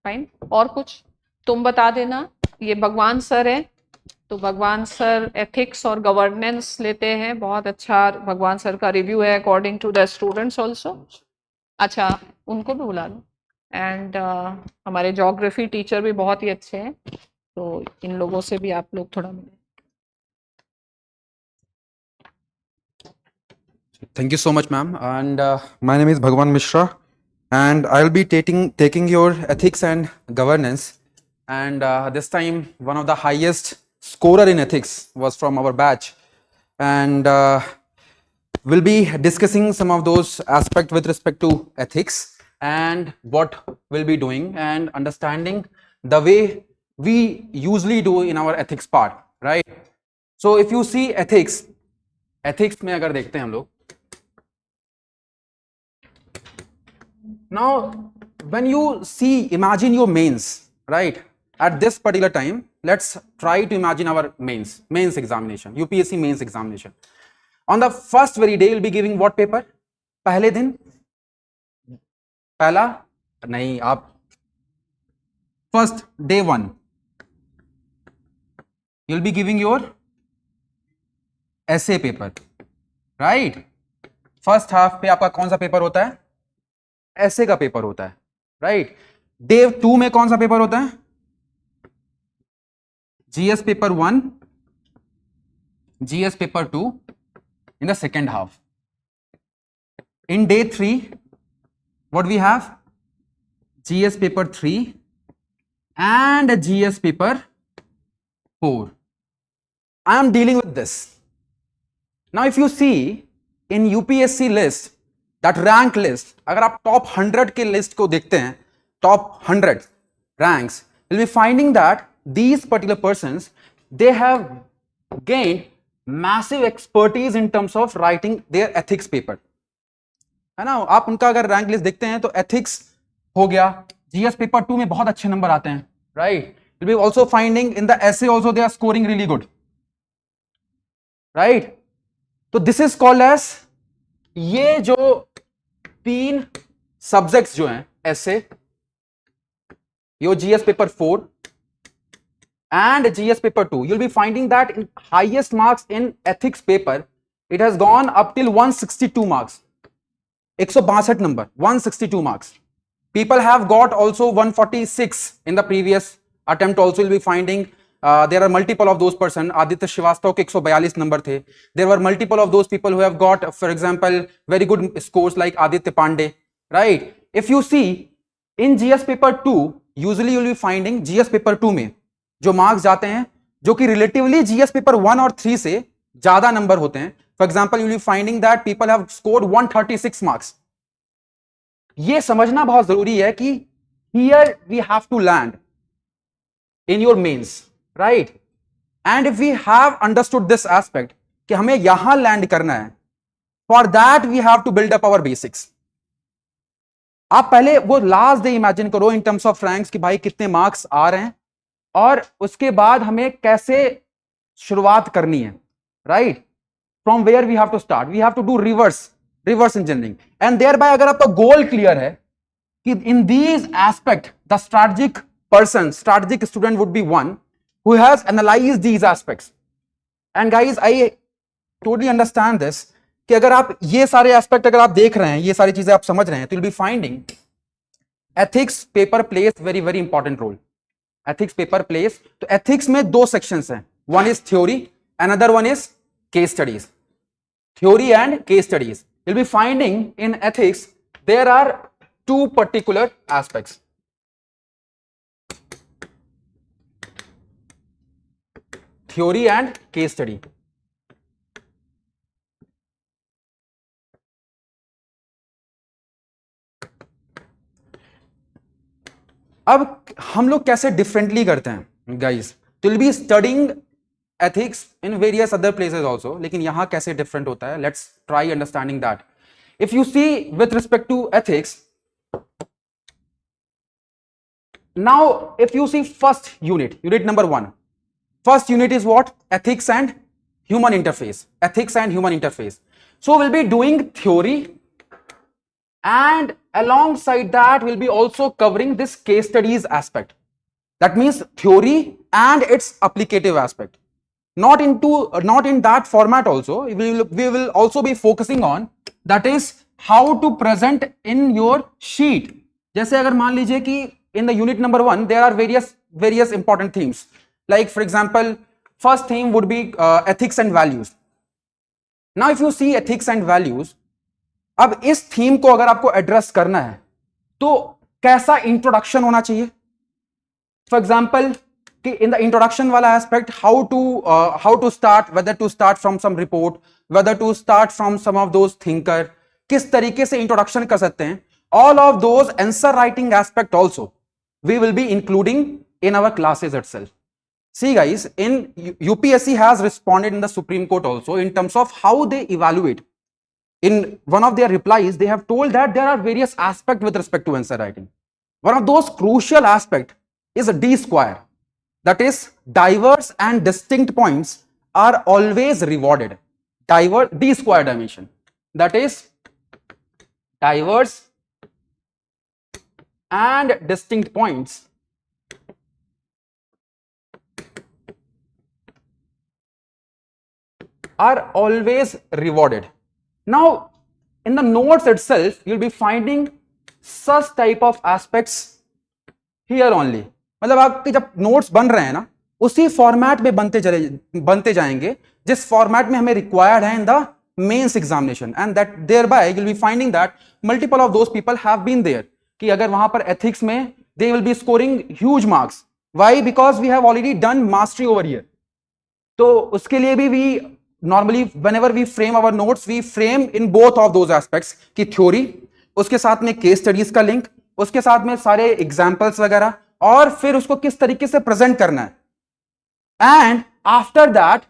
फाइन, और कुछ तुम बता देना। ये भगवान सर है, तो भगवान सर एथिक्स और गवर्नेंस लेते हैं, बहुत अच्छा भगवान सर का रिव्यू है according to the students also. अच्छा, उनको भी बुला लो। एंड हमारे ज्योग्राफी टीचर भी बहुत ही अच्छे हैं, तो इन लोगों से भी आप लोग थोड़ा मिलें। Thank you so much, ma'am. And my name is Bhagwan Mishra, and I'll be taking your ethics and governance. And this time, one of the highest scorer in ethics was from our batch, and we'll be discussing some of those aspects with respect to ethics and what we'll be doing and understanding the way we usually do in our ethics part, right? So if you see ethics में अगर देखते हैं हम लोग, now when you see, imagine your mains, right? At this particular time, let's try to imagine our mains examination, UPSC mains examination. On the first very day, you'll be giving what paper? पहले दिन, पहला नहीं, आप first day 1, you'll be giving your essay paper, right? First half पे आपका कौन सा paper होता है? ऐसे का पेपर होता है, राइट? डे 2 में कौन सा पेपर होता है? GS paper 1, GS paper 2 in the second half. In day 3, what we have? GS paper 3 and GS paper 4. I am dealing with this. Now if you see in UPSC list, that rank list, अगर आप top 100 के list को देखते हैं, top 100 ranks, you'll be finding that these particular persons, they have gained massive expertise in terms of writing their ethics paper, है ना? आप उनका अगर रैंक लिस्ट देखते हैं तो एथिक्स हो गया, जीएस पेपर 2 में बहुत अच्छे नंबर आते हैं, right? you'll be also finding in the essay also they are scoring really good, right? तो दिस इज कॉल्ड एज, ये जो 3 सब्जेक्ट्स जो हैं ऐसे, यो GS paper 4 and GS paper 2, you'll be finding that in highest marks in ethics paper, it has gone up till 162 marks. 162 number, 162 marks. People have got also 146 in the previous attempt also. You'll be finding there are multiple of those person. Aditya Srivastava के 142 number थे. There were multiple of those people who have got, for example, very good scores like Aditya Pandey, right? If you see in GS paper 2, usually you'll be finding GS paper 2 में जो marks जाते हैं जो कि relatively GS paper 1 और 3 से ज्यादा number होते हैं. For example, you will finding that people have scored 136 marks. ये समझना बहुत जरूरी है कि here we have to land in your mains, right? And if we have understood this aspect कि हमें यहां लैंड करना है, for that we have to build up our basics. आप पहले वो लास्ट डे इमेजिन करो इन टर्म्स ऑफ रैंक्स कि भाई कितने मार्क्स आ रहे हैं और उसके बाद हमें कैसे शुरुआत करनी है, right? From where we have to start, we have to do reverse engineering. And thereby अगर आपका गोल क्लियर है कि in these aspect the strategic person, strategic student would be one who has analysed these aspects. And guys, I totally understand this कि अगर आप ये सारे aspect अगर आप देख रहे हैं, ये सारी चीजें आप समझ रहे हैं, तो you will be finding ethics paper plays very very important role. Ethics paper plays, तो एथिक्स में 2 सेक्शंस हैं, one is theory, another one is case studies. Theory and case studies. you'll be finding in ethics there are 2 particular aspects. theory and case study. अब हम लोग कैसे differently करते हैं guys? तो will be studying ethics in various other places also, लेकिन यहां कैसे डिफरेंट होता है, let's try understanding that. If you see with respect to ethics, now if you see first unit number 1, first unit is what? Ethics and human interface. Ethics and human interface. So we'll be doing theory, and alongside that we'll be also covering this case studies aspect. That means theory and its applicative aspect. Not in that format also. We will also be focusing on, that is how to present in your sheet. जैसे अगर मान लीजिए कि in the unit number 1 there are various important themes, like for example first theme would be ethics and values. Now if you see ethics and values, अब इस theme को अगर आपको एड्रेस करना है तो कैसा इंट्रोडक्शन होना चाहिए? फॉर एग्जाम्पल कि इन द इंट्रोडक्शन वाला aspect, how to start, whether to start from some report, whether to start from some of those thinker, किस तरीके से इंट्रोडक्शन कर सकते हैं, all of those answer writing aspect also we will be including in our classes itself. See guys, in UPSC has responded in the Supreme Court also in terms of how they evaluate. In one of their replies, they have told that there are various aspects with respect to answer writing. One of those crucial aspect is a D square. That is, diverse and distinct points are always rewarded. D square dimension. That is, diverse and distinct points are always rewarded. Now in the notes itself you'll be finding such type of aspects here only. मतलब आपके जब notes बन रहे हैं ना, उसी format में बनते जाएंगे जिस फॉर्मेट में हमें रिक्वायर्ड है in the mains examination, and that thereby you will be finding that multiple of those people have been there, कि अगर वहां पर एथिक्स में they will be scoring huge marks. Why? Because we have already done mastery over here. तो उसके लिए भी we normally whenever we frame our notes, we frame in both of those aspects, की थ्योरी, उसके साथ में case studies का link, उसके साथ में सारे एग्जाम्पल्स वगैरह, और फिर उसको किस तरीके से प्रेजेंट करना है. And after that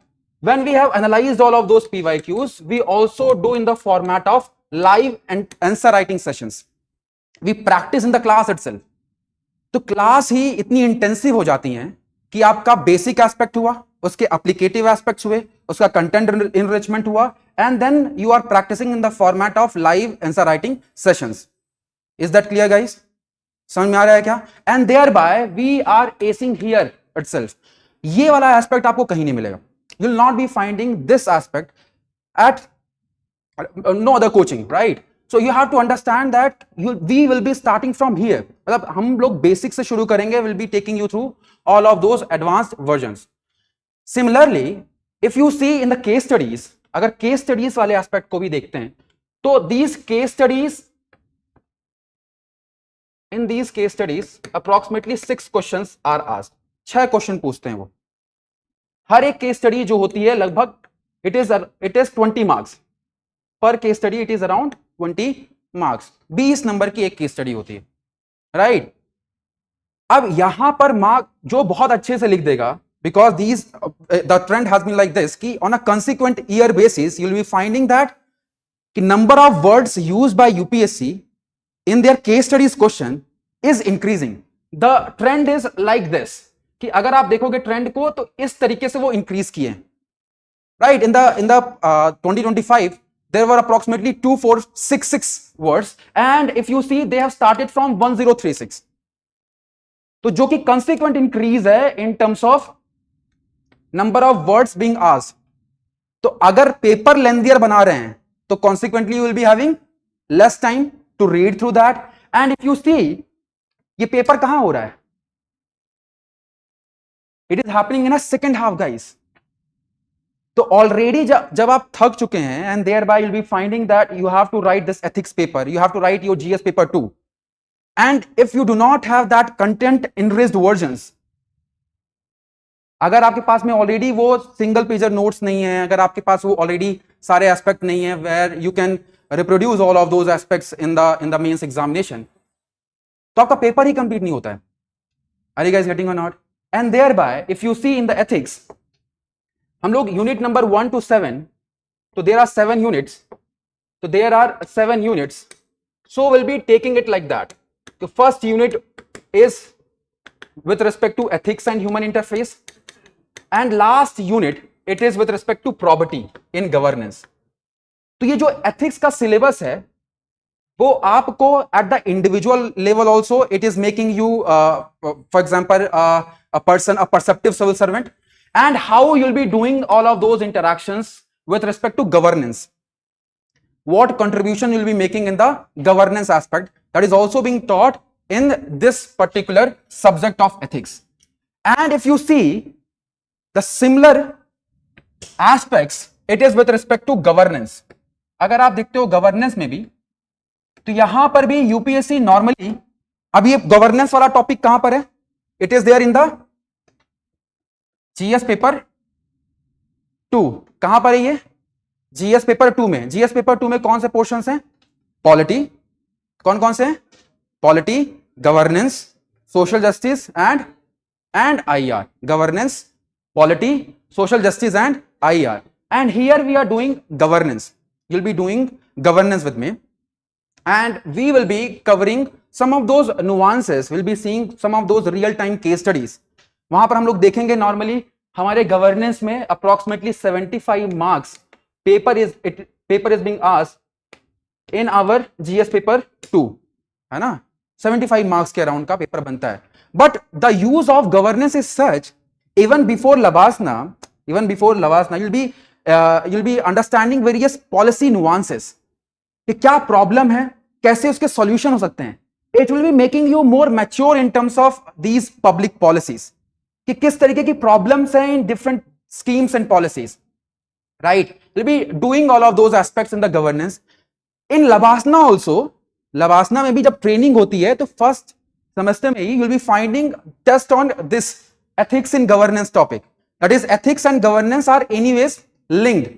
when we have analyzed all of those PYQs, we also do in the format of live and answer writing sessions. We practice in the class itself. तो क्लास ही इतनी intensive हो जाती हैं कि आपका basic aspect हुआ, उसके एप्लीकेटिव aspects हुए, उसका कंटेंट इनरिचमेंट हुआ, and then you are practising in the format of live answer writing sessions. Is that clear guys? समझ में आ रहा है क्या? And thereby we are acing here itself. ये वाला एस्पेक्ट आपको कहीं नहीं मिलेगा. You will not be finding this aspect at no other coaching, right? So you have to understand that we will be starting from here. मतलब हम लोग basic से शुरू करेंगे. We'll be taking you through all of those advanced versions. Similarly, if you see in the case studies, अगर case studies वाले aspect को भी देखते हैं, तो these case studies, in these case studies, approximately 6 questions are asked. 6 question पूछते हैं वो. हर एक केस स्टडी जो होती है लगभग इट इज 20 मार्क्स पर case study. It is around 20 marks. 20 number की एक केस स्टडी होती है, राइट? अब यहां पर मार्क जो बहुत अच्छे से लिख देगा, because these the trend has been like this, कि on a consequent year basis you will be finding that कि number of words used by UPSC in their case studies question is increasing. The trend is like this, कि अगर आप देखोगे trend को तो इस तरीके से वो इंक्रीज किए, right? In the 2025 there were approximately 2466 words, and if you see they have started from 1036. तो जो कि कंसिक्वेंट इंक्रीज है in terms of number of words being asked. तो अगर पेपर लेंथियर बना रहे हैं तो consequently you will be having less time to read through that. And if you see ये पेपर कहां हो रहा है? It is happening in a second half, guys. तो already जब आप थक चुके हैं, and thereby you'll be finding that you have to write this ethics paper, you have to write your GS paper too. And if you do not have that content enriched versions, अगर आपके पास में already वो single pager notes नहीं है, अगर आपके पास वो already सारे एस्पेक्ट नहीं है where you can reproduce all of those aspects in the mains examination, तो आपका पेपर ही कंप्लीट नहीं होता है. Are you guys getting or not? And thereby if you see in the ethics, हम लोग यूनिट नंबर 1 to 7, तो there are 7 units, तो there are 7 units, so we'll be taking it like that. The first unit is with respect to ethics and human interface, and last unit it is with respect to probity in governance. तो ये जो ethics का syllabus है वो आपको at the individual level also it is making you for example a person, a perceptive civil servant, and how you'll be doing all of those interactions with respect to governance. What contribution you'll be making in the governance aspect, that is also being taught in this particular subject of ethics. And if you see the similar aspects, it is with respect to governance. अगर आप देखते हो governance में भी, तो यहां पर भी यूपीएससी नॉर्मली, अब ये गवर्नेंस वाला टॉपिक कहां पर है? It is there in the GS paper 2. कहां पर है ये? जीएस पेपर 2 में. जीएस पेपर 2 में कौन से पोर्शंस हैं? पॉलिटी. कौन कौन से हैं? Polity, governance, social justice and IR. Governance, polity, social justice and IR. And here we are doing governance. you'll be doing governance with me, and we will be covering some of those nuances. We'll be seeing some of those real time case studies. वहां पर हम लोग देखेंगे normally हमारे governance में approximately 75 marks paper is being asked in our GS paper 2, है ना? 75 marks के अराउंड का पेपर बनता है. But the use of governance is such, even before LBSNAA you'll be understanding various policy nuances, कि क्या प्रॉब्लम है, कैसे उसके सॉल्यूशन हो सकते हैं. It will be making you more mature in terms of these public policies, कि किस तरीके की प्रॉब्लम्स हैं in different schemes and policies, right? Will be doing all of those aspects in the governance. In LBSNAA also, LBSNAA में भी जब training होती है तो फर्स्ट सेमेस्टर में ही you'll be finding test on this ethics in governance topic. That is, ethics and governance are anyways linked,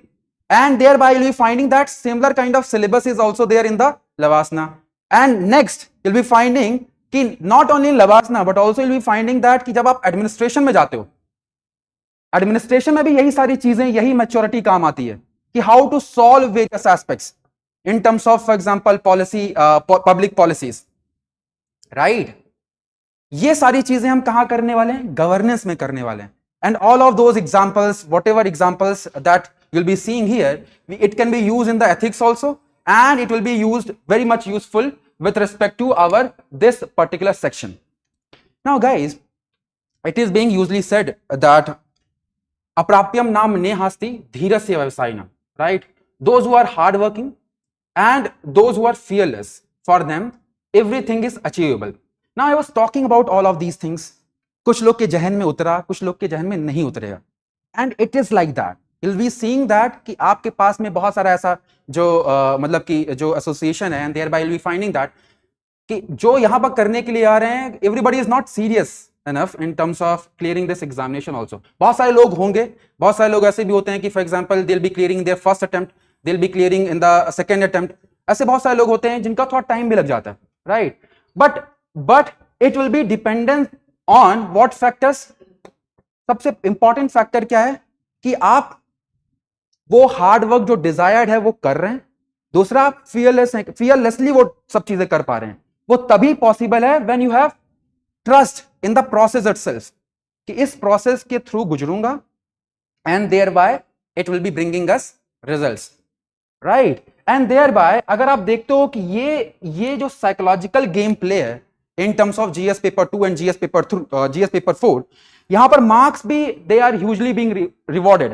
and thereby you'll be finding that similar kind of syllabus is also there in the Lavasana. And next you'll be finding कि not only in Lavasana but also you'll be finding that कि जब आप administration में जाते हो, administration में भी यही सारी चीजें, यही मैच्योरिटी काम आती है कि how to solve various aspects in terms of for example policy, public policies, right? ये सारी चीजें हम कहां करने वाले हैं? गवर्नेंस में करने वाले हैं. And all of those examples, whatever examples that you'll be seeing here, it can be used in the ethics also, and it will be used very much useful with respect to our this particular section. Now guys, it is being usually said that aprapyam nam nehasti dhirasya vyavasayinam, right? Those who are hardworking and those who are fearless, for them everything is achievable. Now I was talking about all of these things. कुछ लोग के जहन में उतरा, कुछ लोग के जहन में नहीं उतरेगा, and it is like that. Will be seeing that कि आपके पास में बहुत सारा ऐसा जो मतलब कि जो एसोसिएशन है, and thereby will be finding that कि जो यहाँ पर करने के लिए आ रहे हैं, everybody is not serious enough in terms of clearing this examination also. बहुत सारे लोग होंगे, बहुत सारे लोग ऐसे भी होते हैं कि for example they'll be clearing their first attempt, they'll be clearing in the second attempt. ऐसे बहुत सारे लोग होते हैं जिनका थोड़ा टाइम भी लग जाता है, right? But it will be dependent on what factors? सबसे इंपॉर्टेंट फैक्टर क्या है कि आप वो हार्ड वर्क जो डिजायर्ड है वो कर रहे हैं. दूसरा, आप फियरलेस हैं, फियरलेसली वो सब चीजें कर पा रहे हैं. वो तभी पॉसिबल है when you have trust in the process itself, कि इस प्रोसेस के थ्रू गुजरूंगा and thereby it will be bringing us results, right? And thereby अगर आप देखते हो कि ये जो साइकोलॉजिकल गेम प्ले है in terms of GS paper 2 and GS paper 4, यहां पर मार्क्स भी they are hugely being rewarded,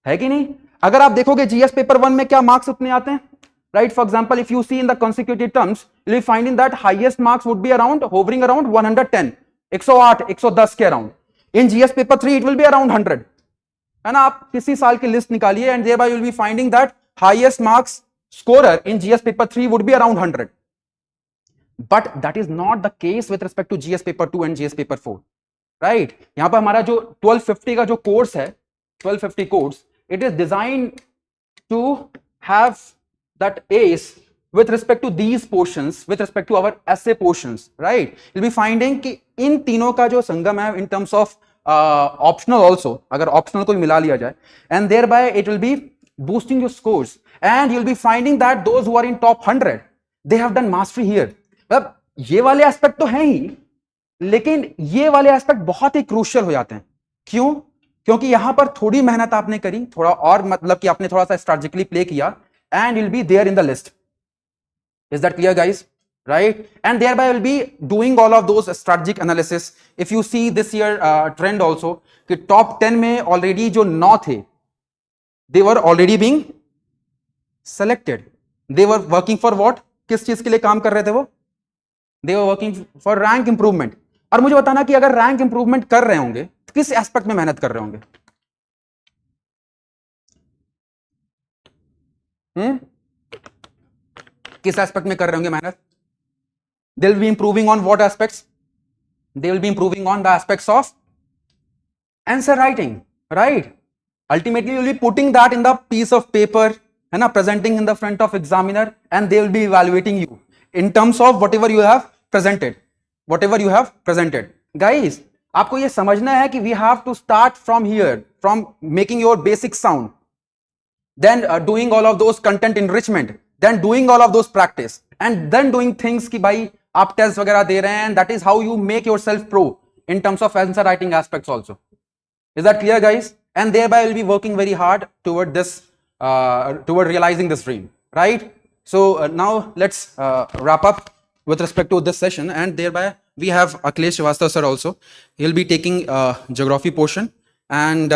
है कि नहीं? अगर आप देखोगे GS paper 1 में क्या मार्क्स उतने आते हैं, right? For example, if you see in the consecutive terms, you'll be finding that highest marks would be hovering around 110, 108, 110 के around. In GS paper 3 it will be around 100, है ना? आप किसी साल की लिस्ट निकालिए and thereby you'll be finding that highest marks scorer in GS paper 3 would be around 100. But that is not the case with respect to GS paper 2 and GS paper 4. Right यहाँ पर हमारा जो 1250 का जो course है, 1250 course, it is design to have that ace with respect to these portions, with respect to our essay portions, right? You'll be finding कि इन तीनों का जो संगम है in terms of optional also, अगर optional को मिला लिया जाए, and thereby it will be boosting your scores, and you'll be finding that those who are in top 100 they have done mastery here. अब ये वाले एस्पेक्ट तो हैं ही, लेकिन ये वाले एस्पेक्ट बहुत ही क्रूशियल हो जाते हैं. क्यों? क्योंकि यहां पर थोड़ी मेहनत आपने करी, थोड़ा और मतलब कि आपने थोड़ा सा स्ट्रैटेजिकली प्ले किया, and will be there in the list. Is that clear guys? Right? And thereby will be doing all of those strategic analysis. If you see this year trend also कि top 10 में already जो 9 थे, they were already being selected. They were working for what? किस चीज के लिए काम कर रहे थे वो? They were working for rank improvement. और मुझे बताना कि अगर रैंक इंप्रूवमेंट कर रहे होंगे, किस एस्पेक्ट में मेहनत कर रहे होंगे? किस एस्पेक्ट में कर रहे होंगे मेहनत? They will be improving on what aspects? They will be improving on the aspects of answer writing, right? Ultimately you will be putting that in the piece of paper, है ना, presenting in the front of examiner, and they will be evaluating you in terms of whatever you have presented, whatever you have presented. Guys, आपको ये समझना है कि we have to start from here, from making your basic sound, then doing all of those content enrichment, then doing all of those practice, and then doing things कि भाई आप test वगैरह दे रहे हैं, that is how you make yourself pro in terms of answer writing aspects also. Is that clear guys? And thereby will be working very hard toward this, toward realizing this dream, right? So now let's wrap up with respect to this session, and thereby we have Akhilesh Srivastava sir also. He'll be taking geography portion, and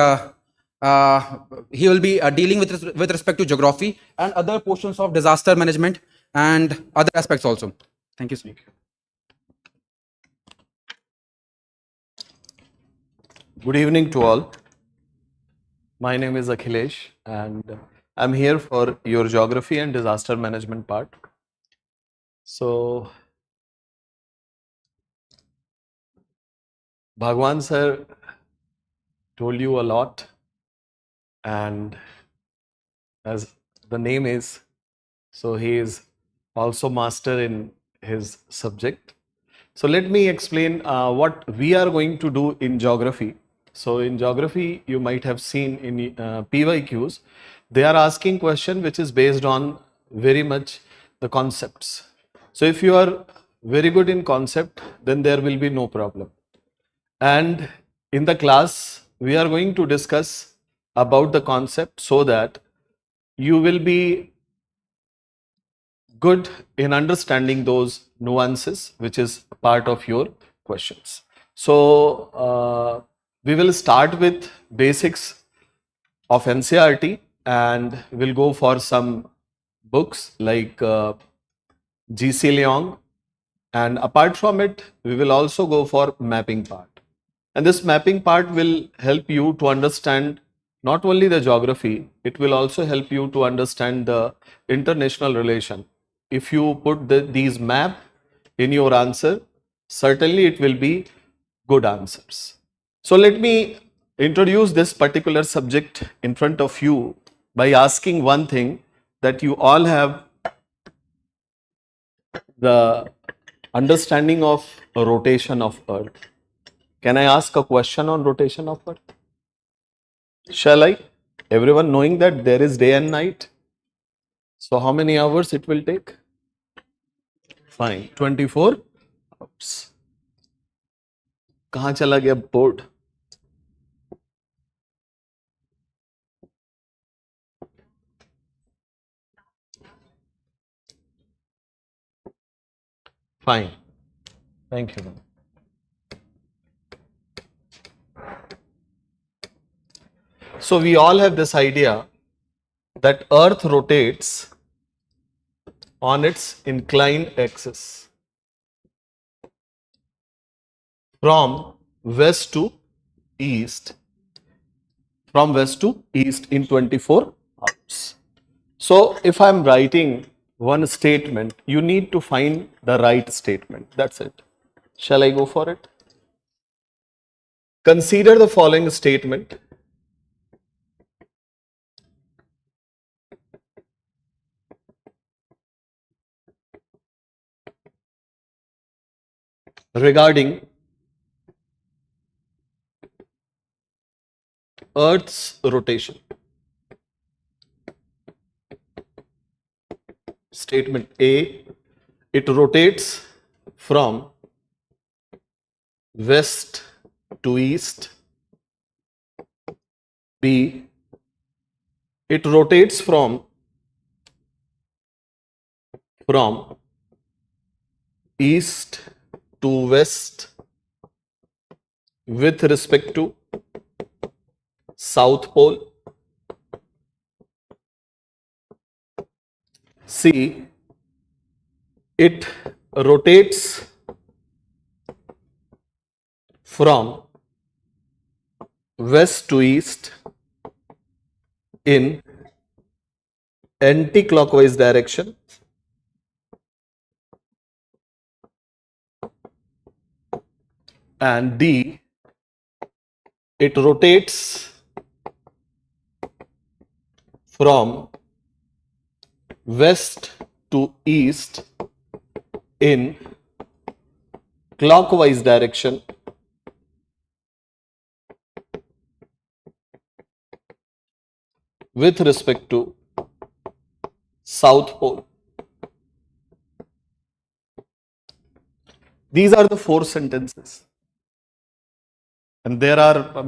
he will be dealing with respect to geography and other portions of disaster management and other aspects also. Thank you, sir. Good evening to all. My name is Akhilesh, and I'm here for your geography and disaster management part. So, Bhagwan sir told you a lot, and as the name is, so he is also master in his subject. So let me explain what we are going to do in geography. So in geography, you might have seen in PYQs, they are asking question which is based on very much the concepts. So if you are very good in concept, then there will be no problem. And in the class, we are going to discuss about the concept so that you will be good in understanding those nuances which is part of your questions. So we will start with basics of NCERT, and we'll go for some books like G.C. Leong, and apart from it, we will also go for mapping part. And this mapping part will help you to understand not only the geography, it will also help you to understand the international relation. If you put these map in your answer, certainly it will be good answers. So let me introduce this particular subject in front of you by asking one thing, that you all have the understanding of a rotation of Earth. Can I ask a question on rotation of Earth? Shall I? Everyone knowing that there is day and night. So how many hours it will take? Fine, 24 hours. कहाँ चला गया board? Fine. Thank you. So we all have this idea that Earth rotates on its inclined axis from west to east, in 24 hours. So if I'm writing one statement, you need to find the right statement. That's it. Shall I go for it? Consider the following statement. Regarding Earth's rotation. Statement A, it rotates from west to east. B, it rotates from east to west with respect to South Pole. C, it rotates from west to east in anti-clockwise direction. And D, it rotates from west to east in clockwise direction with respect to South Pole. These are the 4 sentences. And there are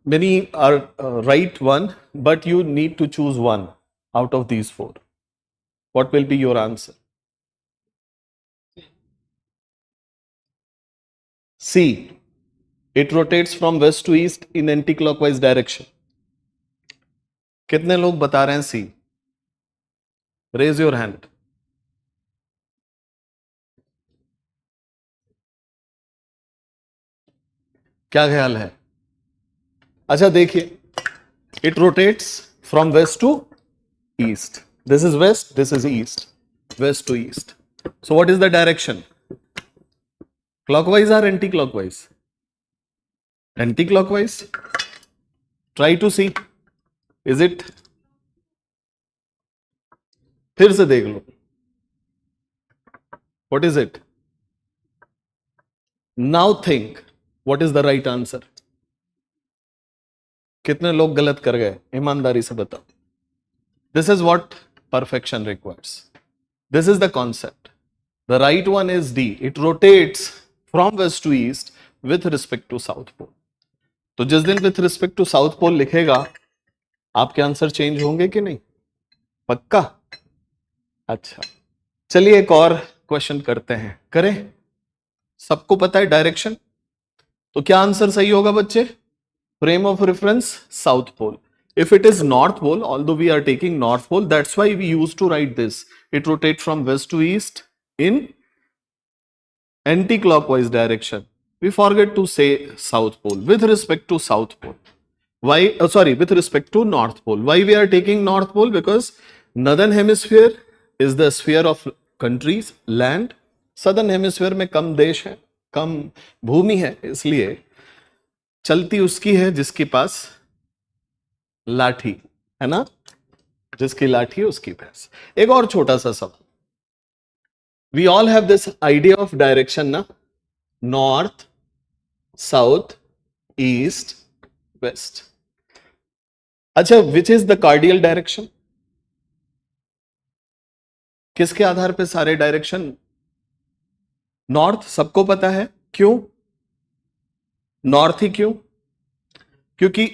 many are right one, but you need to choose one out of these 4. What will be your answer? C, it rotates from west to east in anti-clockwise direction. कितने लोग बता रहे हैं C? Raise your hand. क्या ख्याल है? अच्छा देखिए, it rotates from west to east. This is west, this is east. West to east. So what is the direction? Clockwise or anti-clockwise? Anti-clockwise. Try to see. Is it? फिर से देख लो. What is it? Now think. What is the right answer? कितने लोग गलत कर गए? ईमानदारी से बताओ. This is what perfection requires. This is the concept. The right one is D. It rotates from west to east with respect to South Pole. तो जिस दिन with respect to South Pole लिखेगा, आपके आंसर चेंज होंगे कि नहीं? पक्का? अच्छा, चलिए एक और क्वेश्चन करते हैं. करें? सबको पता है डायरेक्शन? तो क्या आंसर सही होगा बच्चे? Frame of reference South Pole. If it is North Pole, although we are taking North Pole, that's why we used to write this. It rotates from west to east in anti-clockwise direction. We forget to say South Pole with respect to South Pole. Why? With respect to North Pole. Why we are taking North Pole? Because Northern Hemisphere is the sphere of countries, land. Southern Hemisphere में कम देश है, कम भूमि है, इसलिए चलती उसकी है जिसके पास लाठी है ना, जिसकी लाठी है उसकी भैंस. एक और छोटा सा सवाल. We all have this idea of direction ना, north, south, east, west. अच्छा, which is the cardinal direction? किसके आधार पे सारे डायरेक्शन? नॉर्थ सबको पता है. क्यों नॉर्थ ही? क्यों? क्योंकि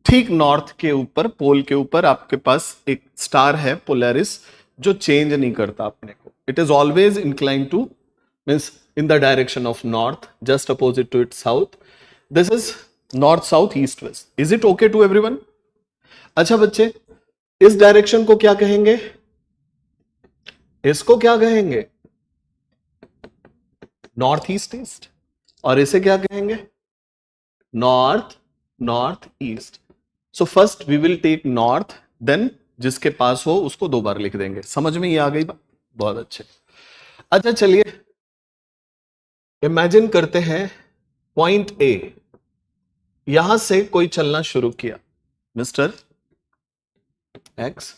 ठीक नॉर्थ के ऊपर, पोल के ऊपर आपके पास एक स्टार है, पोलैरिस, जो चेंज नहीं करता अपने को. It is always incline to, means in the direction of north, just opposite to it south. This is north, south, east, west. Is it okay to everyone? अच्छा बच्चे, इस डायरेक्शन को क्या कहेंगे? इसको क्या कहेंगे? North east east. और इसे क्या कहेंगे? North north east. So first we will take north, then जिसके पास हो उसको 2 बार लिख देंगे. समझ में ये आ गई बात? बहुत अच्छे. अच्छा चलिए इमेजिन करते हैं पॉइंट ए. यहां से कोई चलना शुरू किया, mister x,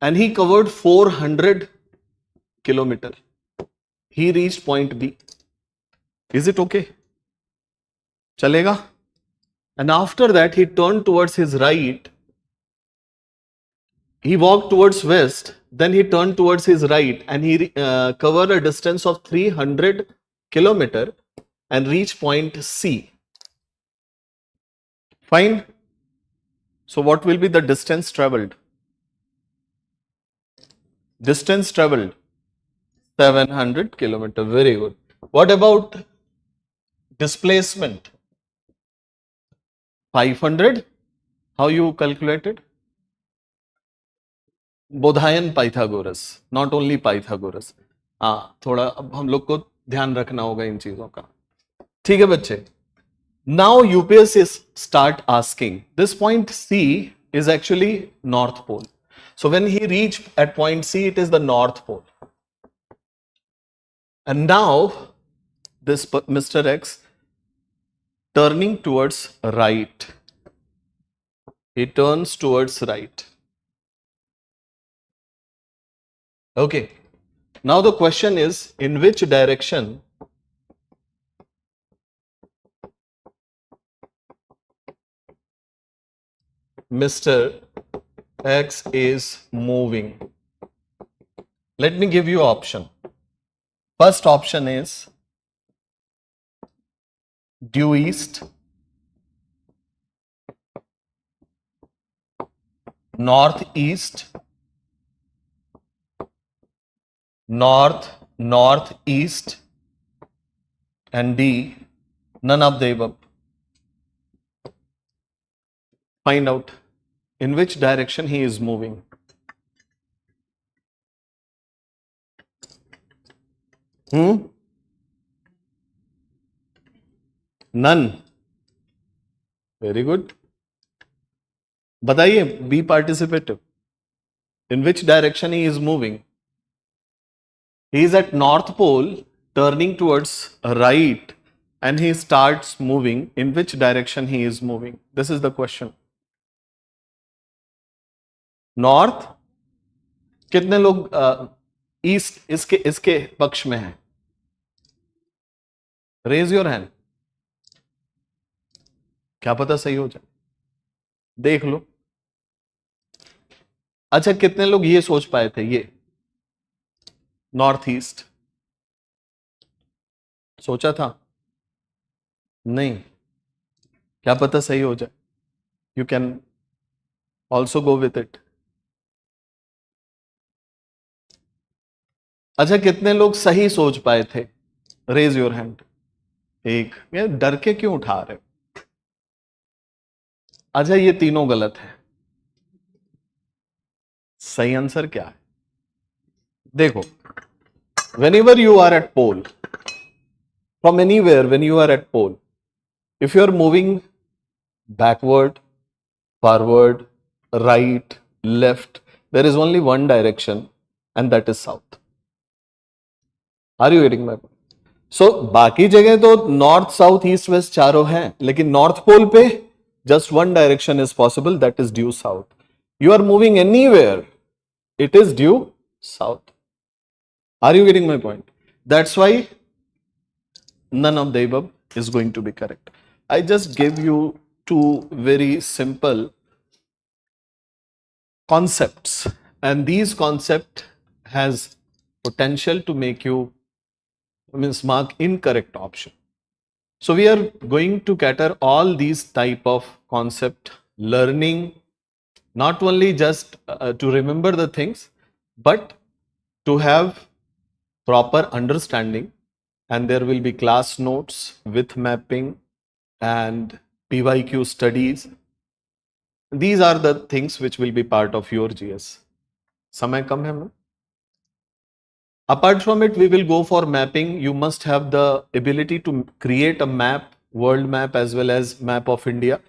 and he covered 400 kilometer. He reached point B. Is it okay? चलेगा? And after that he turned towards his right. He walked towards west, then he turned towards his right and he covered a distance of 300 kilometer and reached point C. Fine. So what will be the distance traveled? Distance traveled 700 kilometer. Very good. What about displacement? 500. How you calculated? Baudhayana Pythagoras, not only Pythagoras. हाँ, थोड़ा अब हम लोग को ध्यान रखना होगा इन चीजों का. ठीक है बच्चे. Now UPSC start asking. This point C is actually North Pole. So when he reached at point C, it is the North Pole. And now this Mr. X turning towards right. He turns towards right. Okay. Now the question is, in which direction Mr. X is moving? Let me give you option. First option is due east, northeast, northeast, and D, none of the above. Find out in which direction he is moving. None. Very good. बताइए, be participative. In which direction he is moving? He is at North Pole, turning towards right, and he starts moving. In which direction he is moving? This is the question. North. कितने लोग east इसके पक्ष में हैं? Raise your hand. क्या पता सही हो जाए, देख लो. अच्छा, कितने लोग ये सोच पाए थे, ये नॉर्थ ईस्ट सोचा था? नहीं. क्या पता सही हो जाए. You can also go with it. अच्छा, कितने लोग सही सोच पाए थे? Raise your hand. एक. ये डर के क्यों उठा रहे हो? अच्छा, ये तीनों गलत है. सही आंसर क्या है? देखो, whenever you are at pole, from anywhere, when you are at pole, if you are moving backward, forward, right, left, there is only one direction and that is south. Are you getting my point? So बाकी जगह तो north, south, east, west चारों हैं, लेकिन north pole पे just one direction is possible, that is due south. You are moving anywhere, it is due south. Are you getting my point? That's why none of the above is going to be correct. I just gave you two very simple concepts, and these concept has potential to make you mark incorrect option. So we are going to cater all these type of concept learning, not only just to remember the things, but to have proper understanding, and there will be class notes with mapping and PYQ studies. These are the things which will be part of your GS. समय कम है ma'am. Apart from it, we will go for mapping. You must have the ability to create a map, world map as well as map of India.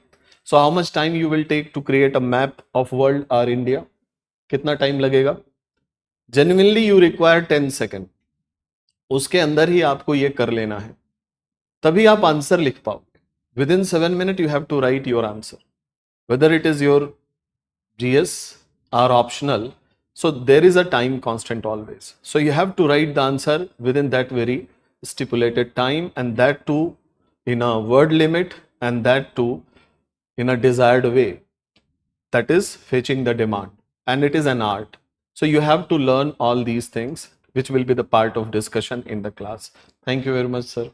So how much time you will take to create a map of world or India? कितना time लगेगा? Genuinely you require 10 seconds. उसके अंदर ही आपको ये कर लेना है, तभी आप आंसर लिख पाओगे. within 7 minutes you have to write your answer, whether it is your GS or optional. So there is a time constant always. So you have to write the answer within that very stipulated time, and that too in a word limit, and that too in a desired way. That is fetching the demand, and it is an art. So you have to learn all these things, which will be the part of discussion in the class. Thank you very much, sir.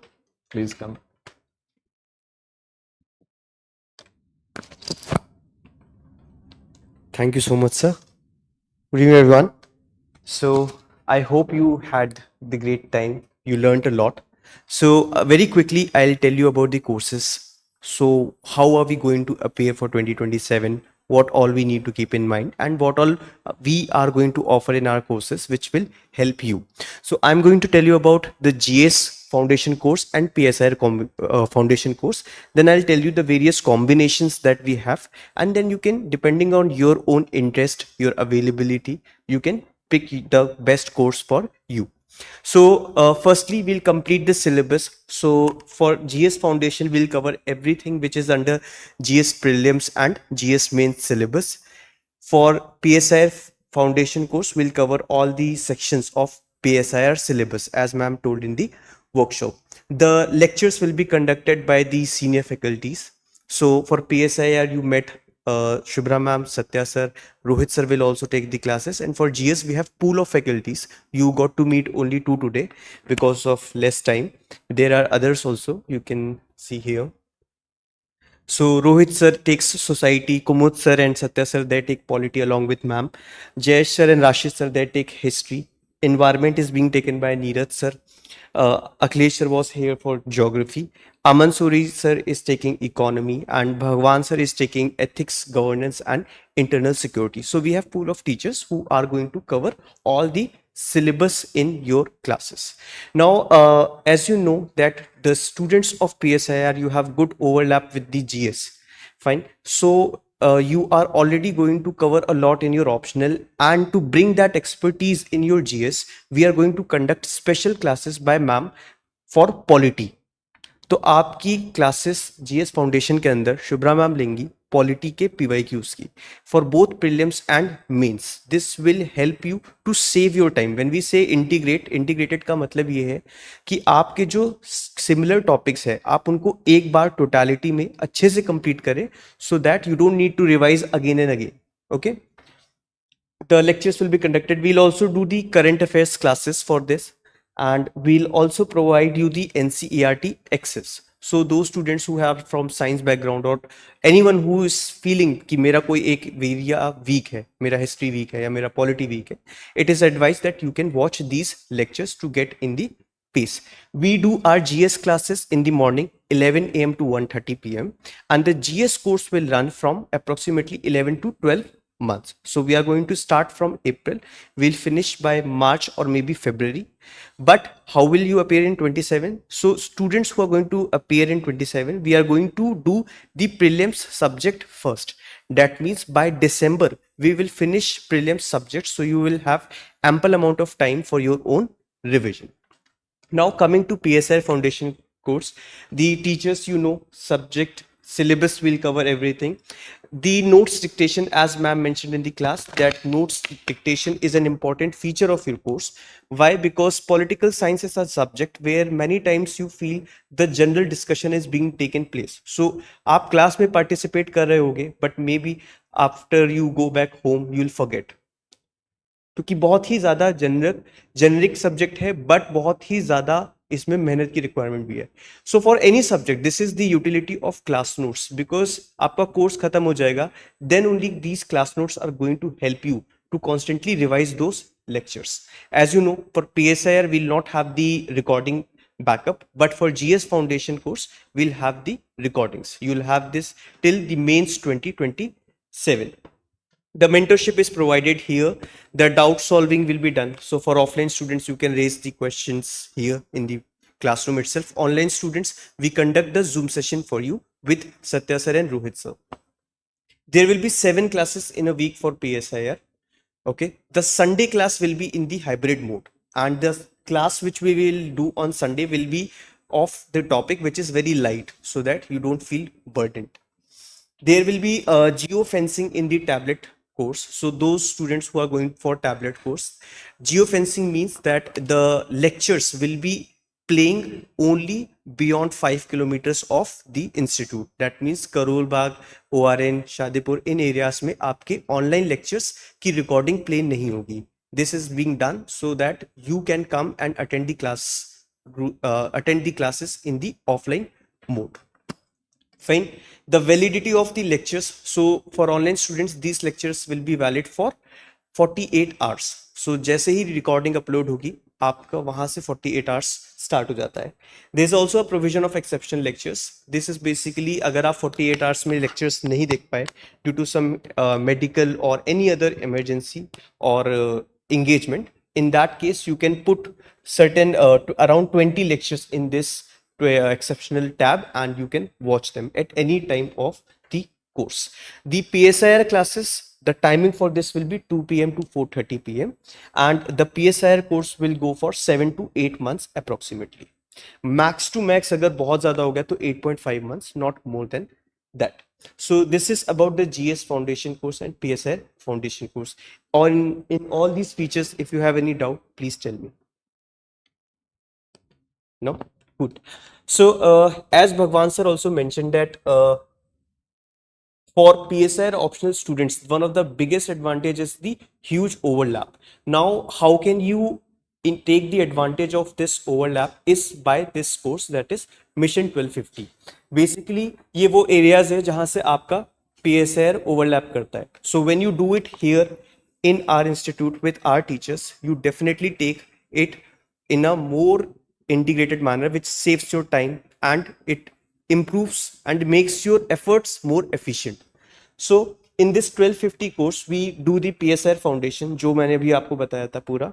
Please come. Thank you so much, sir. Good evening, everyone. So I hope you had the great time. You learned a lot. So very quickly, I'll tell you about the courses. So how are we going to appear for 2027? What all we need to keep in mind, and what all we are going to offer in our courses, which will help you. So I'm going to tell you about the GS foundation course and PSIR foundation course. Then I'll tell you the various combinations that we have, and then you can, depending on your own interest, your availability, you can pick the best course for you. So firstly, we'll complete the syllabus. So for GS foundation, we'll cover everything which is under GS prelims and GS mains syllabus. For PSIR foundation course, we'll cover all the sections of PSIR syllabus, as ma'am told in the workshop. The lectures will be conducted by the senior faculties. So for PSIR, you met Shubhra ma'am, Satya sir, Rohit sir will also take the classes, and for GS we have pool of faculties. You got to meet only 2 today because of less time. There are others also, you can see here. So Rohit sir takes society, Kumud sir and Satya sir, they take polity along with ma'am. Jayesh sir and Rashid sir, they take history. Environment is being taken by Neeraj sir. Akhilesh sir was here for geography. Aman Suri sir is taking economy, and Bhagwan sir is taking ethics, governance and internal security. So we have pool of teachers who are going to cover all the syllabus in your classes. Now, as you know that the students of PSIR, you have good overlap with the GS. Fine. So you are already going to cover a lot in your optional, and to bring that expertise in your GS, we are going to conduct special classes by ma'am for polity. तो आपकी classes GS foundation के अंदर Shubhra ma'am लेंगी polity के PYQs की for both prelims and mains. This will help you to save your time. When we say integrated का मतलब ये है कि आपके जो सिमिलर टॉपिक्स है आप उनको एक बार टोटलिटी में अच्छे से कंप्लीट करें, so that you don't need to revise again and again. Okay, the lectures will be conducted. We'll also do the current affairs classes for this, and we'll also provide you the NCERT access. So those students who have from science background, or anyone who is feeling कि मेरा कोई एक area weak है, मेरा history weak है या मेरा polity weak है, it is advised that you can watch these lectures to get in the pace. We do our GS classes in the morning 11 AM to 1:30 PM, and the GS course will run from approximately 11 to 12 months. So we are going to start from April, we'll finish by March or maybe February. But how will you appear in 27? So students who are going to appear in 27, we are going to do the prelims subject first. That means by December we will finish prelims subject, so you will have ample amount of time for your own revision. Now coming to PSIR foundation course, the teachers, you know, subject syllabus will cover everything. The notes dictation, as ma'am mentioned in the class, that notes dictation is an important feature of your course. Why? Because political science is a subject where many times you feel the general discussion is being taken place. So आप class में participate कर रहे होगे, but maybe after you go back home you'll forget. क्योंकि बहुत ही ज़्यादा generic subject है, but बहुत ही ज़्यादा इसमें मेहनत की रिक्वायरमेंट भी है. So for any subject this is the utility of class notes, because आपका कोर्स खत्म हो जाएगा, then only these class notes are going to help you to constantly revise those lectures. As you know, for PSIR we'll not have the recording backup, but for GS foundation course we'll have the recordings. You'll have this till the mains 2027. The mentorship is provided here. The doubt solving will be done. So for offline students, you can raise the questions here in the classroom itself. Online students, we conduct the Zoom session for you with Satya sir and Rohit sir. There will be 7 classes in a week for PSIR. Okay, the Sunday class will be in the hybrid mode, and the class which we will do on Sunday will be of the topic which is very light so that you don't feel burdened. There will be geofencing in the tablet course. So those students who are going for tablet course, geofencing means that the lectures will be playing only beyond 5 kilometers of the institute. That means Karol Bagh, ORN, Shadipur, in areas में आपके online lectures की recording play नहीं होगी. This is being done so that you can come and attend the classes in the offline mode. Fine. The validity of the lectures. So for online students, these lectures will be valid for 48 hours. So जैसे ही recording upload होगी, आपका वहां से 48 hours start हो जाता है. There is also a provision of exception lectures. This is basically अगर आप 48 hours में lectures नहीं देख पाए due to some medical or any other emergency or engagement, in that case you can put certain around 20 lectures in this exceptional tab and you can watch them at any time of the course. The PSIR classes, the timing for this will be 2 p.m. to 4:30 p.m. and the PSIR course will go for 7 to 8 months approximately. Max to max अगर बहुत ज़्यादा हो गया तो 8.5 months, not more than that. So this is about the GS foundation course and PSIR foundation course. In all these features, if you have any doubt, please tell me. No? Good. So as Bhagwan sir also mentioned that for PSIR optional students, one of the biggest advantage is the huge overlap. Now, how can you take the advantage of this overlap is by this course, that is Mission 1250. Basically, ये वो areas है जहाँ से आपका PSIR overlap करता है. So when you do it here in our institute with our teachers, you definitely take it in a more integrated manner, which saves your time and it improves and makes your efforts more efficient. So in this 1250 course, we do the PSIR foundation, जो मैंने भी आपको बताया था पूरा.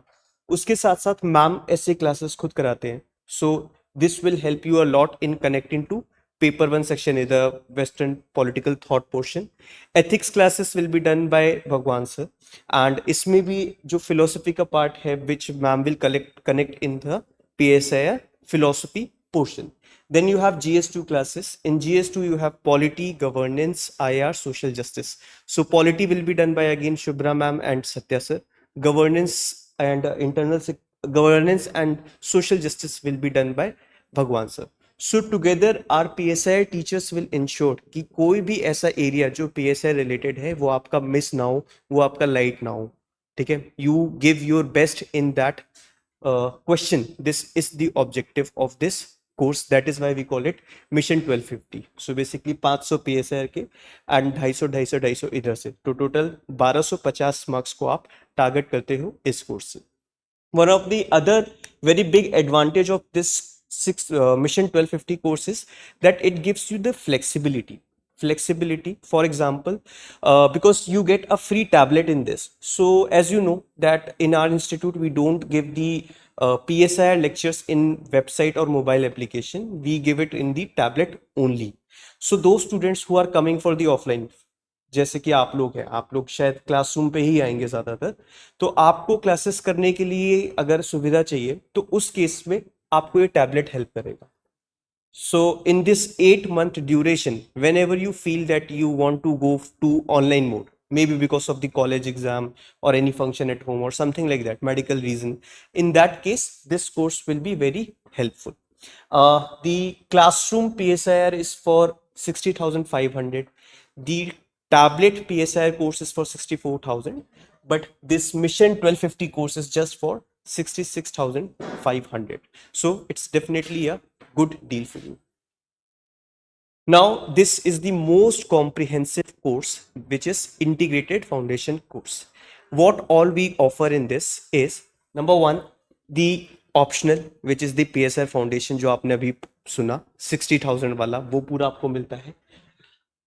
उसके साथ साथ मैम ऐसे क्लासेस खुद कराते हैं. So this will help you a lot in connecting to paper 1 section is the Western political thought portion. Ethics classes will be done by Bhagwan sir, and इसमें भी जो philosophy का part है, which ma'am will connect in the PSIR philosophy portion. Then you have GS2 classes. In GS2 you have polity, governance, IR, social justice. So polity will be done by again Shubhra ma'am and Satya sir. Governance and governance and social justice will be done by Bhagwan sir. So together our PSIR teachers will ensure कि कोई भी ऐसा area जो PSIR related है वो आपका miss ना हो, वो आपका light ना हो. ठीक है? You give your best in that question. This is the objective of this course. That is why we call it Mission 1250. So basically 500 PSIR के and 250 इधर से, तो total 1250 marks को आप target करते हो इस course से. One of the other very big advantage of this Mission 1250 course is that it gives you the flexibility. For example, because you get a free tablet in this. So as you know that in our institute we don't give the PSIR lectures in website or mobile application. We give it in the tablet only. So those students who are coming for the offline, जैसे कि आप लोग हैं, आप लोग शायद classroom पे ही आएंगे ज़्यादातर, तो आपको क्लासेस करने के लिए अगर सुविधा चाहिए तो उस केस में आपको ये टैबलेट हेल्प करेगा. So in this 8-month duration, whenever you feel that you want to go to online mode, maybe because of the college exam or any function at home or something like that, medical reason, in that case this course will be very helpful. The classroom PSIR is for 60,500. The tablet PSIR course is for 64,000, but this Mission 1250 course is just for 66,500. So it's definitely a good deal for you. Now this is the most comprehensive course, which is integrated foundation course. What all we offer in this is, number one, the optional, which is the PSIR foundation जो आपने अभी सुना 60,000 वाला, वो पूरा आपको मिलता है.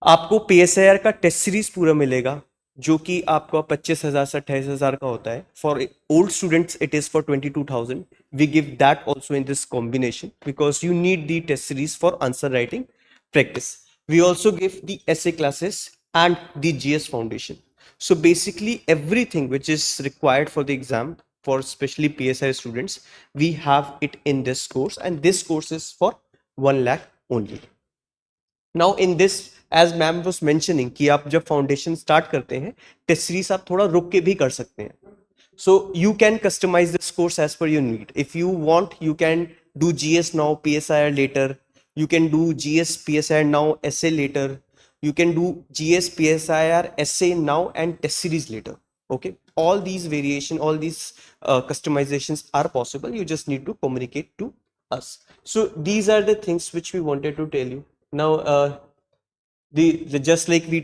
आपको PSIR का टेस्ट सीरीज पूरा मिलेगा जो कि आपका 25,000 से 28,000 का होता है. For old students it is for 22,000. We give that also in this combination because you need the test series for answer writing practice. We also give the essay classes and the GS foundation. So basically everything which is required for the exam for especially PSI students, we have it in this course, and this course is for 1 lakh only. Now in this, as ma'am was mentioning कि आप जब foundation start करते हैं, test series आप थोड़ा रुक के भी कर सकते हैं. So you can customize this course as per your need. If you want, you can do GS now, PSIR later. You can do GS PSIR now, essay later. You can do GS PSIR essay now and test series later. Okay, all these variation, all these customizations are possible. You just need to communicate to us. So these are the things which we wanted to tell you. Now, the just like we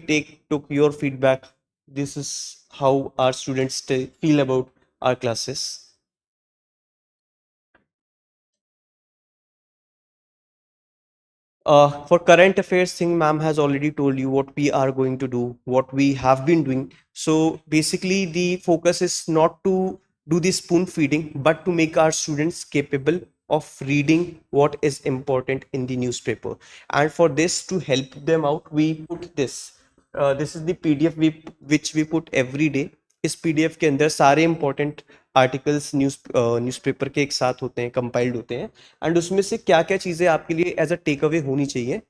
took your feedback, this is how our students feel about our classes. For current affairs thing, ma'am has already told you what we are going to do, what we have been doing. So basically the focus is not to do the spoon feeding, but to make our students capable of reading what is important in the newspaper. And for this, to help them out, we put this. This is the PDF which we put every day. इस PDF के अंदर सारे important articles newspaper के एक साथ होते हैं, compiled होते हैं, एंड उसमें से क्या क्या चीज़ें आपके लिए एज अ टेक अवे होनी चाहिए,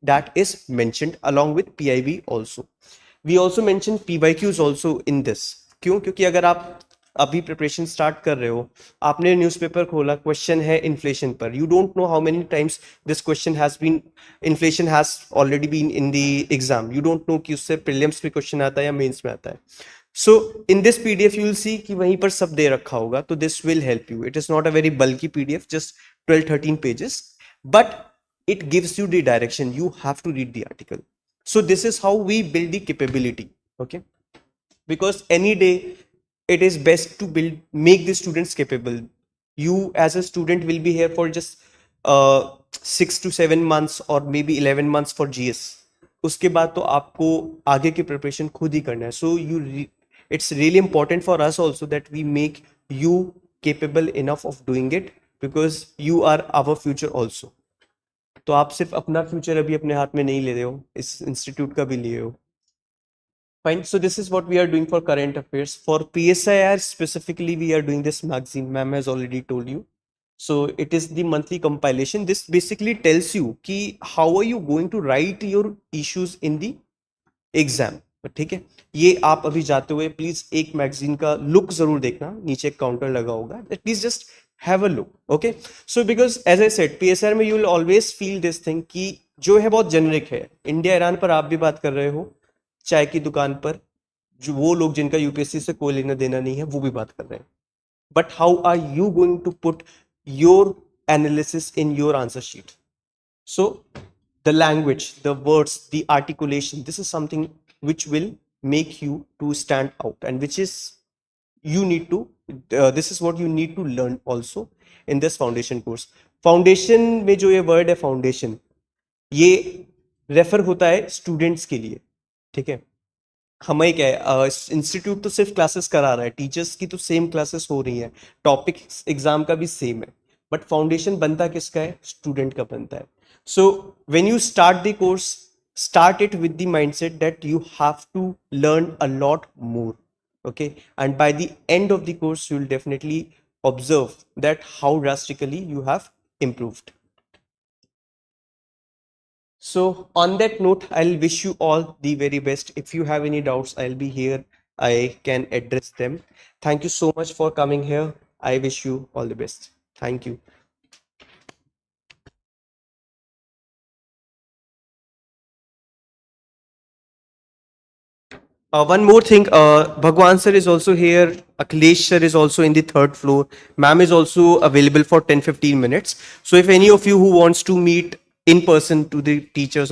that is mentioned along with PIB also. We also mention PYQs also in this. क्यों? क्योंकि अगर आप अभी प्रिपरेशन स्टार्ट कर रहे हो, आपने न्यूज़पेपर खोला, क्वेश्चन है इन्फ्लेशन पर, you don't know how many times this question has been, inflation has already been in the exam, you don't know कि उससे प्रीलिम्स में क्वेश्चन आता है या मेंस में आता है. So in this PDF you will see कि वहीं पर सब दे रखा होगा, तो this will help you. It is not a very bulky PDF, just 12-13 pages, but it gives you the direction. You have to read the article. So this is how we build the capability, okay? Because any day it is best to make the students capable. You as a student will be here for just 6 to 7 months or maybe 11 months for GS. उसके बाद तो आपको आगे की preparation खुद ही करना है. So it's really important for us also that we make you capable enough of doing it, because you are our future also. तो आप सिर्फ अपना फ्यूचर अभी अपने हाथ में नहीं ले रहे हो, इस इंस्टीट्यूट का भी लिए हो. Fine. So this is what we are doing for current affairs. For PSIR specifically, we are doing this magazine. Ma'am has already told you. So it is the monthly compilation. This basically tells you कि how are you going to write your issues in the exam. ठीक है, ये आप अभी जाते हुए please एक magazine का लुक जरूर देखना, नीचे एक काउंटर लगा होगा, please just have a look. Okay, so because as I said PSIR में you will always feel this thing कि जो है बहुत जेनरिक है. इंडिया ईरान पर आप भी बात कर रहे हो, चाय की दुकान पर जो वो लोग जिनका UPSC से कोई लेना देना नहीं है वो भी बात कर रहे हैं. But how are you going to put your analysis in your answer sheet? So the language, the words, the articulation, this is something which will make you to stand out, and which is you need to this is what you need to learn also in this foundation course. Foundation में जो ये word है foundation, ये refer होता है students के लिए. ठीक है, हमें क्या है, इंस्टीट्यूट तो सिर्फ क्लासेस करा रहा है, टीचर्स की तो सेम क्लासेस हो रही है, टॉपिक एग्जाम का भी सेम है, बट फाउंडेशन बनता किसका है? स्टूडेंट का बनता है. So when you start the course, start it with the mindset that you have to learn a lot more, okay? And by the end of the course, you will definitely observe that how drastically you have improved. So on that note, I'll wish you all the very best. If you have any doubts, I'll be here. I can address them. Thank you so much for coming here. I wish you all the best. Thank you. One more thing, Bhagwan sir is also here, Akhilesh sir is also in the 3rd floor, ma'am is also available for 10-15 minutes. So if any of you who wants to meet in person to the teachers